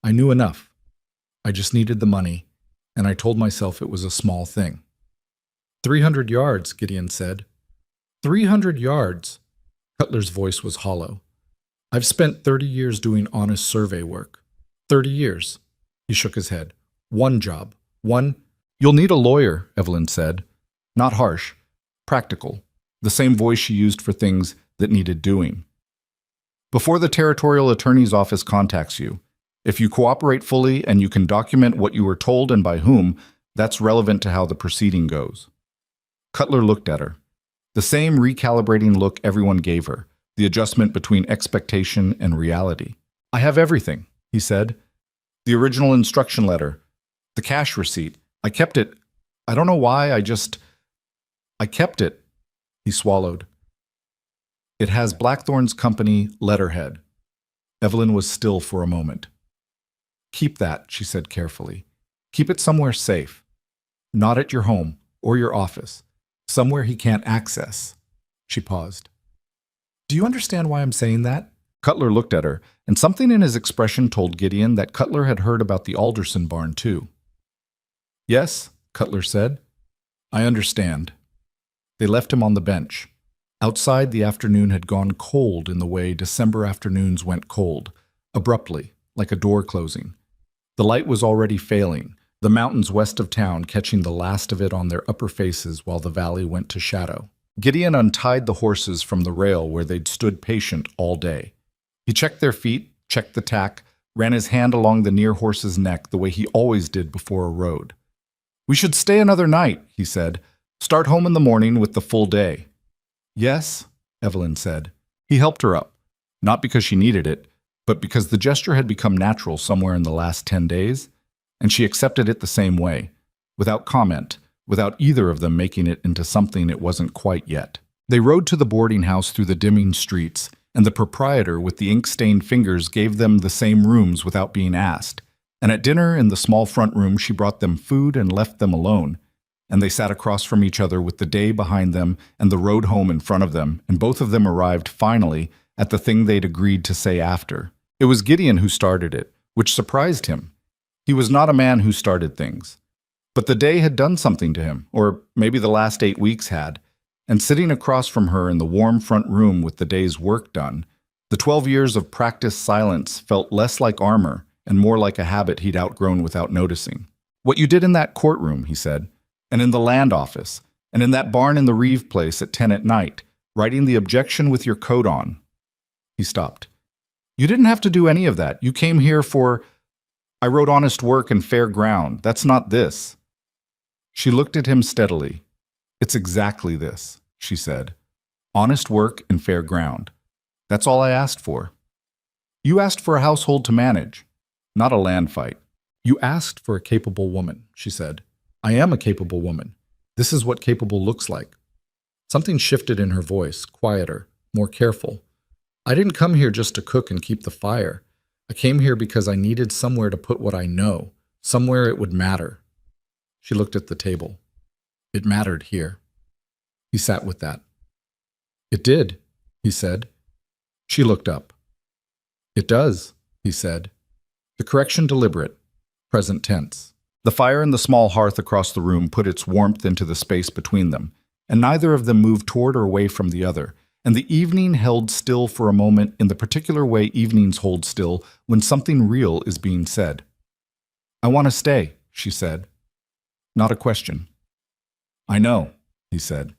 I knew enough. I just needed the money, and I told myself it was a small thing. 300 yards, Gideon said. 300 yards. Cutler's voice was hollow. I've spent 30 years doing honest survey work. 30 years. He shook his head. One job. One. You'll need a lawyer, Evelyn said. Not harsh. Practical. The same voice she used for things that needed doing. Before the territorial attorney's office contacts you, if you cooperate fully and you can document what you were told and by whom, that's relevant to how the proceeding goes. Cutler looked at her. The same recalibrating look everyone gave her, the adjustment between expectation and reality. I have everything, he said. The original instruction letter, the cash receipt. I kept it. I don't know why, I kept it. He swallowed. It has Blackthorn's company letterhead. Evelyn was still for a moment. Keep that, she said carefully. Keep it somewhere safe. Not at your home or your office. Somewhere he can't access. She paused. Do you understand why I'm saying that? Cutler looked at her, and something in his expression told Gideon that Cutler had heard about the Alderson barn too. Yes, Cutler said. I understand. They left him on the bench. Outside, the afternoon had gone cold in the way December afternoons went cold, abruptly, like a door closing. The light was already failing, the mountains west of town catching the last of it on their upper faces while the valley went to shadow. Gideon untied the horses from the rail where they'd stood patient all day. He checked their feet, checked the tack, ran his hand along the near horse's neck the way he always did before a road. We should stay another night, he said. Start home in the morning with the full day. Yes, Evelyn said. He helped her up, not because she needed it, but because the gesture had become natural somewhere in the last 10 days, and she accepted it the same way, without comment, without either of them making it into something it wasn't quite yet. They rode to the boarding house through the dimming streets, and the proprietor with the ink-stained fingers gave them the same rooms without being asked, and at dinner in the small front room she brought them food and left them alone, and they sat across from each other with the day behind them and the road home in front of them, and both of them arrived, finally, at the thing they'd agreed to say after. It was Gideon who started it, which surprised him. He was not a man who started things. But the day had done something to him, or maybe the last 8 weeks had, and sitting across from her in the warm front room with the day's work done, the 12 years of practiced silence felt less like armor and more like a habit he'd outgrown without noticing. What you did in that courtroom, he said, and in the land office, and in that barn in the Reeve place at 10 at night, writing the objection with your coat on. He stopped. You didn't have to do any of that. You came here for... I wrote honest work and fair ground. That's not this. She looked at him steadily. It's exactly this, she said. Honest work and fair ground. That's all I asked for. You asked for a household to manage, not a land fight. You asked for a capable woman, she said. I am a capable woman. This is what capable looks like. Something shifted in her voice, quieter, more careful. I didn't come here just to cook and keep the fire. I came here because I needed somewhere to put what I know, somewhere it would matter. She looked at the table. It mattered here. He sat with that. It did, he said. She looked up. It does, he said. The correction deliberate, present tense. The fire in the small hearth across the room put its warmth into the space between them, and neither of them moved toward or away from the other, and the evening held still for a moment in the particular way evenings hold still when something real is being said. I want to stay, she said. Not a question. I know, he said.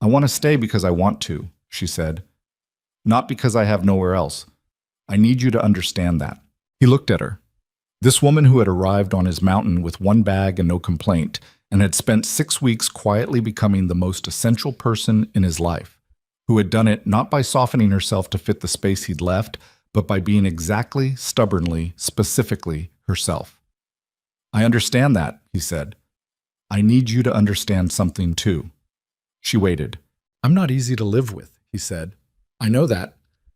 I want to stay because I want to, she said. Not because I have nowhere else. I need you to understand that. He looked at her. This woman who had arrived on his mountain with one bag and no complaint, and had spent 6 weeks quietly becoming the most essential person in his life, who had done it not by softening herself to fit the space he'd left, but by being exactly, stubbornly, specifically herself. I understand that, he said. I need you to understand something too. She waited. I'm not easy to live with, he said. I know that.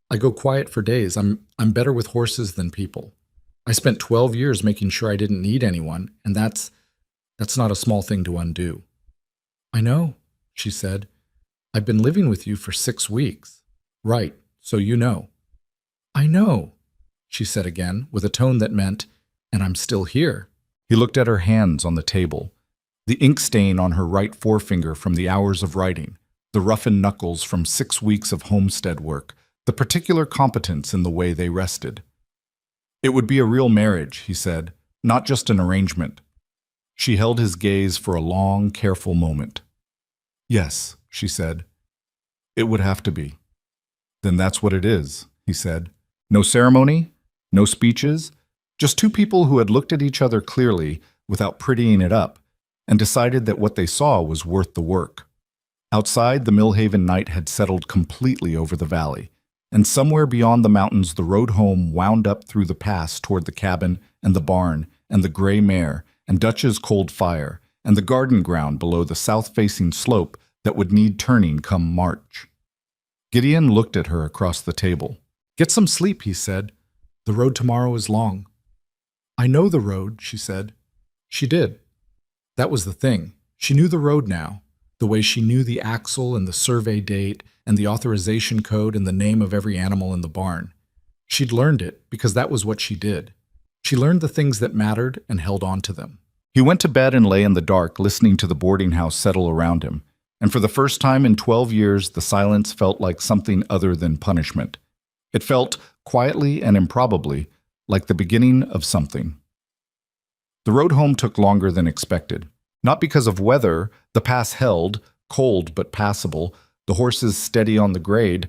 I go quiet for days. I'm better with horses than people. I spent 12 years making sure I didn't need anyone, and that's not a small thing to undo. I know, she said. I've been living with you for 6 weeks. Right, so you know. I know, she said again, with a tone that meant, and I'm still here. He looked at her hands on the table. the ink stain on her right forefinger from the hours of writing, the roughened knuckles from 6 weeks of homestead work, the particular competence in the way they rested. It would be a real marriage, he said, not just an arrangement. She held his gaze for a long, careful moment. Yes, she said. It would have to be. Then that's what it is, he said. No ceremony, no speeches, just two people who had looked at each other clearly without prettying it up and decided that what they saw was worth the work. Outside, the Millhaven night had settled completely over the valley, and somewhere beyond the mountains the road home wound up through the pass toward the cabin and the barn and the gray mare and Dutch's cold fire and the garden ground below the south-facing slope that would need turning come March. Gideon looked at her across the table. "Get some sleep," he said. "The road tomorrow is long." "I know the road," she said. She did. That was the thing. She knew the road now, the way she knew the axle and the survey date and the authorization code and the name of every animal in the barn. She'd learned it because that was what she did. She learned the things that mattered and held on to them. He went to bed and lay in the dark, listening to the boarding house settle around him. And for the first time in 12 years, the silence felt like something other than punishment. It felt, quietly and improbably, like the beginning of something. The road home took longer than expected. Not because of weather, the pass held, cold but passable, the horses steady on the grade,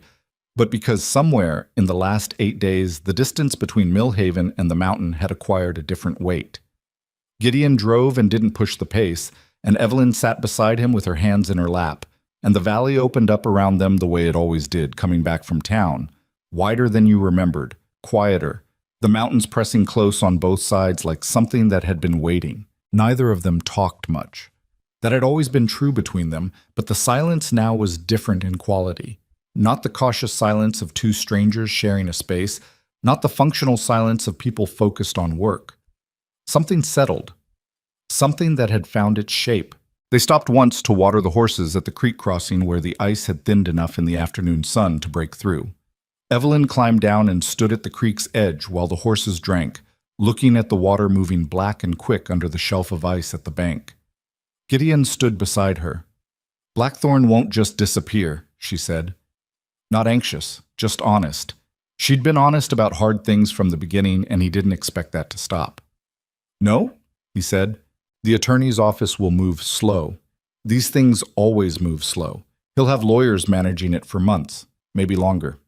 but because somewhere in the last 8 days, the distance between Millhaven and the mountain had acquired a different weight. Gideon drove and didn't push the pace, and Evelyn sat beside him with her hands in her lap, and the valley opened up around them the way it always did, coming back from town, wider than you remembered, quieter, the mountains pressing close on both sides like something that had been waiting. Neither of them talked much. That had always been true between them, but the silence now was different in quality. Not the cautious silence of two strangers sharing a space, not the functional silence of people focused on work. Something settled. Something that had found its shape. They stopped once to water the horses at the creek crossing where the ice had thinned enough in the afternoon sun to break through. Evelyn climbed down and stood at the creek's edge while the horses drank, looking at the water moving black and quick under the shelf of ice at the bank. Gideon stood beside her. "Blackthorn won't just disappear," she said. Not anxious, just honest. She'd been honest about hard things from the beginning, and he didn't expect that to stop. "No," he said. "The attorney's office will move slow. These things always move slow. He'll have lawyers managing it for months, maybe longer."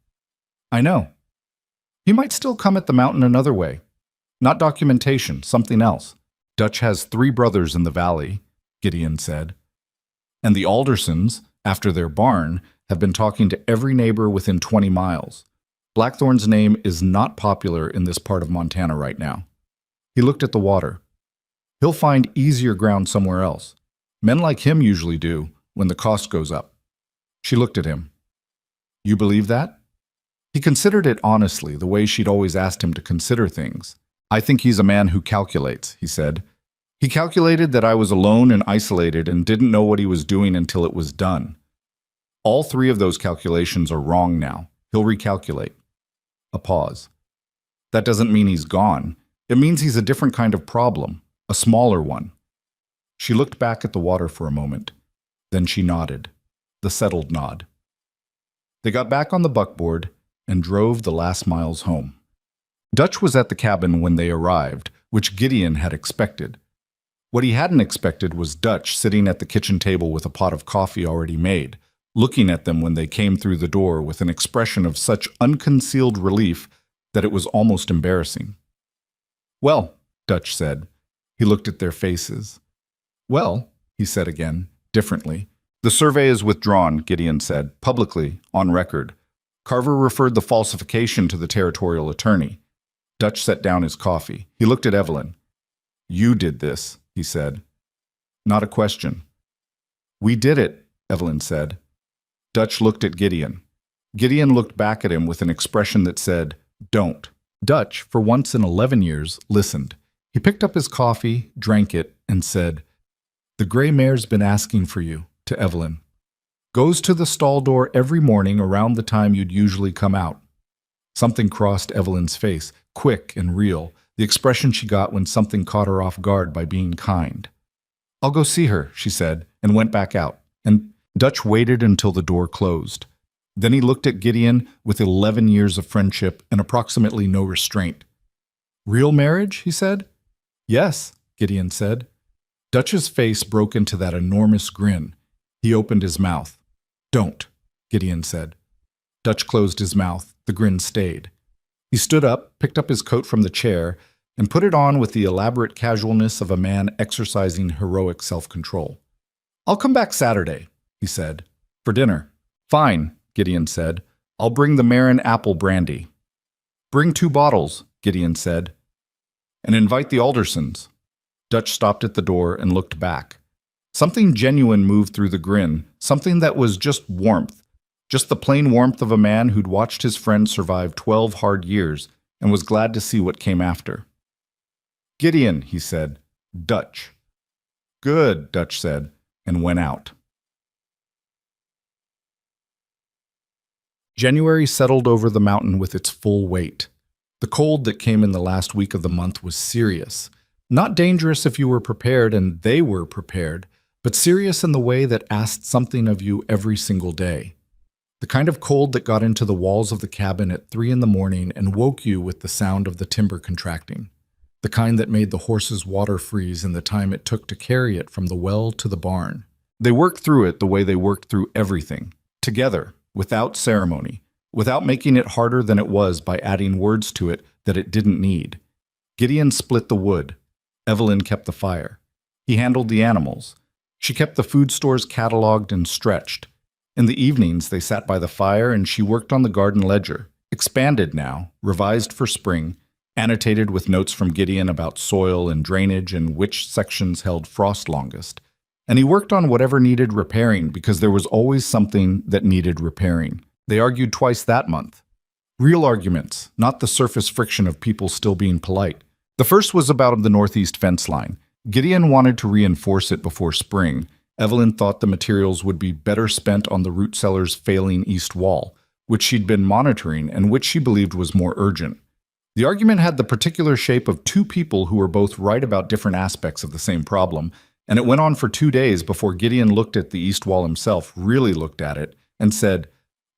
"I know." "He might still come at the mountain another way. Not documentation, something else. Dutch has 3 brothers in the valley," Gideon said. "And the Aldersons, after their barn, have been talking to every neighbor within 20 miles. Blackthorn's name is not popular in this part of Montana right now." He looked at the water. "He'll find easier ground somewhere else. Men like him usually do, when the cost goes up." She looked at him. "You believe that?" He considered it honestly, the way she'd always asked him to consider things. "I think he's a man who calculates," he said. "He calculated that I was alone and isolated and didn't know what he was doing until it was done. All 3 of those calculations are wrong now. He'll recalculate." A pause. "That doesn't mean he's gone. It means he's a different kind of problem, a smaller one." She looked back at the water for a moment. Then she nodded, the settled nod. They got back on the buckboard and drove the last miles home. Dutch was at the cabin when they arrived, which Gideon had expected. What he hadn't expected was Dutch sitting at the kitchen table with a pot of coffee already made, looking at them when they came through the door with an expression of such unconcealed relief that it was almost embarrassing. "Well," Dutch said. He looked at their faces. "Well," he said again, differently. "The survey is withdrawn," Gideon said, publicly, on record. Carver referred the falsification to the territorial attorney. Dutch set down his coffee. He looked at Evelyn. "You did this," he said. Not a question. "We did it," Evelyn said. Dutch looked at Gideon. Gideon looked back at him with an expression that said, "Don't." Dutch, for once in 11 years, listened. He picked up his coffee, drank it, and said, "The gray mare's been asking for you," to Evelyn. "Goes to the stall door every morning around the time you'd usually come out." Something crossed Evelyn's face, quick and real, the expression she got when something caught her off guard by being kind. I'll go see her, she said, and went back out. And Dutch waited until the door closed. Then he looked at Gideon with 11 years of friendship and approximately no restraint. Real marriage, he said. Yes, Gideon said. Dutch's face broke into that enormous grin. He opened his mouth. Don't, Gideon said. Dutch closed his mouth. The grin stayed. He stood up, picked up his coat from the chair, and put it on with the elaborate casualness of a man exercising heroic self-control. I'll come back Saturday, he said. For dinner. Fine, Gideon said. I'll bring the Marin apple brandy. Bring 2 bottles, Gideon said. And invite the Aldersons. Dutch stopped at the door and looked back. Something genuine moved through the grin, something that was just warmth. Just the plain warmth of a man who'd watched his friend survive 12 hard years and was glad to see what came after. Gideon, he said. Dutch. Good, Dutch said, and went out. January settled over the mountain with its full weight. The cold that came in the last week of the month was serious. Not dangerous if you were prepared and they were prepared, but serious in the way that asked something of you every single day. The kind of cold that got into the walls of the cabin at 3 in the morning and woke you with the sound of the timber contracting. The kind that made the horse's water freeze in the time it took to carry it from the well to the barn. They worked through it the way they worked through everything, together, without ceremony, without making it harder than it was by adding words to it that it didn't need. Gideon split the wood. Evelyn kept the fire. He handled the animals. She kept the food stores cataloged and stretched. In the evenings, they sat by the fire and she worked on the garden ledger, expanded now, revised for spring, annotated with notes from Gideon about soil and drainage and which sections held frost longest. And he worked on whatever needed repairing because there was always something that needed repairing. They argued twice that month. Real arguments, not the surface friction of people still being polite. The first was about the northeast fence line. Gideon wanted to reinforce it before spring. Evelyn thought the materials would be better spent on the root cellar's failing east wall, which she'd been monitoring and which she believed was more urgent. The argument had the particular shape of 2 people who were both right about different aspects of the same problem, and it went on for 2 days before Gideon looked at the east wall himself, really looked at it, and said,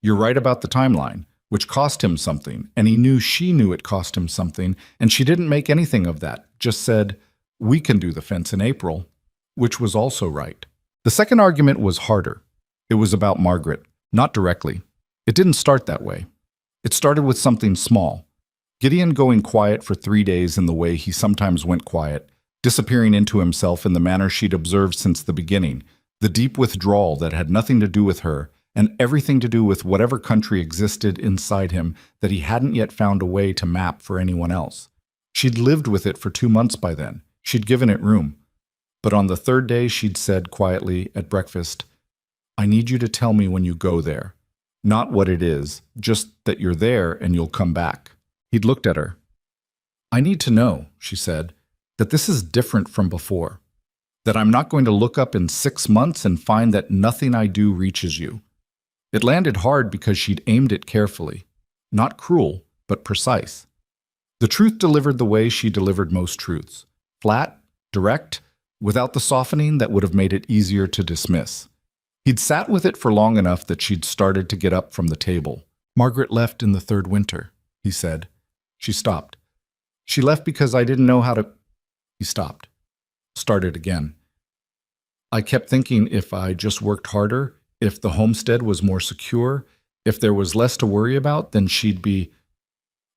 "You're right about the timeline," which cost him something, and he knew she knew it cost him something, and she didn't make anything of that, just said, "We can do the fence in April," which was also right. The second argument was harder. It was about Margaret, not directly. It didn't start that way. It started with something small. Gideon going quiet for 3 days in the way he sometimes went quiet, disappearing into himself in the manner she'd observed since the beginning, the deep withdrawal that had nothing to do with her and everything to do with whatever country existed inside him that he hadn't yet found a way to map for anyone else. She'd lived with it for 2 months by then. She'd given it room. But on the 3rd day, she'd said quietly at breakfast, "I need you to tell me when you go there. Not what it is, just that you're there and you'll come back." He'd looked at her. "I need to know," she said, "that this is different from before. That I'm not going to look up in 6 months and find that nothing I do reaches you." It landed hard because she'd aimed it carefully. Not cruel, but precise. The truth delivered the way she delivered most truths. Flat, direct, without the softening that would have made it easier to dismiss. He'd sat with it for long enough that she'd started to get up from the table. "Margaret left in the 3rd winter," he said. She stopped. "She left because I didn't know how to—" He stopped. Started again. "I kept thinking if I just worked harder, if the homestead was more secure, if there was less to worry about, then she'd be—"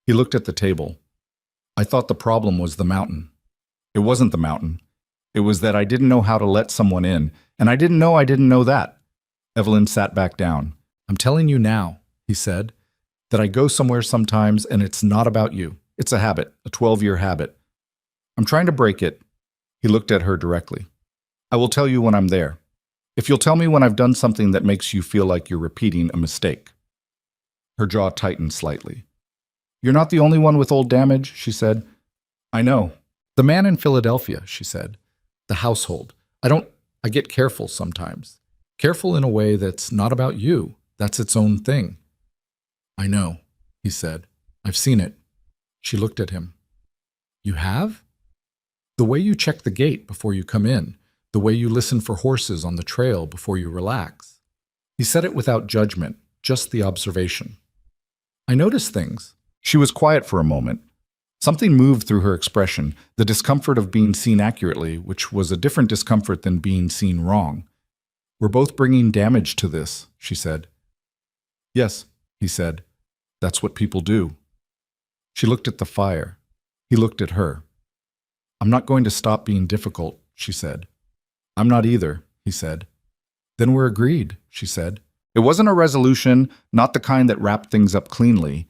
He looked at the table. "I thought the problem was the mountain. It wasn't the mountain. It was that I didn't know how to let someone in, and I didn't know that." Evelyn sat back down. "I'm telling you now," he said, "that I go somewhere sometimes and it's not about you. It's a habit, a 12-year habit. I'm trying to break it." He looked at her directly. "I will tell you when I'm there. If you'll tell me when I've done something that makes you feel like you're repeating a mistake." Her jaw tightened slightly. "You're not the only one with old damage," she said. "I know. The man in Philadelphia," she said. "The household. I get careful sometimes. Careful in a way that's not about you. That's its own thing." "I know," he said. "I've seen it." She looked at him. "You have?" "The way you check the gate before you come in. The way you listen for horses on the trail before you relax. He said it without judgment, just the observation. I notice things. She was quiet for a moment. Something moved through her expression, the discomfort of being seen accurately, which was a different discomfort than being seen wrong. We're both bringing damage to this, she said. Yes, he said. That's what people do. She looked at the fire. He looked at her. I'm not going to stop being difficult, she said. I'm not either, he said. Then we're agreed, she said. It wasn't a resolution, not the kind that wrapped things up cleanly.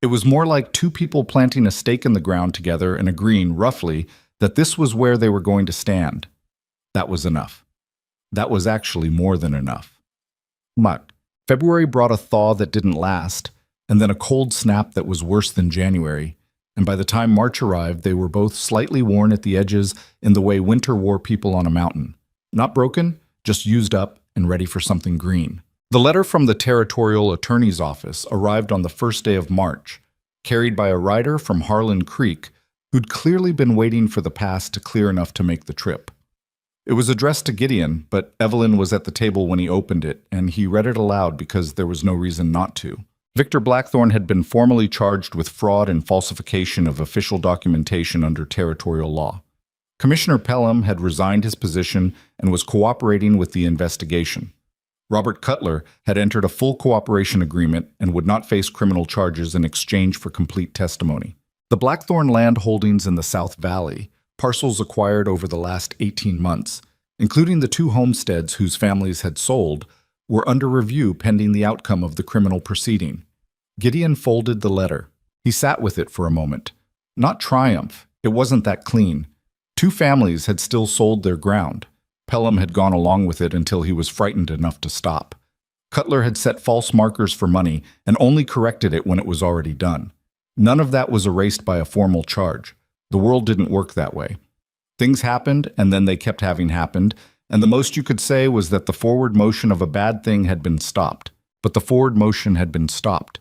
It was more like two people planting a stake in the ground together and agreeing, roughly, that this was where they were going to stand. That was enough. That was actually more than enough. Muck. February brought a thaw that didn't last, and then a cold snap that was worse than January, and by the time March arrived, they were both slightly worn at the edges in the way winter wore people on a mountain. Not broken, just used up and ready for something green. The letter from the territorial attorney's office arrived on the first day of March, carried by a rider from Harlan Creek who'd clearly been waiting for the pass to clear enough to make the trip. It was addressed to Gideon, but Evelyn was at the table when he opened it, and he read it aloud because there was no reason not to. Victor Blackthorne had been formally charged with fraud and falsification of official documentation under territorial law. Commissioner Pelham had resigned his position and was cooperating with the investigation. Robert Cutler had entered a full cooperation agreement and would not face criminal charges in exchange for complete testimony. The Blackthorne land holdings in the South Valley, parcels acquired over the last 18 months, including the 2 homesteads whose families had sold, were under review pending the outcome of the criminal proceeding. Gideon folded the letter. He sat with it for a moment. Not triumph. It wasn't that clean. 2 families had still sold their ground. Pelham had gone along with it until he was frightened enough to stop. Cutler had set false markers for money and only corrected it when it was already done. None of that was erased by a formal charge. The world didn't work that way. Things happened, and then they kept having happened, and the most you could say was that the forward motion of a bad thing had been stopped. But the forward motion had been stopped.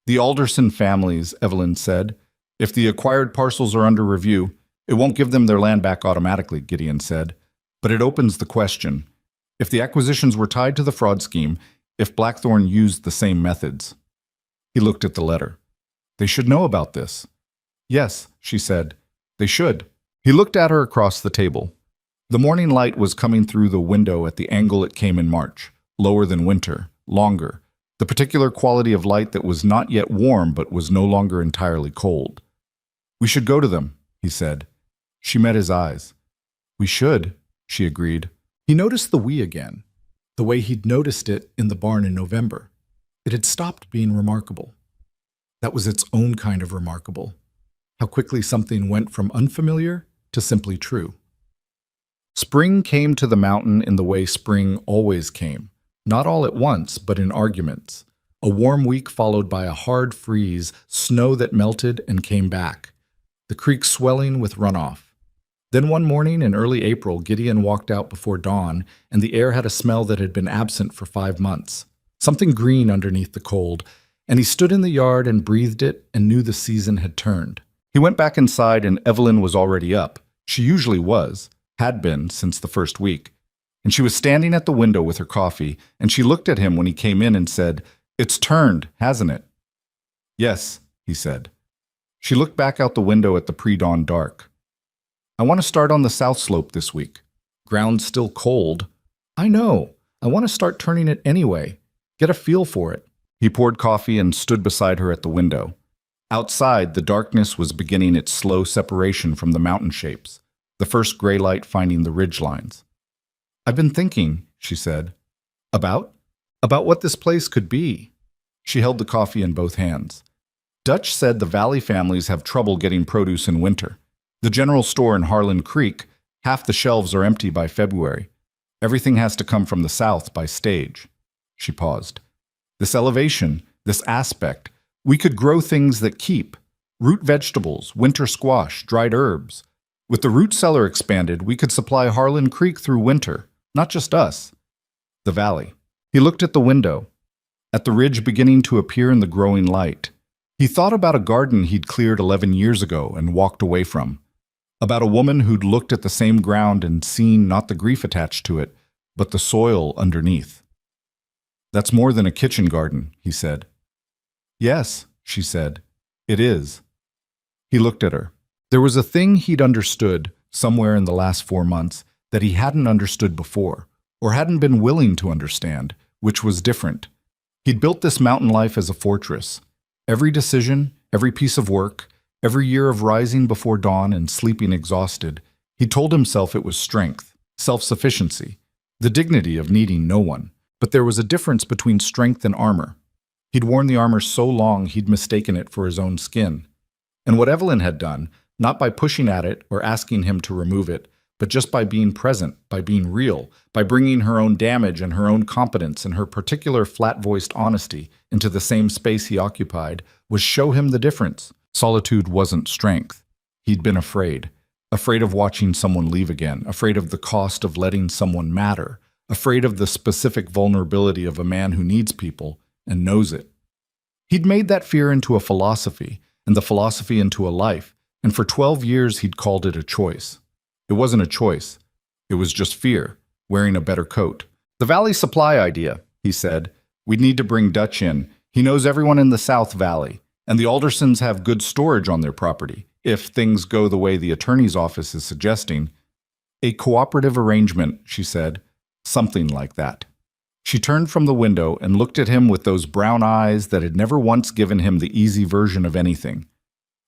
The Alderson families, Evelyn said. If the acquired parcels are under review, it won't give them their land back automatically, Gideon said. But it opens the question. If the acquisitions were tied to the fraud scheme, if Blackthorne used the same methods. He looked at the letter. They should know about this. Yes, she said. They should. He looked at her across the table. The morning light was coming through the window at the angle it came in March, lower than winter, longer, the particular quality of light that was not yet warm but was no longer entirely cold. We should go to them, he said. She met his eyes. We should, she agreed. He noticed the we again, the way he'd noticed it in the barn in November. It had stopped being remarkable. That was its own kind of remarkable. How quickly something went from unfamiliar to simply true. Spring came to the mountain in the way spring always came, not all at once, but in arguments. A warm week followed by a hard freeze, snow that melted and came back, the creek swelling with runoff. Then one morning in early April, Gideon walked out before dawn, and the air had a smell that had been absent for 5 months, something green underneath the cold, and he stood in the yard and breathed it and knew the season had turned. He went back inside and Evelyn was already up. She usually was, had been since the first week. And she was standing at the window with her coffee, and she looked at him when he came in and said, "It's turned, hasn't it?" "Yes," he said. She looked back out the window at the pre-dawn dark. "I want to start on the south slope this week. Ground's still cold." "I know. I want to start turning it anyway. Get a feel for it." He poured coffee and stood beside her at the window. Outside, the darkness was beginning its slow separation from the mountain shapes, the first gray light finding the ridge lines. "I've been thinking," she said. About what this place could be." She held the coffee in both hands. "Dutch said the valley families have trouble getting produce in winter. The general store in Harlan Creek, half the shelves are empty by February. Everything has to come from the south by stage." She paused. "This elevation, this aspect, we could grow things that keep. Root vegetables, winter squash, dried herbs. With the root cellar expanded, we could supply Harlan Creek through winter, not just us. The valley." He looked at the window, at the ridge beginning to appear in the growing light. He thought about a garden he'd cleared 11 years ago and walked away from. About a woman who'd looked at the same ground and seen not the grief attached to it, but the soil underneath. "That's more than a kitchen garden," he said. "Yes," she said, "it is." He looked at her. There was a thing he'd understood somewhere in the last 4 months that he hadn't understood before, or hadn't been willing to understand, which was different. He'd built this mountain life as a fortress. Every decision, every piece of work, every year of rising before dawn and sleeping exhausted, he told himself it was strength, self-sufficiency, the dignity of needing no one. But there was a difference between strength and armor. He'd worn the armor so long he'd mistaken it for his own skin. And what Evelyn had done, not by pushing at it or asking him to remove it, but just by being present, by being real, by bringing her own damage and her own competence and her particular flat-voiced honesty into the same space he occupied, was show him the difference. Solitude wasn't strength. He'd been afraid. Afraid of watching someone leave again, afraid of the cost of letting someone matter, afraid of the specific vulnerability of a man who needs people and knows it. He'd made that fear into a philosophy, and the philosophy into a life, and for 12 years he'd called it a choice. It wasn't a choice. It was just fear, wearing a better coat. "The Valley Supply idea," he said. "We'd need to bring Dutch in. He knows everyone in the South Valley, and the Aldersons have good storage on their property, if things go the way the attorney's office is suggesting." "A cooperative arrangement," she said. "Something like that." She turned from the window and looked at him with those brown eyes that had never once given him the easy version of anything.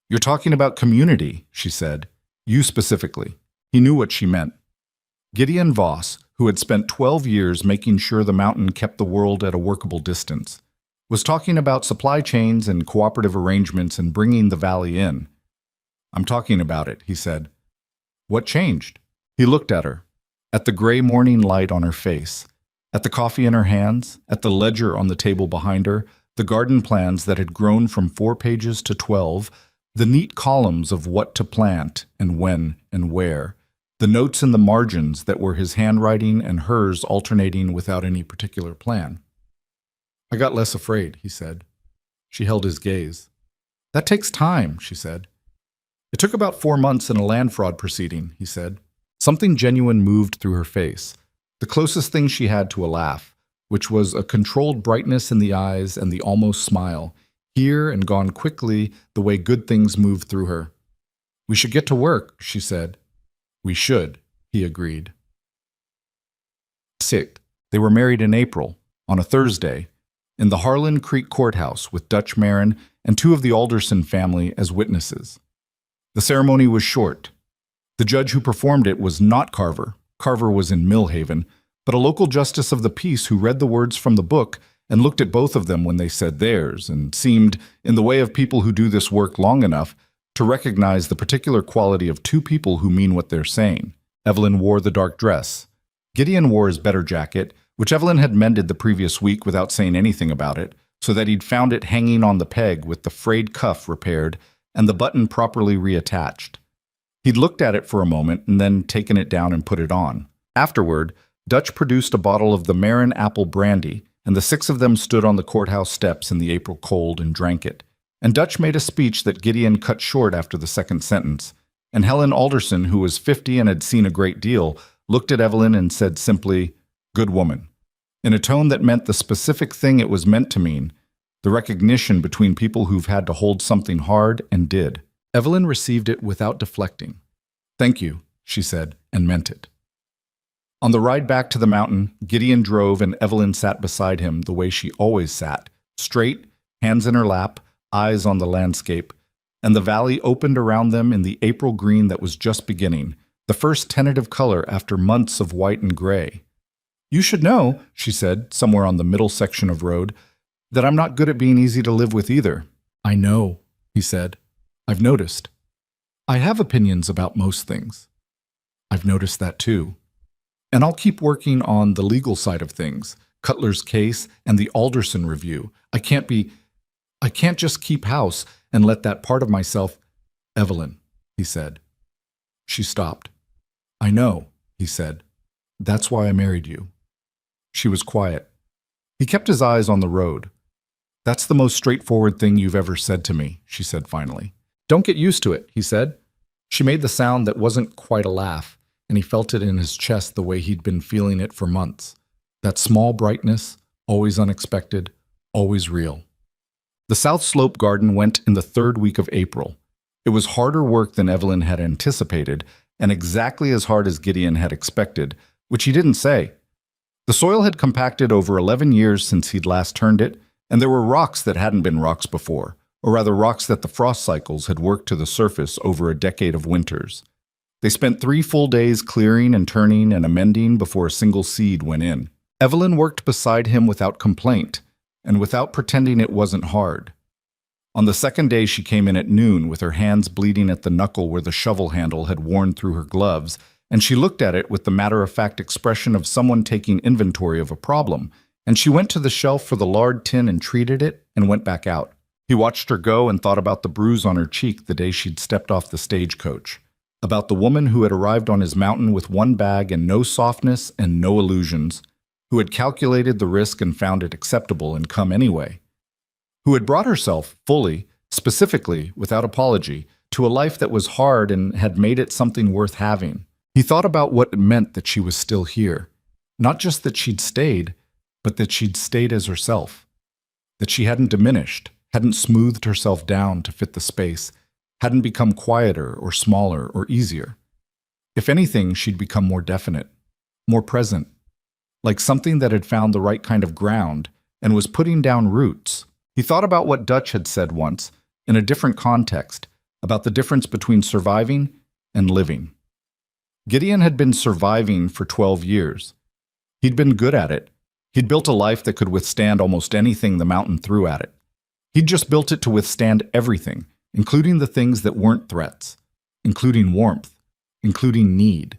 "You're talking about community," she said. "You specifically." He knew what she meant. Gideon Voss, who had spent 12 years making sure the mountain kept the world at a workable distance, was talking about supply chains and cooperative arrangements and bringing the valley in. "I'm talking about it," he said. "What changed?" He looked at her, at the gray morning light on her face, at the coffee in her hands, at the ledger on the table behind her, the garden plans that had grown from 4 pages to 12, the neat columns of what to plant and when and where, the notes in the margins that were his handwriting and hers alternating without any particular plan. "I got less afraid," he said. She held his gaze. "That takes time," she said. "It took about 4 months in a land fraud proceeding," he said. Something genuine moved through her face, the closest thing she had to a laugh, which was a controlled brightness in the eyes and the almost smile, here and gone quickly the way good things moved through her. "We should get to work," she said. "We should," he agreed. 6. They were married in April, on a Thursday, in the Harlan Creek Courthouse with Dutch Marin and 2 of the Alderson family as witnesses. The ceremony was short. The judge who performed it was not Carver. Carver was in Millhaven, but a local justice of the peace who read the words from the book and looked at both of them when they said theirs and seemed, in the way of people who do this work long enough, to recognize the particular quality of 2 people who mean what they're saying. Evelyn wore the dark dress. Gideon wore his better jacket, which Evelyn had mended the previous week without saying anything about it, so that he'd found it hanging on the peg with the frayed cuff repaired and the button properly reattached. He'd looked at it for a moment and then taken it down and put it on. Afterward, Dutch produced a bottle of the Marin apple brandy, and the 6 of them stood on the courthouse steps in the April cold and drank it. And Dutch made a speech that Gideon cut short after the second sentence, and Helen Alderson, who was 50 and had seen a great deal, looked at Evelyn and said simply, "Good woman," in a tone that meant the specific thing it was meant to mean, the recognition between people who've had to hold something hard and did. Evelyn received it without deflecting. "Thank you," she said, and meant it. On the ride back to the mountain, Gideon drove and Evelyn sat beside him the way she always sat, straight, hands in her lap, eyes on the landscape, and the valley opened around them in the April green that was just beginning, the first tentative color after months of white and gray. "You should know," she said, somewhere on the middle section of road, "that I'm not good at being easy to live with either." "I know," he said. "I've noticed. I have opinions about most things. I've noticed that too. And I'll keep working on the legal side of things, Cutler's case and the Alderson review. I can't just keep house and let that part of myself—" "Evelyn," he said. She stopped. "I know," he said. "That's why I married you." She was quiet. He kept his eyes on the road. "That's the most straightforward thing you've ever said to me," she said finally. "Don't get used to it," he said. She made the sound that wasn't quite a laugh, and he felt it in his chest the way he'd been feeling it for months. That small brightness, always unexpected, always real. The South Slope garden went in the third week of April. It was harder work than Evelyn had anticipated, and exactly as hard as Gideon had expected, which he didn't say. The soil had compacted over 11 years since he'd last turned it, and there were rocks that hadn't been rocks before, or rather rocks that the frost cycles had worked to the surface over a decade of winters. They spent 3 full days clearing and turning and amending before a single seed went in. Evelyn worked beside him without complaint, and without pretending it wasn't hard. On the second day she came in at noon with her hands bleeding at the knuckle where the shovel handle had worn through her gloves, and she looked at it with the matter-of-fact expression of someone taking inventory of a problem, and she went to the shelf for the lard tin and treated it and went back out. He watched her go and thought about the bruise on her cheek the day she'd stepped off the stagecoach, about the woman who had arrived on his mountain with one bag and no softness and no illusions, who had calculated the risk and found it acceptable and come anyway, who had brought herself fully, specifically, without apology, to a life that was hard and had made it something worth having. He thought about what it meant that she was still here, not just that she'd stayed, but that she'd stayed as herself, that she hadn't diminished, hadn't smoothed herself down to fit the space, hadn't become quieter or smaller or easier. If anything, she'd become more definite, more present, like something that had found the right kind of ground and was putting down roots. He thought about what Dutch had said once, in a different context, about the difference between surviving and living. Gideon had been surviving for 12 years. He'd been good at it. He'd built a life that could withstand almost anything the mountain threw at it. He'd just built it to withstand everything, including the things that weren't threats, including warmth, including need,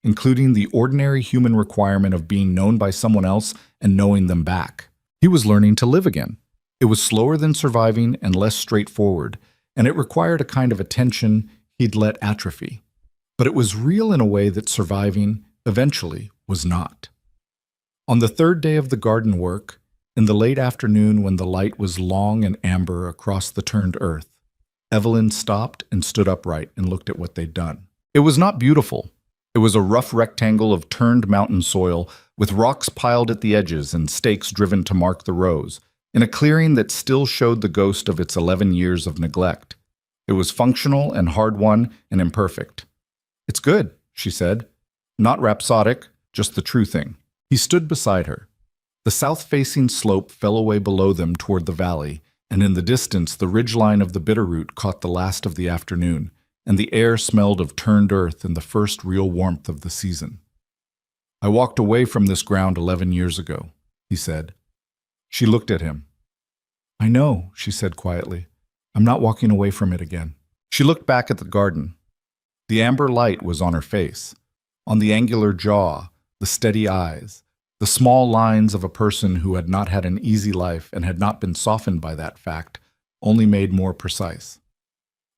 including the ordinary human requirement of being known by someone else and knowing them back. He was learning to live again. It was slower than surviving and less straightforward, and it required a kind of attention he'd let atrophy. But it was real in a way that surviving, eventually, was not. On the third day of the garden work, in the late afternoon when the light was long and amber across the turned earth, Evelyn stopped and stood upright and looked at what they'd done. It was not beautiful. It was a rough rectangle of turned mountain soil with rocks piled at the edges and stakes driven to mark the rows, in a clearing that still showed the ghost of its 11 years of neglect. It was functional and hard-won and imperfect. "It's good," she said. Not rhapsodic, just the true thing. He stood beside her. The south-facing slope fell away below them toward the valley, and in the distance the ridgeline of the Bitterroot caught the last of the afternoon, and the air smelled of turned earth and the first real warmth of the season. "I walked away from this ground 11 years ago," he said. She looked at him. "I know," she said quietly. "I'm not walking away from it again." She looked back at the garden. The amber light was on her face, on the angular jaw, the steady eyes, the small lines of a person who had not had an easy life and had not been softened by that fact, only made more precise.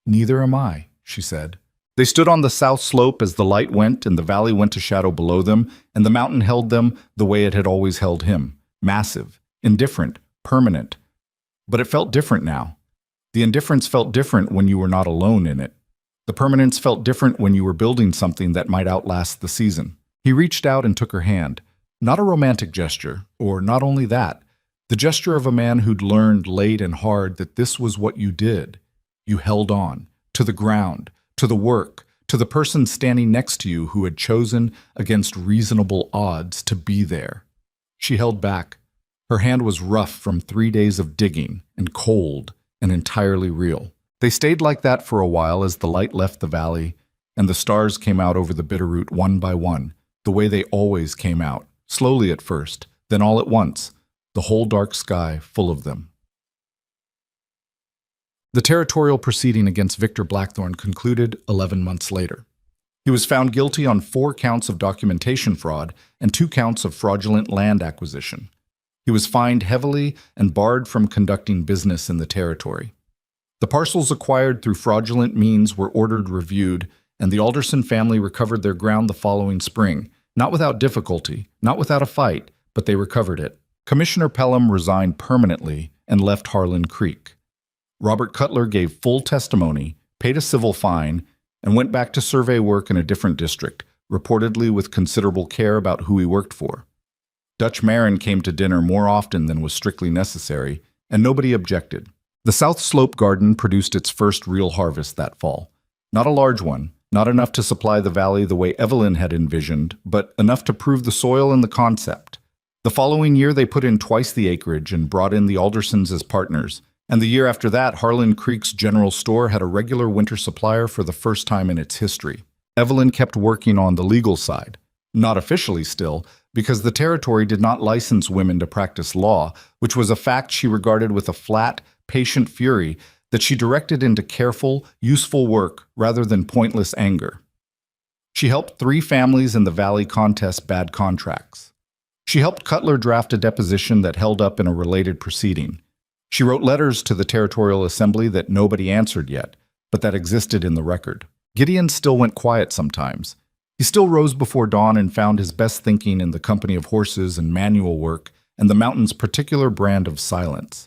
"Neither am I," she said. They stood on the south slope as the light went and the valley went to shadow below them, and the mountain held them the way it had always held him, massive, indifferent, permanent. But it felt different now. The indifference felt different when you were not alone in it. The permanence felt different when you were building something that might outlast the season. He reached out and took her hand. Not a romantic gesture, or not only that, the gesture of a man who'd learned late and hard that this was what you did. You held on, to the ground, to the work, to the person standing next to you who had chosen, against reasonable odds, to be there. She held back. Her hand was rough from 3 days of digging, and cold, and entirely real. They stayed like that for a while as the light left the valley, and the stars came out over the Bitterroot one by one, the way they always came out, slowly at first, then all at once, the whole dark sky full of them. The territorial proceeding against Victor Blackthorne concluded 11 months later. He was found guilty on 4 counts of documentation fraud and 2 counts of fraudulent land acquisition. He was fined heavily and barred from conducting business in the territory. The parcels acquired through fraudulent means were ordered reviewed, and the Alderson family recovered their ground the following spring, not without difficulty, not without a fight, but they recovered it. Commissioner Pelham resigned permanently and left Harlan Creek. Robert Cutler gave full testimony, paid a civil fine, and went back to survey work in a different district, reportedly with considerable care about who he worked for. Dutch Marin came to dinner more often than was strictly necessary, and nobody objected. The South Slope garden produced its first real harvest that fall. Not a large one, not enough to supply the valley the way Evelyn had envisioned, but enough to prove the soil and the concept. The following year they put in twice the acreage and brought in the Aldersons as partners, and the year after that Harlan Creek's general store had a regular winter supplier for the first time in its history. Evelyn kept working on the legal side. Not officially still, because the territory did not license women to practice law, which was a fact she regarded with a flat, patient fury that she directed into careful, useful work rather than pointless anger. She helped 3 families in the Valley contest bad contracts. She helped Cutler draft a deposition that held up in a related proceeding. She wrote letters to the Territorial Assembly that nobody answered yet, but that existed in the record. Gideon still went quiet sometimes. He still rose before dawn and found his best thinking in the company of horses and manual work and the mountain's particular brand of silence.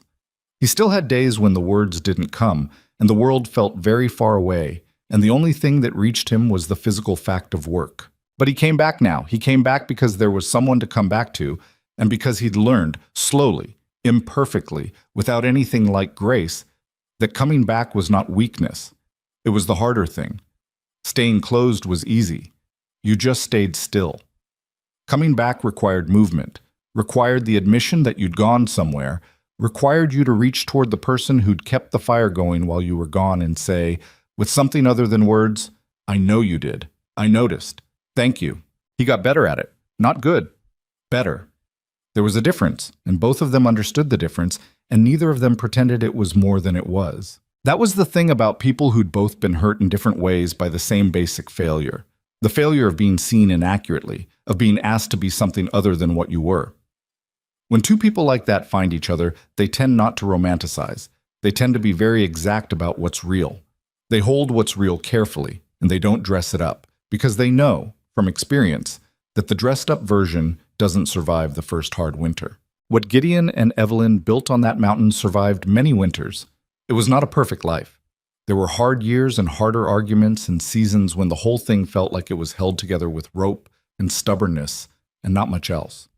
He still had days when the words didn't come, and the world felt very far away, and the only thing that reached him was the physical fact of work. But he came back now. He came back because there was someone to come back to, and because he'd learned, slowly, imperfectly, without anything like grace, that coming back was not weakness. It was the harder thing. Staying closed was easy. You just stayed still. Coming back required movement, required the admission that you'd gone somewhere, required you to reach toward the person who'd kept the fire going while you were gone and say, with something other than words, "I know you did. I noticed. Thank you." He got better at it. Not good. Better. There was a difference, and both of them understood the difference, and neither of them pretended it was more than it was. That was the thing about people who'd both been hurt in different ways by the same basic failure. The failure of being seen inaccurately, of being asked to be something other than what you were. When 2 people like that find each other, they tend not to romanticize. They tend to be very exact about what's real. They hold what's real carefully, and they don't dress it up, because they know, from experience, that the dressed-up version doesn't survive the first hard winter. What Gideon and Evelyn built on that mountain survived many winters. It was not a perfect life. There were hard years and harder arguments and seasons when the whole thing felt like it was held together with rope and stubbornness and not much else.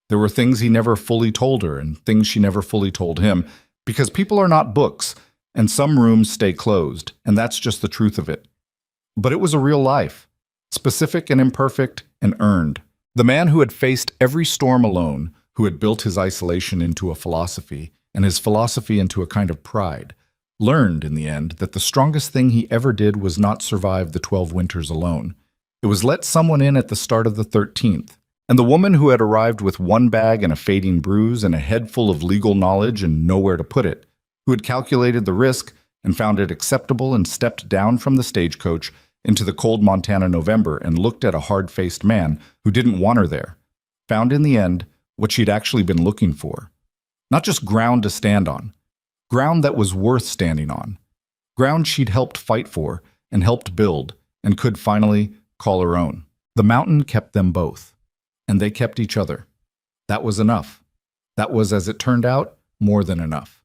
There were things he never fully told her and things she never fully told him, because people are not books, and some rooms stay closed, and that's just the truth of it. But it was a real life, specific and imperfect and earned. The man who had faced every storm alone, who had built his isolation into a philosophy, and his philosophy into a kind of pride, learned in the end that the strongest thing he ever did was not survive the 12 winters alone. It was let someone in at the start of the 13th. And the woman who had arrived with 1 bag and a fading bruise and a head full of legal knowledge and nowhere to put it, who had calculated the risk and found it acceptable and stepped down from the stagecoach into the cold Montana November and looked at a hard-faced man who didn't want her there, found in the end what she'd actually been looking for. Not just ground to stand on, ground that was worth standing on, ground she'd helped fight for and helped build and could finally call her own. The mountain kept them both. And they kept each other. That was enough. That was, as it turned out, more than enough.